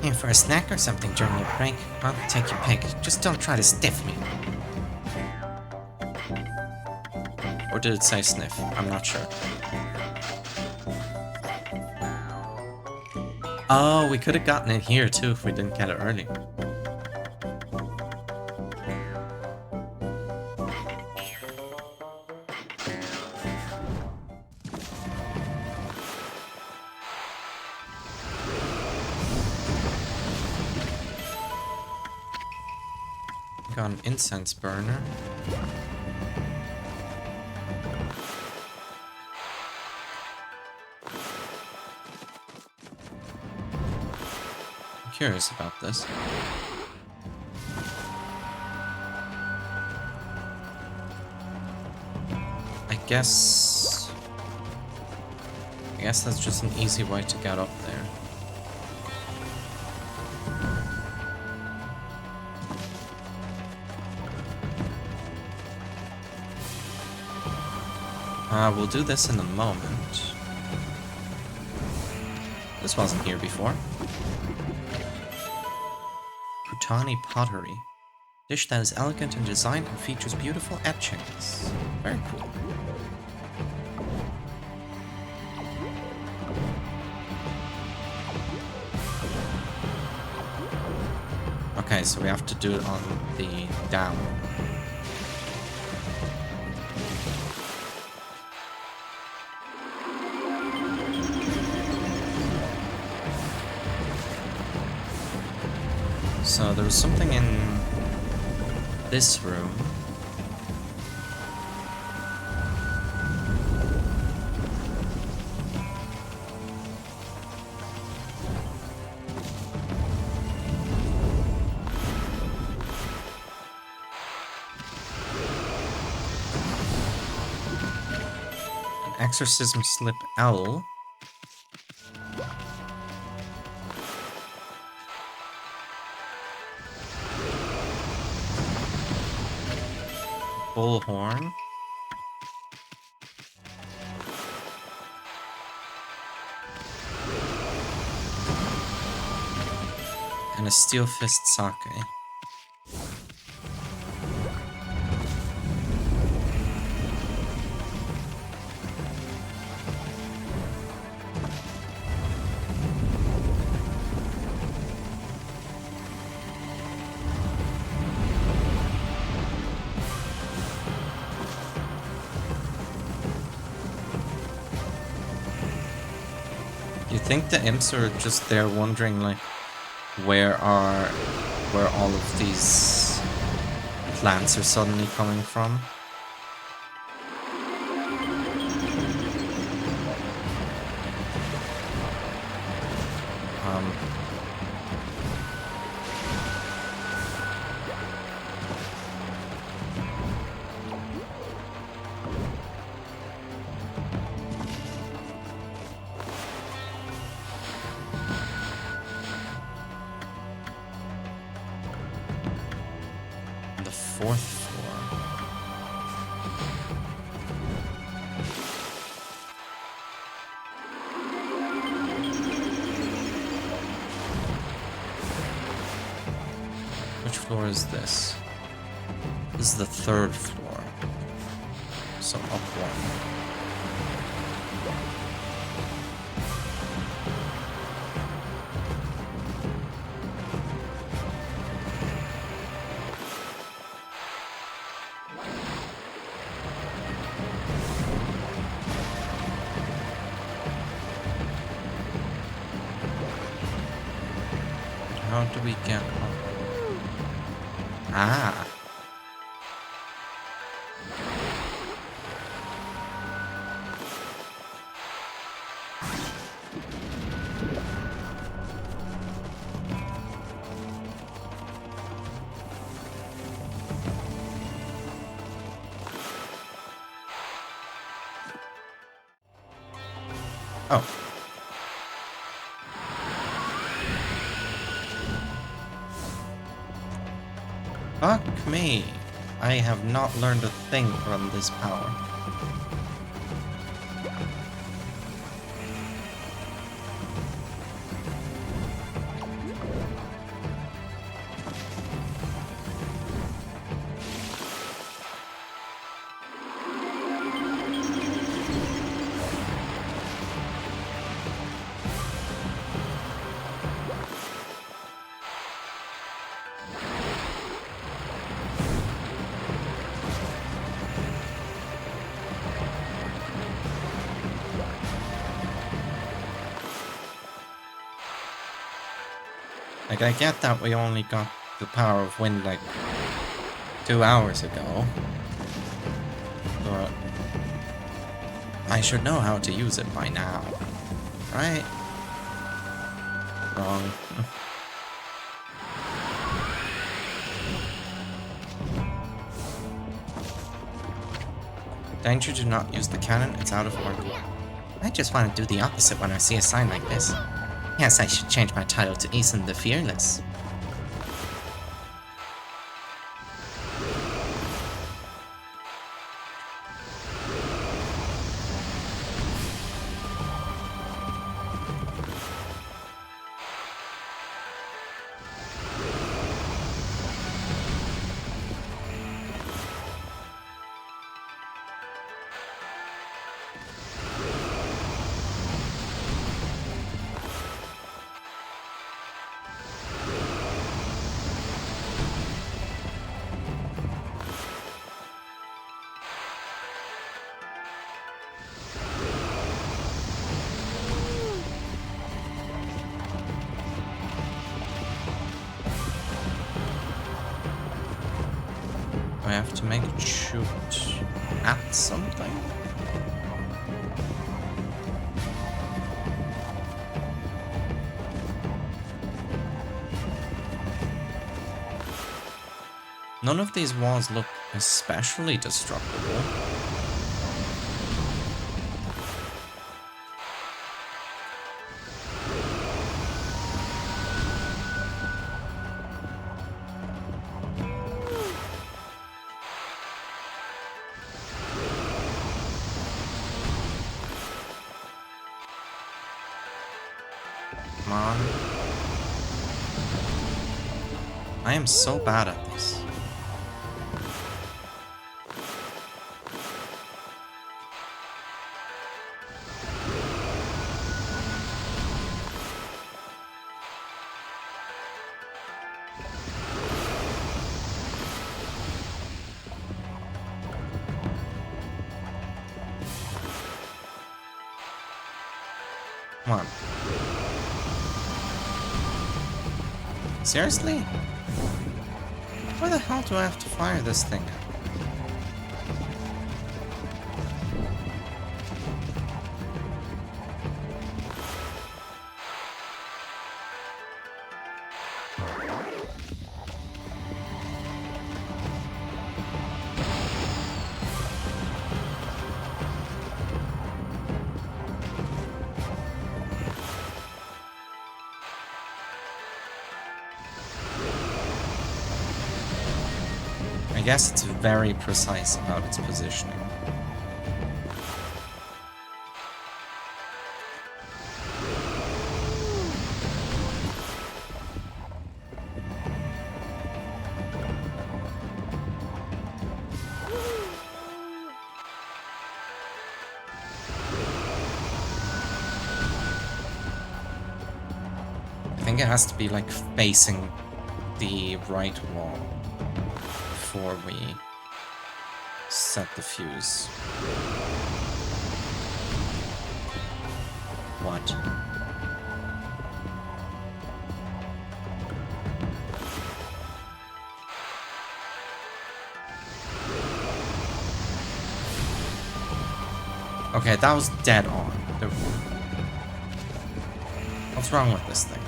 Here for a snack or something during your break? I'll take your pick. Just don't try to stiff me. Or did it say sniff? I'm not sure. Oh, we could have gotten it here too if we didn't get it early. Got an incense burner. I'm curious about this. I guess that's just an easy way to get up there. We'll do this in a moment. This wasn't here before. Bhutani pottery. Dish that is elegant in design and features beautiful etchings. Very cool. Okay, so we have to do it on the down. So there was something in this room. An exorcism slip L. Bullhorn. And a steel fist sake. You think the imps are just there wondering, like, where all of these plants are suddenly coming from? The fourth floor. Which floor is this? This is the third floor. So up one. How do we get up? Ah. Oh. Fuck me. I have not learned a thing from this power. Like, I get that we only got the power of wind, like, 2 hours ago. But I should know how to use it by now. Right? Wrong. Danger, do not use the cannon, it's out of order. I just want to do the opposite when I see a sign like this. Yes, I should change my title to Ethan the Fearless. enough to make it shoot at something? None of these walls look especially destructible. Come on. I am so bad at this. Come on. Seriously? Where the hell do I have to fire this thing at? I guess it's very precise about its positioning. I think it has to be like facing the right wall before we set the fuse. What? Okay, that was dead on. What's wrong with this thing?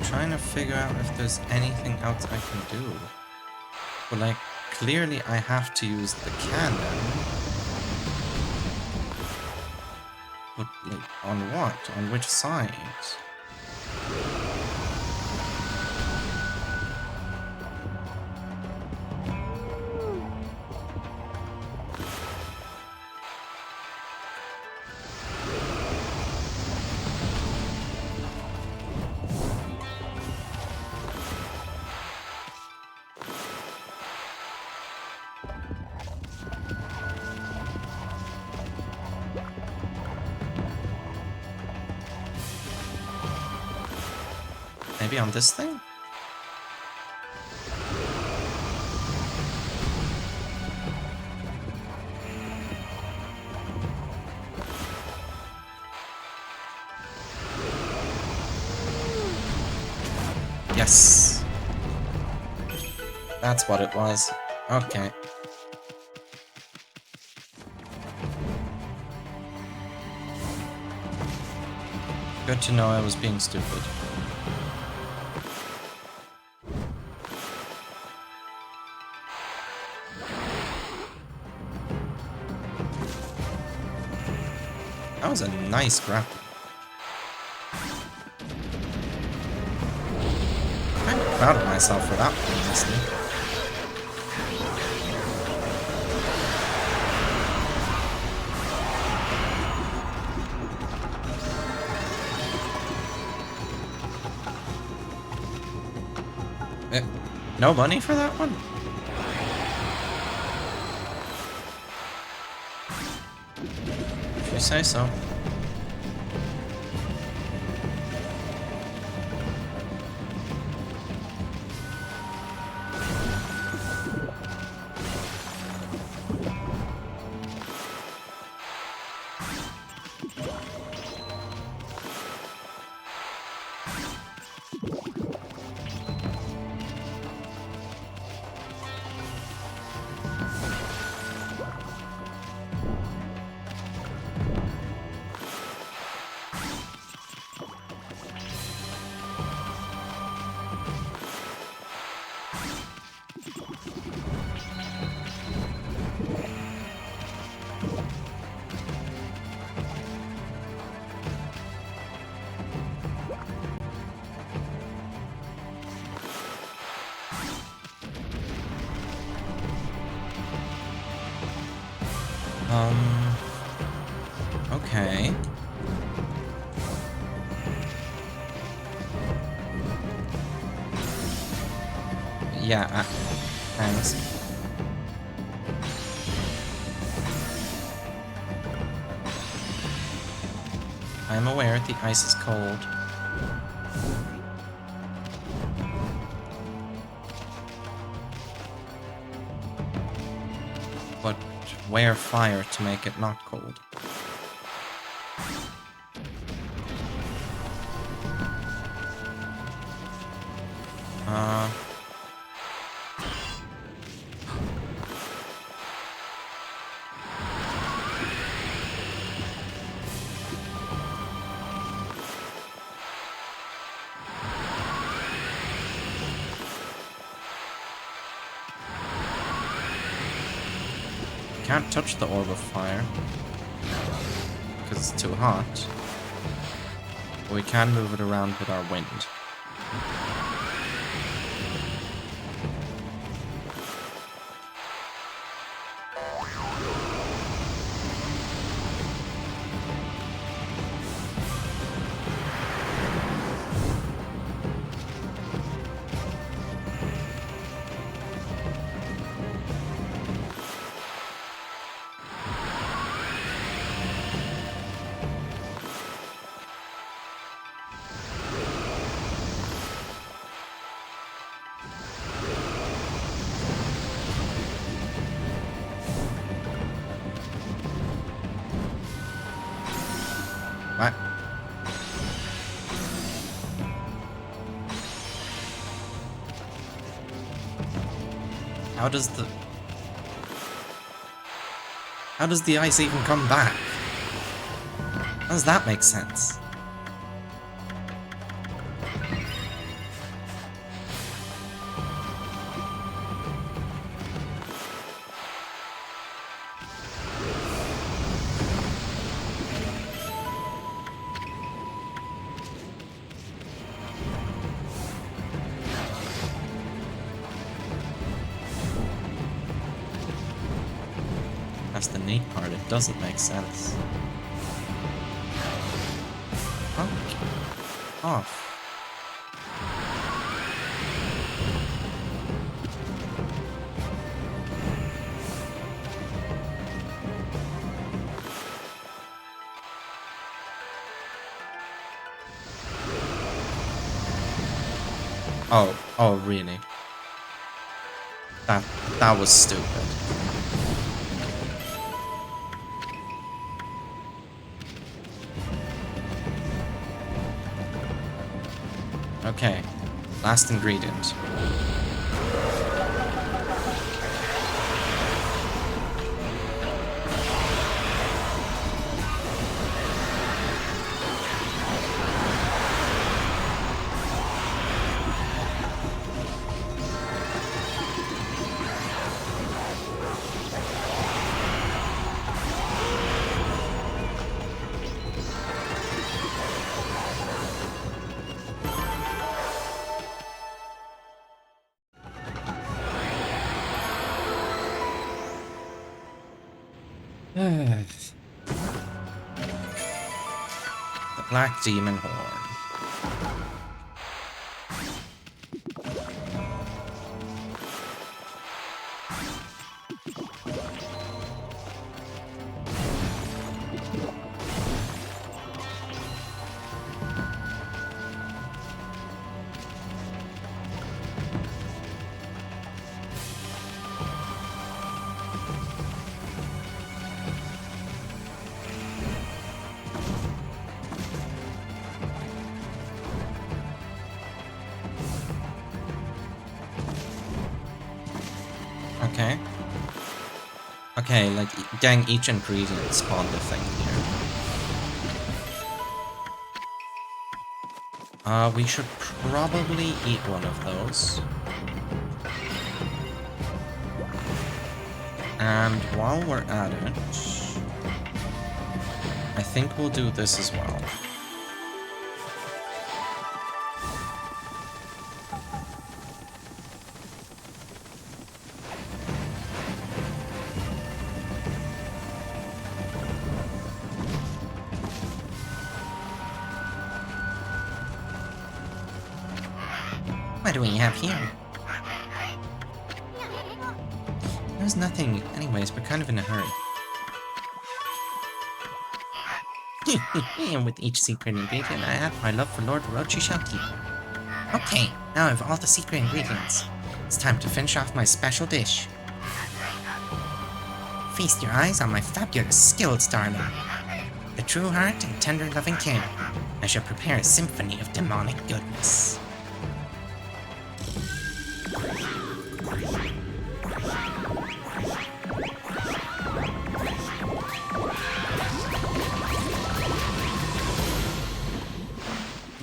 Trying to figure out if there's anything else I can do. But like, clearly I have to use the cannon. But like, on what? On which side? Maybe on this thing? Yes. That's what it was. Okay. Good to know I was being stupid. That was a nice grapple. I'm proud of myself for that one, honestly. No money for that one? If you say so. Okay. Yeah, thanks. I'm aware the ice is cold. But wear fire to make it not cold. Can't touch the orb of fire because it's too hot. But we can move it around with our wind. What? How does the ice even come back? How does that make sense? That's the neat part, it doesn't make sense. Oh. Off. Oh, really? That was stupid. Okay, last ingredient. The Black Demon Horn. Okay, like, getting each ingredient spawned a thing here. We should probably eat one of those. And while we're at it, I think we'll do this as well. What do we have here? There's nothing. Anyways, we're kind of in a hurry. And with each secret ingredient I add, my love for Lord Orochi shall keep. Okay, now I have all the secret ingredients. It's time to finish off my special dish. Feast your eyes on my fabulous skills, darling. The true heart and tender loving care. I shall prepare a symphony of demonic goodness.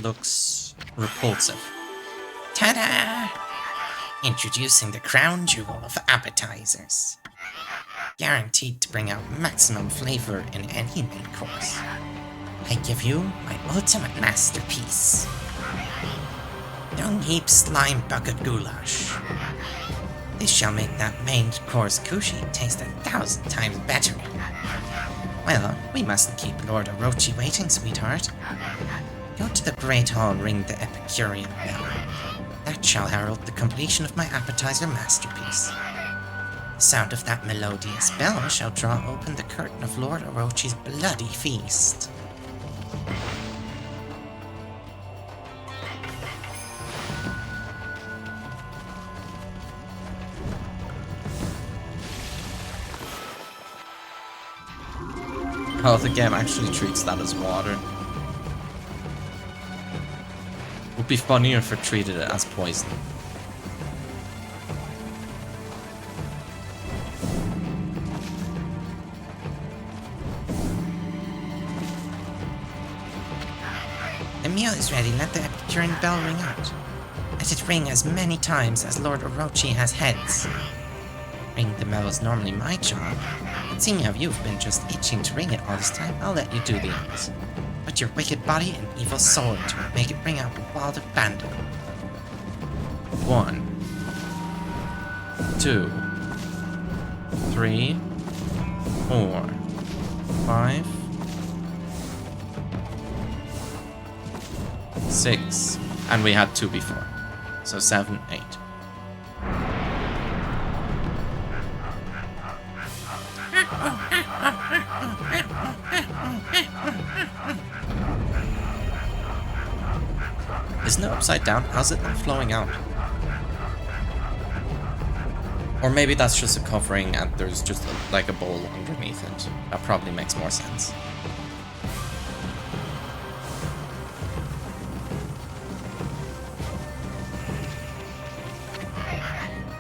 Looks repulsive. Ta-da! Introducing the crown jewel of appetizers. Guaranteed to bring out maximum flavor in any main course. I give you my ultimate masterpiece. Dung heap slime bucket goulash. This shall make that main course kushi taste 1,000 times better. Well, we mustn't keep Lord Orochi waiting, sweetheart. Go to the Great Hall and ring the Epicurean bell. That shall herald the completion of my appetizer masterpiece. The sound of that melodious bell shall draw open the curtain of Lord Orochi's bloody feast. Oh, the game actually treats that as water. Would be funnier if it treated it as poison. The meal is ready, let the Epicurean bell ring out. Let it ring as many times as Lord Orochi has heads. Ring the bell is normally my job, but seeing how you've been just itching to ring it all this time, I'll let you do the honors. Put your wicked body and evil soul into it, make it ring out with wild abandon. 1, 2, 3, 4, 5, 6, and we had 2 before, so 7, 8. Isn't it upside down? How's it not flowing out? Or maybe that's just a covering and there's just like a bowl underneath it. That probably makes more sense.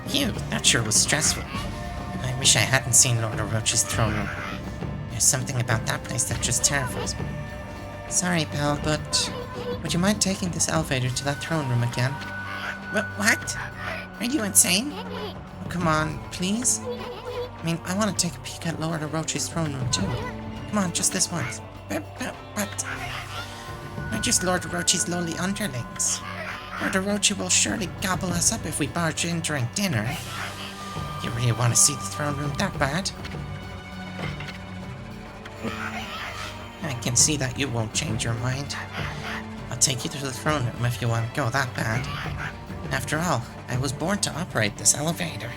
Phew, that sure was stressful. I wish I hadn't seen Lord Orochi's throne room. There's something about that place that just terrifies me. Sorry, pal, but would you mind taking this elevator to that throne room again? What? Are you insane? Oh, come on, please? I mean, I want to take a peek at Lord Orochi's throne room, too. Come on, just this once. But we're just Lord Orochi's lowly underlings. Lord Orochi will surely gobble us up if we barge in during dinner. You really want to see the throne room that bad? I can see that you won't change your mind. I'll take you to the throne room if you want to go that bad. After all, I was born to operate this elevator.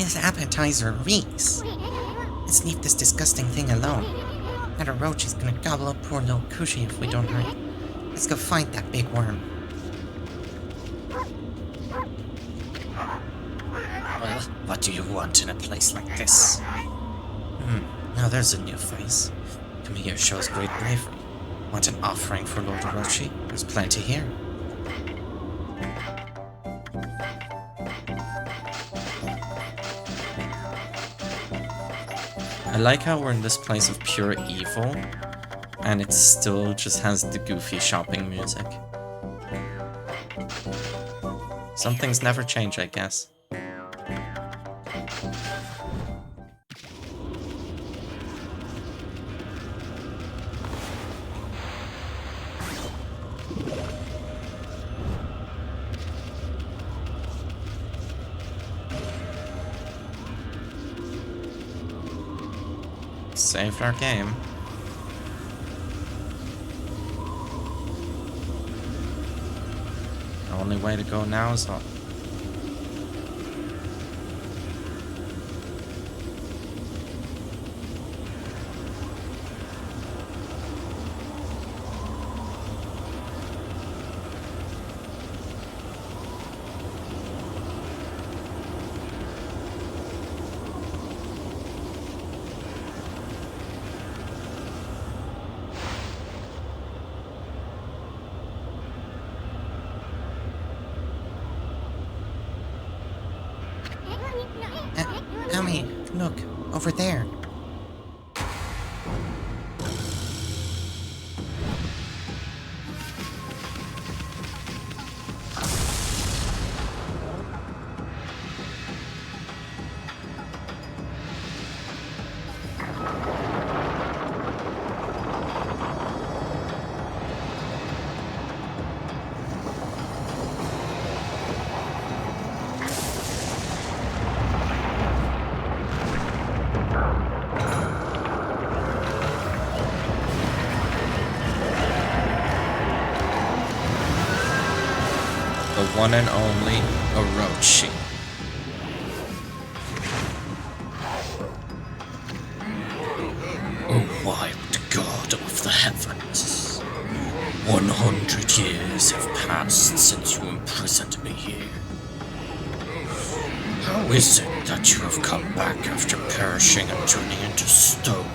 His appetizer reeks. Let's leave this disgusting thing alone. That Orochi's gonna gobble up poor little Kushi if we don't hurry. Let's go fight that big worm. Well, what do you want in a place like this? Now there's a new face. Coming here shows great bravery. Want an offering for Lord Orochi? There's plenty here. I like how we're in this place of pure evil, and it still just has the goofy shopping music. Some things never change, I guess. Saved our game. The only way to go now is up. Okami, look, over there. The one and only Orochi. O wild god of the heavens, 100 years have passed since you imprisoned me here. How is it that you have come back after perishing and turning into stone?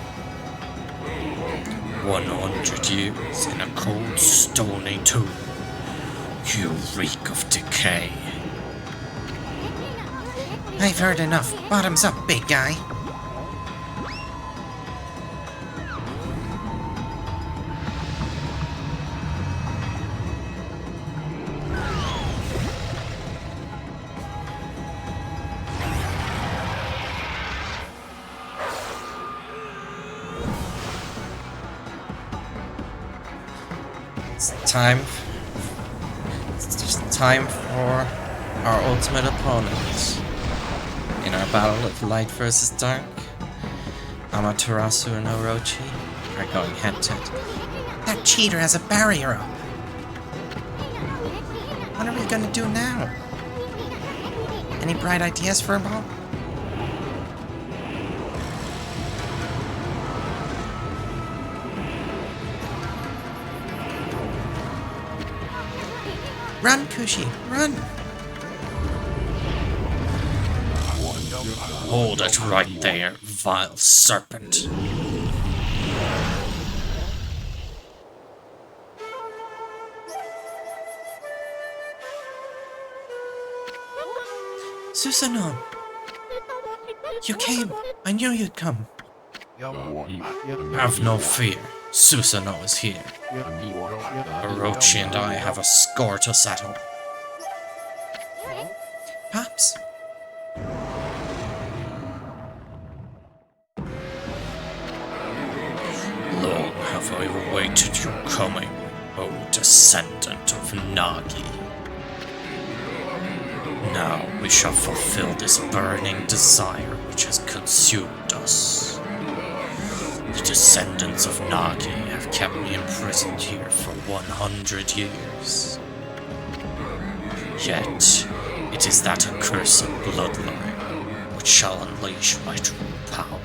100 years in a cold, stony tomb. You reek of decay. I've heard enough. Bottoms up, big guy. It's just time for our ultimate opponent. In our battle of light versus dark, Amaterasu and Orochi are going head to head. That cheater has a barrier up. What are we gonna do now? Any bright ideas for a ball? Run, Kushi, run! Hold it right there, vile serpent. Susanoo! You came! I knew you'd come! Have no fear, Susanoo is here. Orochi and I have a score to settle. Pops? Long have I awaited your coming, O descendant of Nagi. Now we shall fulfill this burning desire which has consumed us. The descendants of Nagi have kept me imprisoned here for 100 years. Yet, it is that accursed bloodline which shall unleash my true power.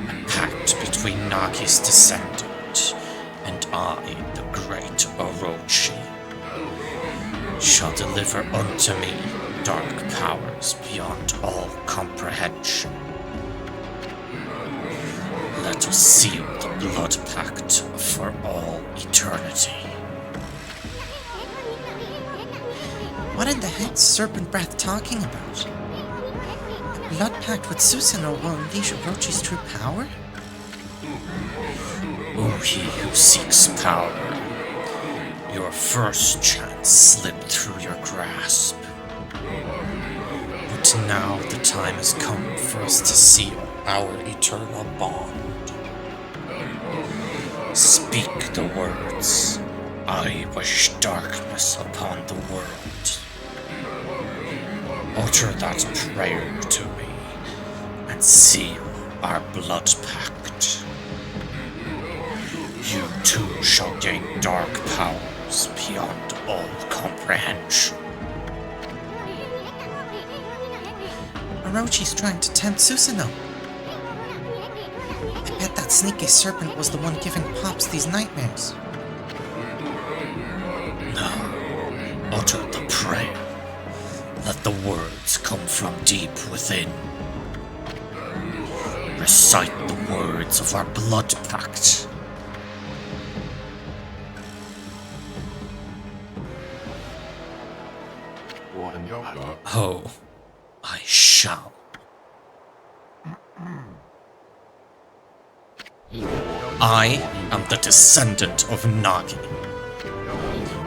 A pact between Nagi's descendant and I, the great Orochi, shall deliver unto me dark powers beyond all comprehension. Let us seal the blood pact for all eternity. What in the heck's Serpent Breath talking about? A blood pact with Susanoo will unleash Orochi's true power? O he who seeks power, your first chance slipped through your grasp. But now the time has come for us to seal our eternal bond. Speak the words, I wish darkness upon the world. Utter that prayer to me, and seal our blood pact. You too shall gain dark powers beyond all comprehension. Orochi's trying to tempt Susanoo. I bet that sneaky serpent was the one giving Pops these nightmares. Now, utter the prayer. Let the words come from deep within. Recite the words of our blood pact. Oh, I shall. I am the descendant of Nagi.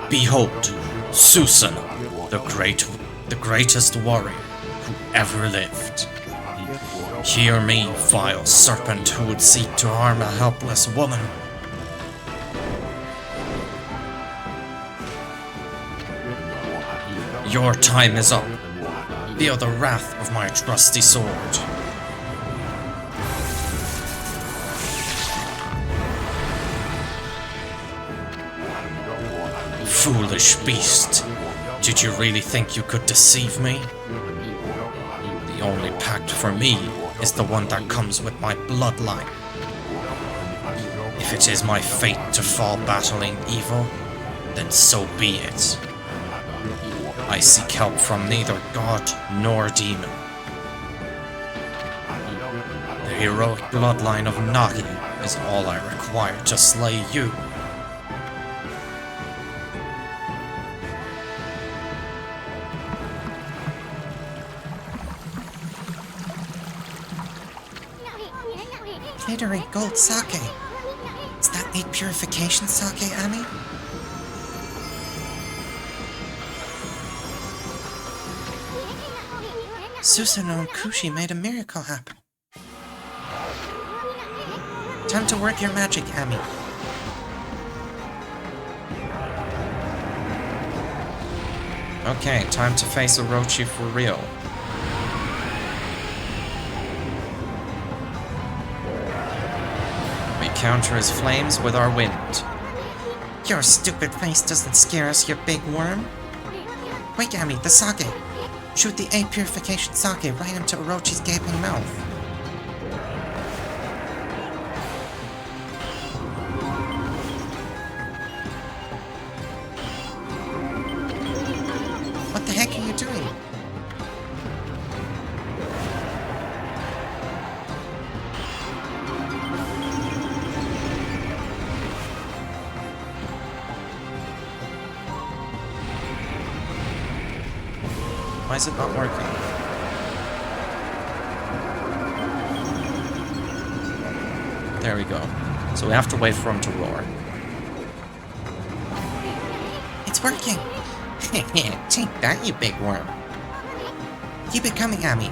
Behold, Susanoo, the greatest warrior who ever lived. Hear me, vile serpent who would seek to harm a helpless woman. Your time is up. Feel the wrath of my trusty sword. Foolish beast, did you really think you could deceive me? The only pact for me is the one that comes with my bloodline. If it is my fate to fall battling evil, then so be it. I seek help from neither god nor demon. The heroic bloodline of Nagi is all I require to slay you. Glittering gold sake. Is that 8 purification sake, Ami? Susanoo and Kushi made a miracle happen. Time to work your magic, Ami. Okay, time to face Orochi for real. We counter his flames with our wind. Your stupid face doesn't scare us, you big worm. Quick, Ami, the sake. Shoot the 8 purification sake right into Orochi's gaping mouth. What the heck are you doing? Why is it not working? There we go. So we have to wait for him to roar. It's working! Take that, you big worm. Keep it coming, Ami.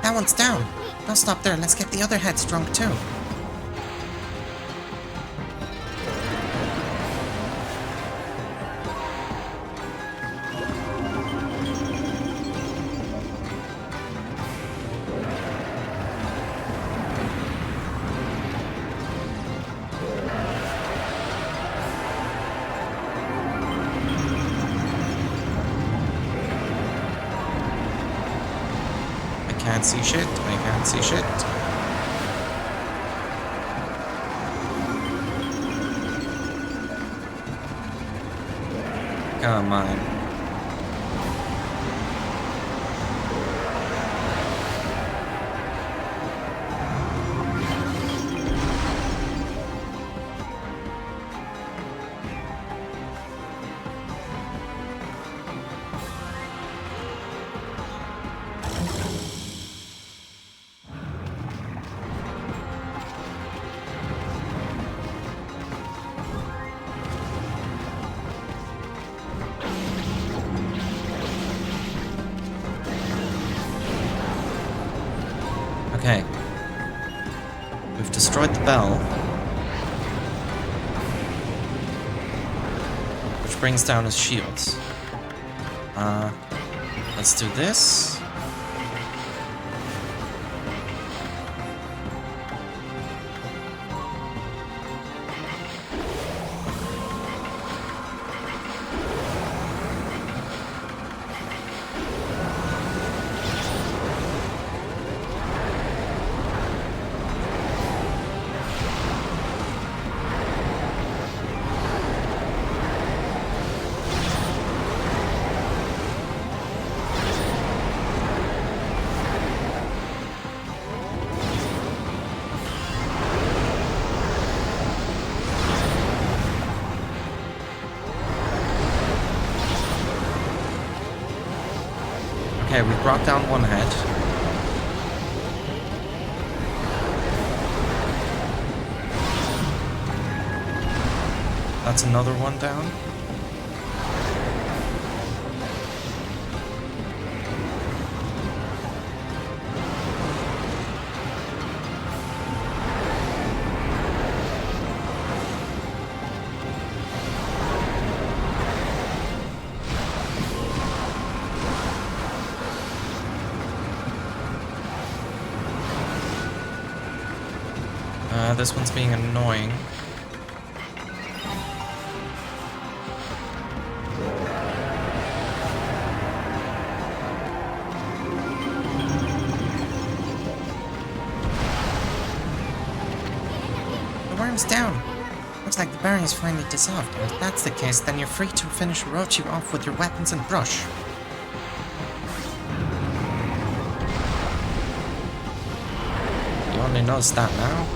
That one's down. Don't stop there. Let's get the other heads drunk too. can't see shit. I can't see shit. Come on. Okay. We've destroyed the bell. Which brings down his shields. Let's do this. Okay, we've brought down one head. That's another one down. This one's being annoying. The worm's down. Looks like the berry is finally dissolved, and if that's the case, then you're free to finish Orochi off with your weapons and brush. You only noticed that now?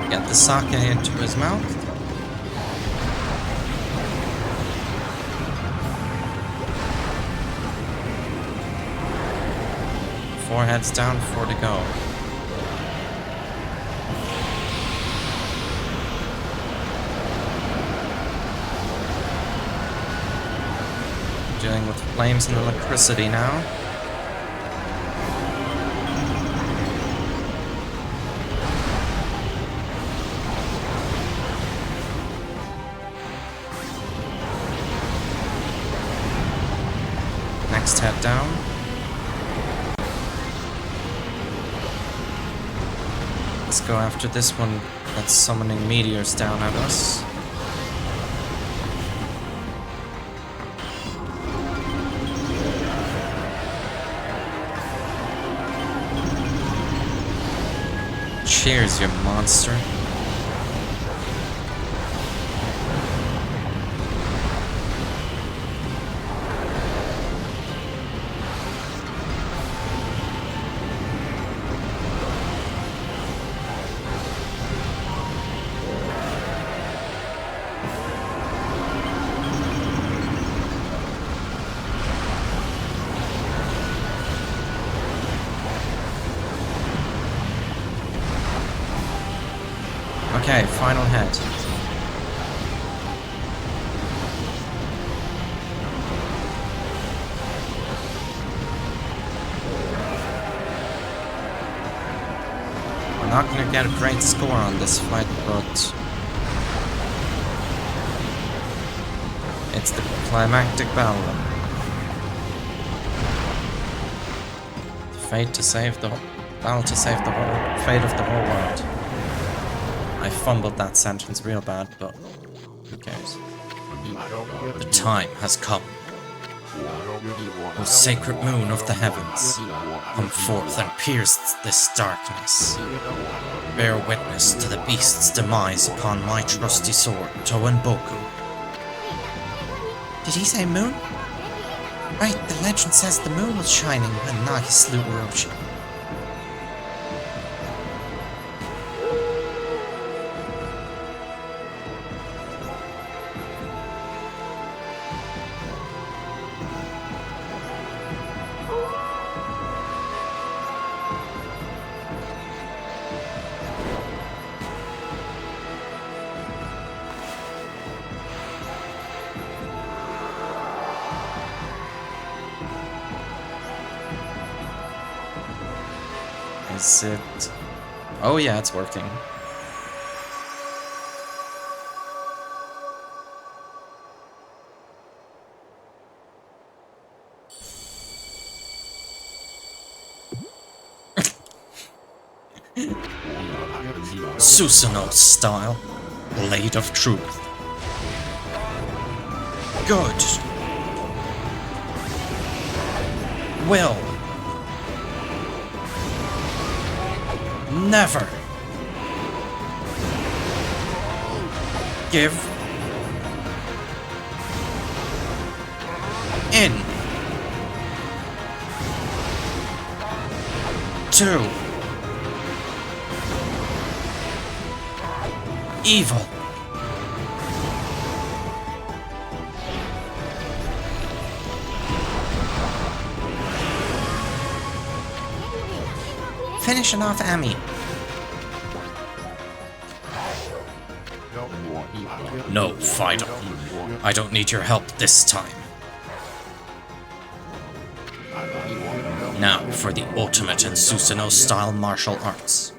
Get the sake into his mouth. Four heads down, four to go. Dealing with flames and electricity now. Next head down. Let's go after this one that's summoning meteors down at us. Cheers, you monster. Okay, final head. We're not gonna get a great score on this fight, but it's the climactic battle. The fate to save the battle to save the whole fate of the whole world. I fumbled that sentence real bad, but who cares? The time has come. O sacred moon of the heavens, come forth and pierce this darkness. Bear witness to the beast's demise upon my trusty sword, Toenboku. Did he say moon? Right, the legend says the moon was shining when Nagi slew Orochi. Is it... Oh yeah, it's working. Susanoo style, blade of truth. Good. Will. Never. Give. In. To. Evil. Finishing off Ami. No, Fido. I don't need your help this time. Now for the ultimate in Susanoo-style martial arts.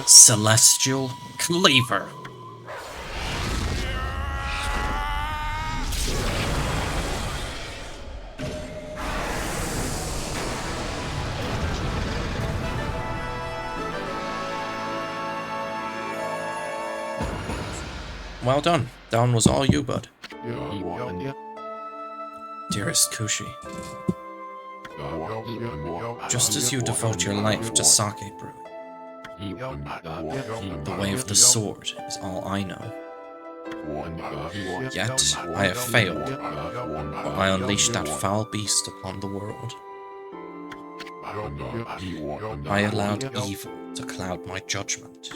Celestial Cleaver. Well done. That one was all you, bud. Dearest Kushi, Just as you devote your life to sake brew, the way of the sword is all I know. yet I have failed, for I unleashed that foul beast upon the world. I allowed evil to cloud my judgment.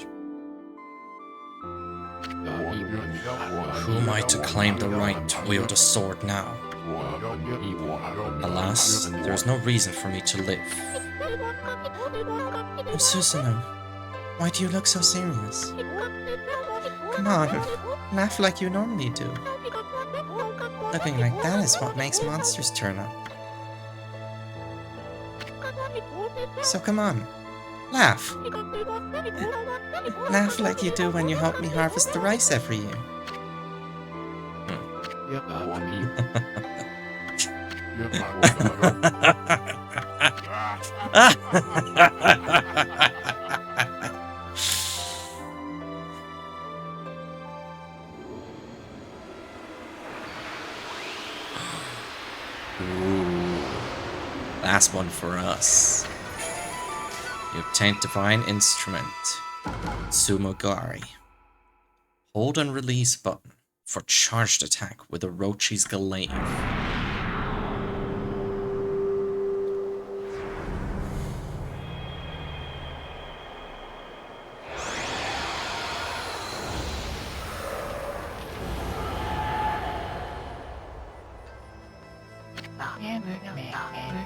Who am I to claim the right to wield a sword now? Alas, there is no reason for me to live. Oh, Susanoo, why do you look so serious? Come on, laugh like you normally do. Looking like that is what makes monsters turn up. So come on, laugh. Laugh like you do when you help me harvest the rice every year. Last one for us. You obtained Divine Instrument, Tsumogari. Hold and release button for charged attack with Orochi's glaive.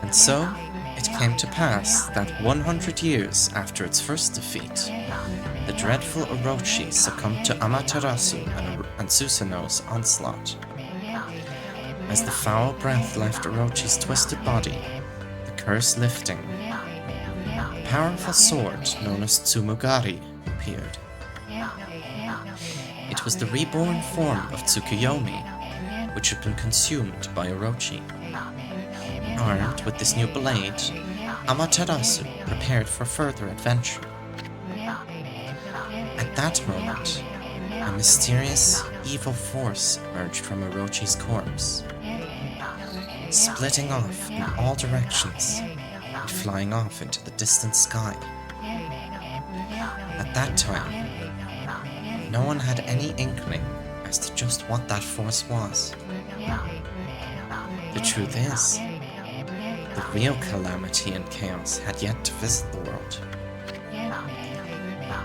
And so, it came to pass that 100 years after its first defeat, the dreadful Orochi succumbed to Amaterasu and Susanoo's onslaught. As the foul breath left Orochi's twisted body, the curse lifting, a powerful sword known as Tsumogari appeared. It was the reborn form of Tsukuyomi, which had been consumed by Orochi. Armed with this new blade, Amaterasu prepared for further adventure. that moment, a mysterious, evil force emerged from Orochi's corpse, splitting off in all directions and flying off into the distant sky. At that time, no one had any inkling as to just what that force was. The truth is, the real calamity and chaos had yet to visit the world.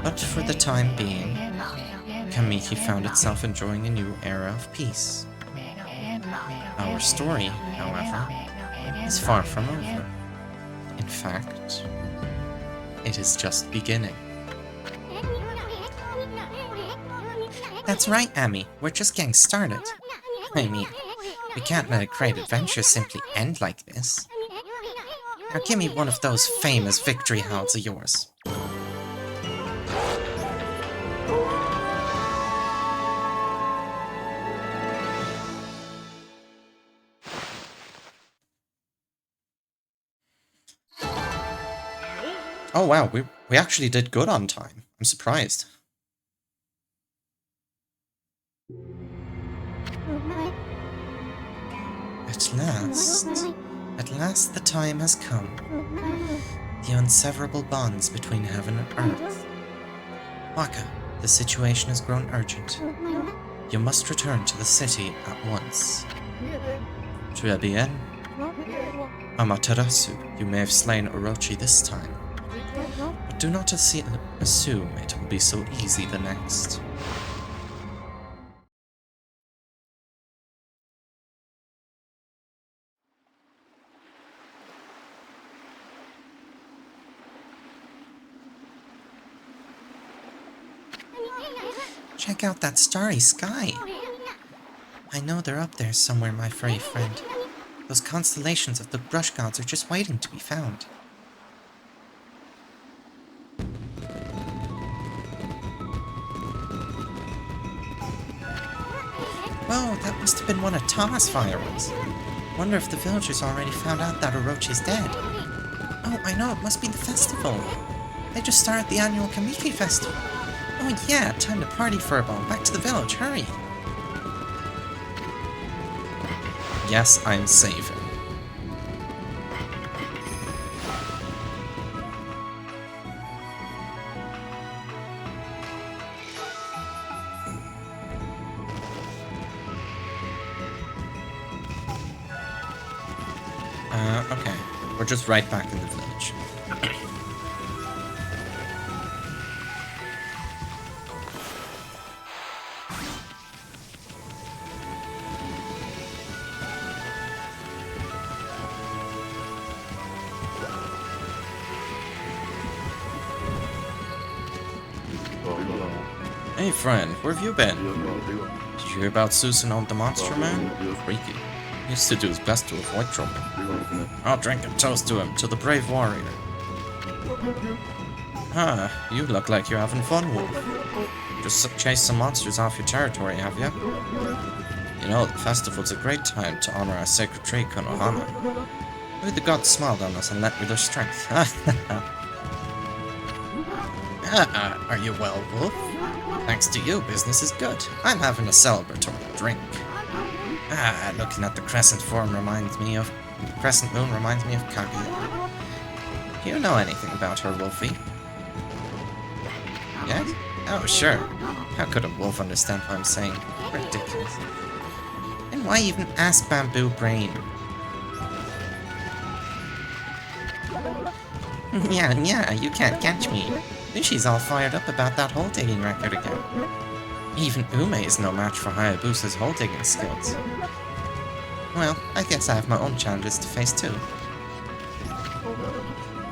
But for the time being, Kamiki found itself enjoying a new era of peace. Our story, however, is far from over. In fact, it is just beginning. That's right, Ami. We're just getting started. I mean, we can't let a great adventure simply end like this. Now give me one of those famous victory howls of yours. Oh wow, we actually did good on time. I'm surprised. At last the time has come. The inseverable bonds between heaven and earth. Waka, the situation has grown urgent. You must return to the city at once. Très bien. Amaterasu, you may have slain Orochi this time, but do not assume it will be so easy the next. Check out that starry sky. I know they're up there somewhere, my furry friend. Those constellations of the brush gods are just waiting to be found. Whoa, that must have been one of Tama's fireworks. Wonder if the villagers already found out that Orochi's dead. Oh, I know, it must be the festival. They just started the annual Kamiki festival. Oh yeah, time to party, Furball. Back to the village, hurry! Yes, I'm saving. Okay. We're just right back in the village. Hey friend, where have you been? Did you hear about Susanoo the Monster Man? Freaky. He used to do his best to avoid trouble. I'll drink and toast to him, to the brave warrior. Ah, you look like you're having fun, Wolf. Just chased some monsters off your territory, have you? You know, the festival's a great time to honor our sacred tree, Konohana. Maybe the gods smiled on us and lent me their strength. Are you well, Wolf? Thanks to you, business is good. I'm having a celebratory drink. Looking at the crescent moon reminds me of Kaguya. Do you know anything about her, Wolfie? Yes? Oh, sure. How could a wolf understand what I'm saying? Ridiculous. And why even ask Bamboo Brain? Yeah, you can't catch me. She's all fired up about that hole digging record again. Even Ume is no match for Hayabusa's hole digging skills. Well, I guess I have my own challenges to face too.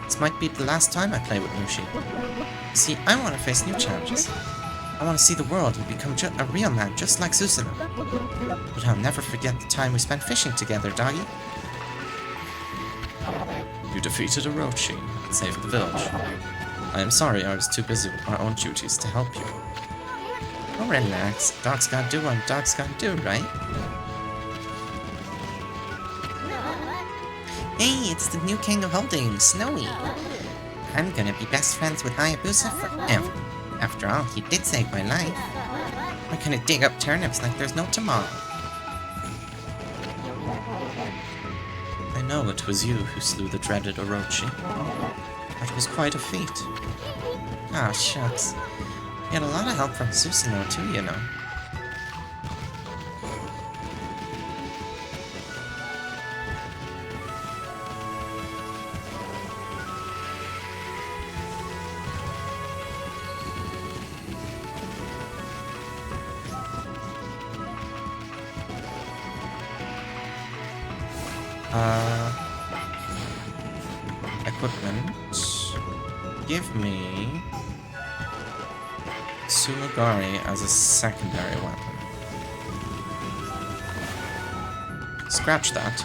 This might be the last time I play with Nushi. See, I want to face new challenges. I want to see the world and become a real man just like Susanoo. But I'll never forget the time we spent fishing together, doggy. You defeated Orochi and saved the village. I am sorry I was too busy with my own duties to help you. Oh, relax. Dogs gotta do what dogs gotta do, right? Hey, it's the new king of holding, Snowy. I'm gonna be best friends with Hayabusa forever. After all, he did save my life. We're gonna dig up turnips like there's no tomorrow. I know it was you who slew the dreaded Orochi. That was quite a feat. Oh, shucks. You had a lot of help from Susanoo too, you know. Equipment. Give me Sumigari as a secondary weapon. Scratch that.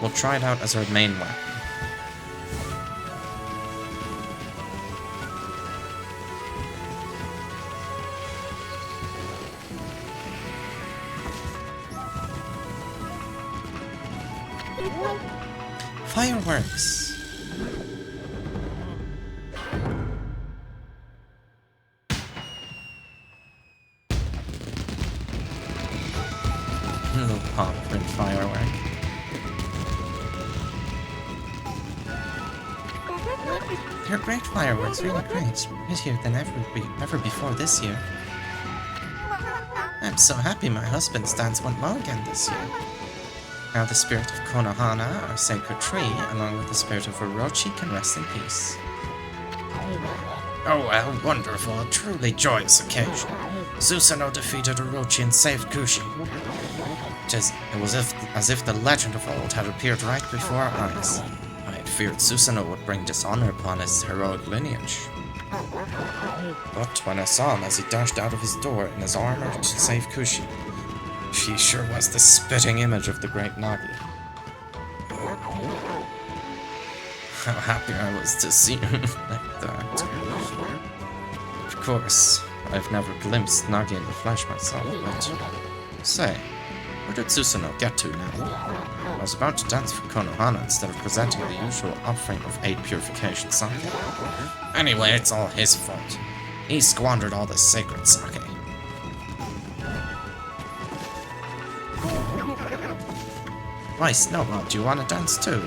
We'll try it out as our main weapon. Fireworks! Little pop for firework. They're great fireworks, really great. Prettier than ever before this year. I'm so happy my husband's dance went well again this year. Now the spirit of Konohana, our sacred tree, along with the spirit of Orochi, can rest in peace. Oh, how wonderful, a truly joyous occasion. Susanoo defeated Orochi and saved Kushi. It was as if the legend of old had appeared right before our eyes. I had feared Susanoo would bring dishonor upon his heroic lineage. But when I saw him as he dashed out of his door in his armor to save Kushi, he sure was the spitting image of the great Nagi. How happy I was to see him like that. Of course, I've never glimpsed Nagi in the flesh myself, but... Say, where did Susanoo get to now? I was about to dance for Konohana instead of presenting the usual offering of 8 purification sake. Anyway, it's all his fault. He squandered all the sacred sake. Why, Snowball, do you want to dance too?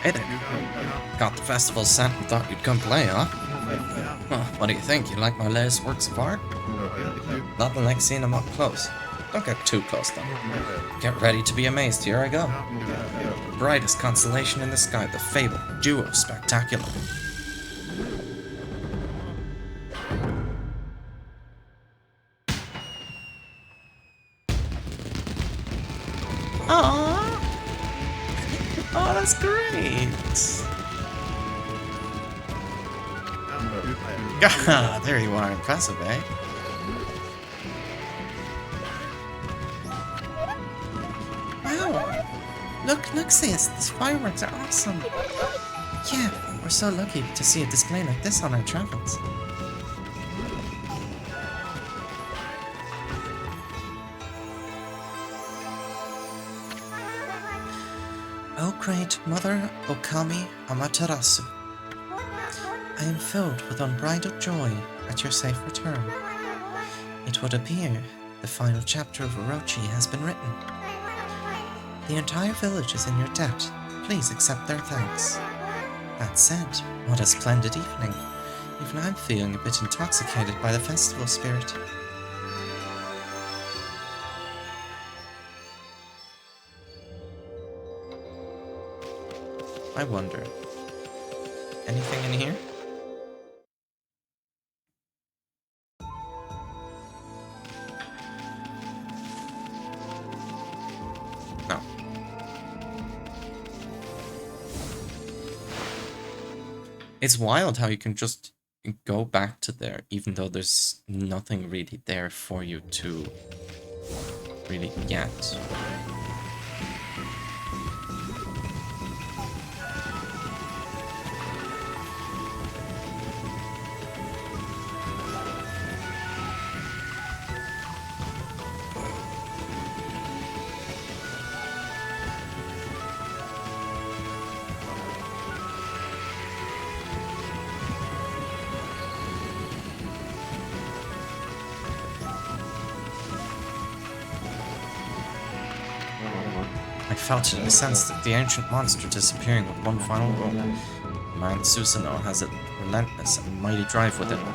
Hey there. Got the festival set and thought you'd come play, huh? Huh, what do you think? You like my latest works of art? Nothing like seeing them up close. Don't get too close, though. Get ready to be amazed. Here I go. The brightest constellation in the sky, the fabled Duo Spectacular. Aww! Oh, that's great! Ah, there you are. Impressive, eh? Wow! Look, sis. These fireworks are awesome. Yeah, we're so lucky to see a display like this on our travels. O great Mother Okami Amaterasu, I am filled with unbridled joy at your safe return. It would appear the final chapter of Orochi has been written. The entire village is in your debt. Please accept their thanks. That said, what a splendid evening. Even I'm feeling a bit intoxicated by the festival spirit. I wonder. Anything in here? No. It's wild how you can just go back to there even though there's nothing really there for you to really get. I felt it. I sensed it. The ancient monster disappearing with one final roll. The man Susanoo has a relentless and mighty drive within him.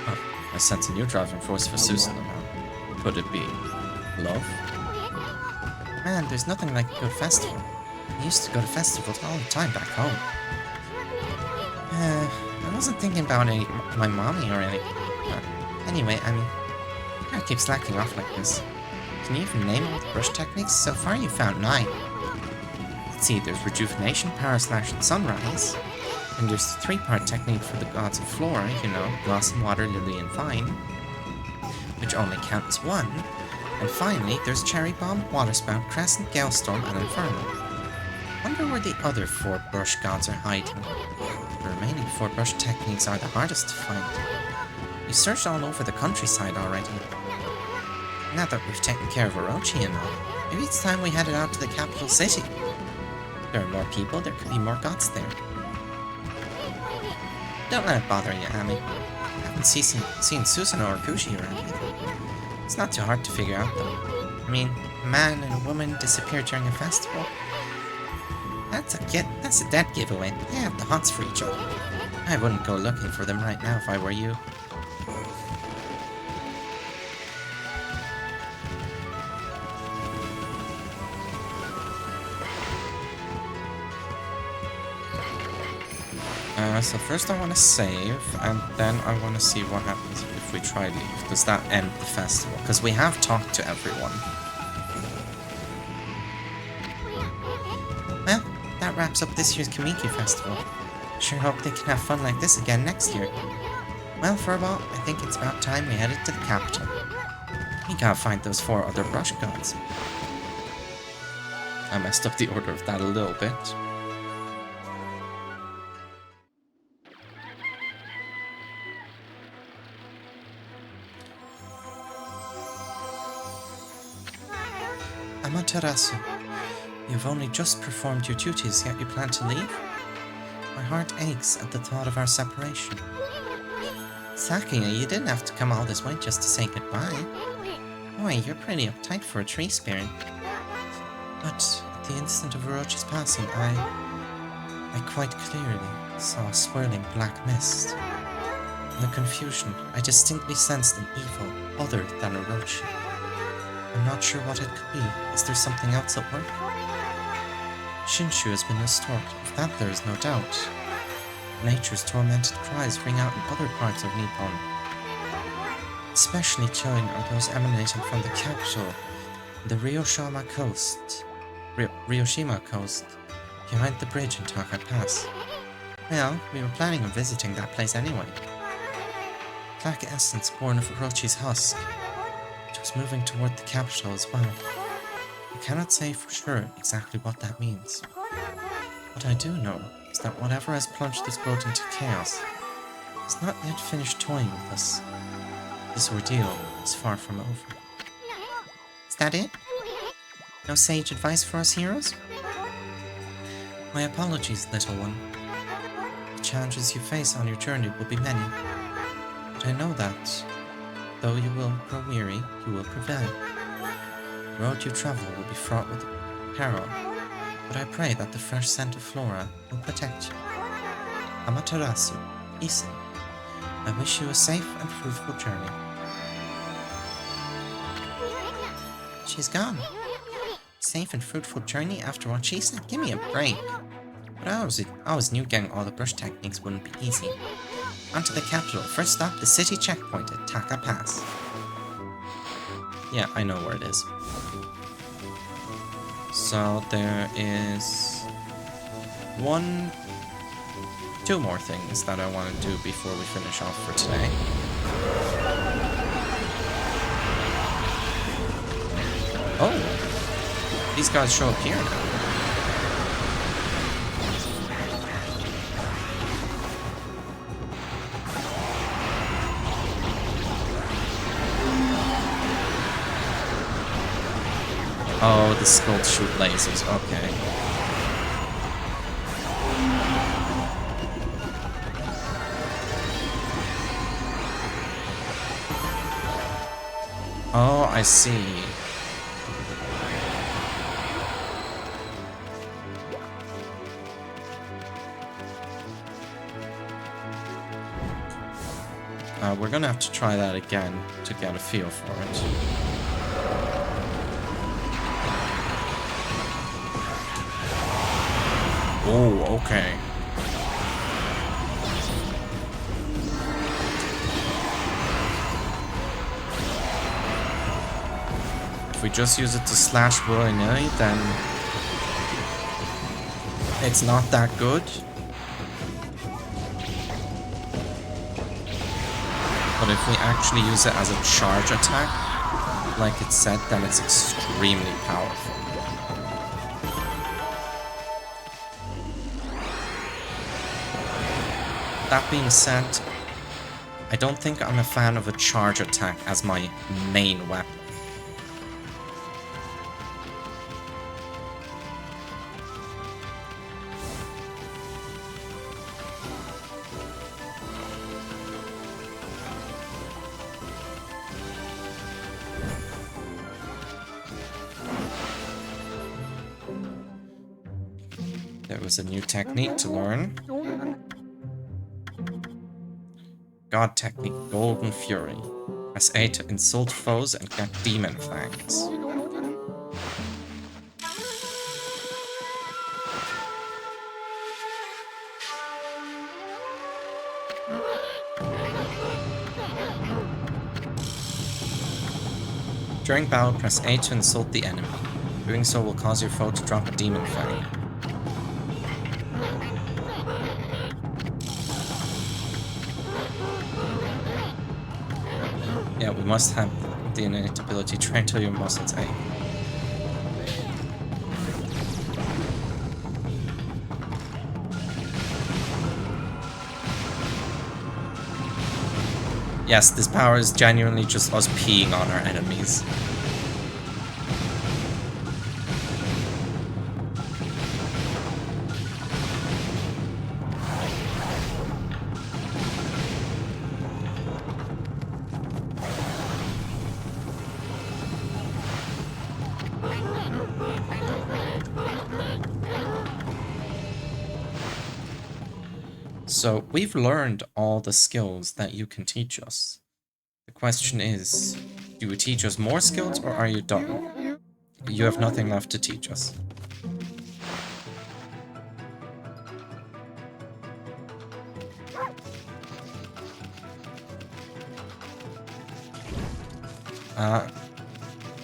Huh. I sense a new driving force for Susanoo now. Could it be love? Man, there's nothing like a good festival. I used to go to festivals all the time back home. I wasn't thinking about my mommy or anything. Anyway, I keep slacking off like this. Can you even name all the brush techniques? So far you found 9. Let's see, there's Rejuvenation, Power Slash, and Sunrise. And there's the 3-part technique for the gods of flora, you know, Blossom, Water, Lily, and Vine, which only counts 1. And finally, there's Cherry Bomb, Water Spout, Crescent, Galestorm, and Inferno. Wonder where the other 4 brush gods are hiding. The remaining 4 brush techniques are the hardest to find. We searched all over the countryside already. Now that we've taken care of Orochi and all, maybe it's time we headed out to the capital city. There are more people, there could be more gods there. Don't let it bother you, Ami. I haven't seen Susanoo or Kushi around either. It's not too hard to figure out, though. I mean, a man and a woman disappear during a festival. That's a dead giveaway. They have the hots for each other. I wouldn't go looking for them right now if I were you. So first I want to save, and then I want to see what happens if we try leave. Does that end the festival? Because we have talked to everyone. Well, that wraps up this year's Kamiki Festival. Sure hope they can have fun like this again next year. Well, Furball, I think it's about time we headed to the capital. We gotta find those 4 other brush gods. I messed up the order of that a little bit. Amaterasu, you've only just performed your duties, yet you plan to leave? My heart aches at the thought of our separation. Sakia, you didn't have to come all this way just to say goodbye. Boy, you're pretty uptight for a tree spirit. But at the instant of Orochi's passing, I quite clearly saw a swirling black mist. In the confusion, I distinctly sensed an evil other than Orochi. I'm not sure what it could be. Is there something else at work? Shinshu has been restored, of that there is no doubt. Nature's tormented cries ring out in other parts of Nippon. Especially chilling are those emanating from the capital, the Ryoshima coast, behind the bridge in Taka Pass. Well, we were planning on visiting that place anyway. Black essence born of Orochi's husk. It was moving toward the capital as well. I cannot say for sure exactly what that means. What I do know is that whatever has plunged this boat into chaos has not yet finished toying with us. This ordeal is far from over. Is that it? No sage advice for us heroes? My apologies, little one. The challenges you face on your journey will be many, but I know that though you will grow weary, you will prevail. The road you travel will be fraught with peril, but I pray that the fresh scent of flora will protect you. Amaterasu, Isen, I wish you a safe and fruitful journey. She's gone. Safe and fruitful journey after what she said? Give me a break. But I always knew getting all the brush techniques wouldn't be easy. On to the capital. First stop, the city checkpoint at Taka Pass. Yeah, I know where it is. So there is 2 more things that I want to do before we finish off for today. Oh, these guys show up here now. Oh, the skulls shoot lasers, okay. Oh, I see. We're gonna have to try that again to get a feel for it. Oh, okay. If we just use it to slash willy-nilly, then it's not that good. But if we actually use it as a charge attack, like it said, then it's extremely powerful. That being said, I don't think I'm a fan of a charge attack as my main weapon. There was a new technique to learn. God technique, Golden Fury. Press A to insult foes and get demon fangs. During battle, press A to insult the enemy. Doing so will cause your foe to drop a demon fang. Yeah, we must have the innate ability to train till your muscles ache. Yes, this power is genuinely just us peeing on our enemies. So, we've learned all the skills that you can teach us. The question is, do you teach us more skills or are you done? You have nothing left to teach us.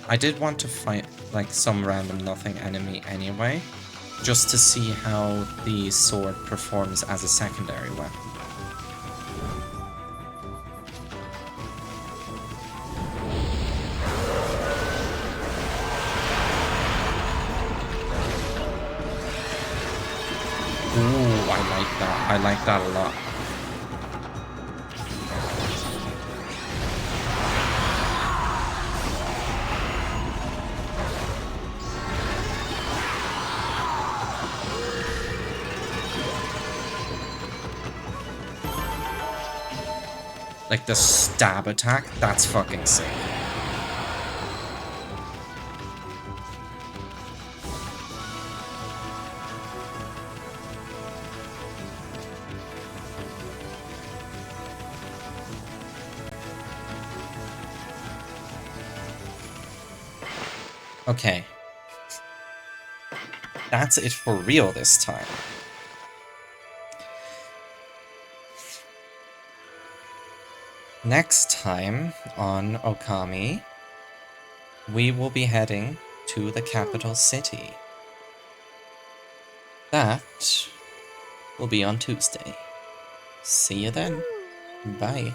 I did want to fight like some random nothing enemy anyway, just to see how the sword performs as a secondary weapon. Ooh, I like that. I like that a lot. Like the stab attack, that's fucking sick. Okay. That's it for real this time. Next time on Okami, we will be heading to the capital city. That will be on Tuesday. See you then. Bye.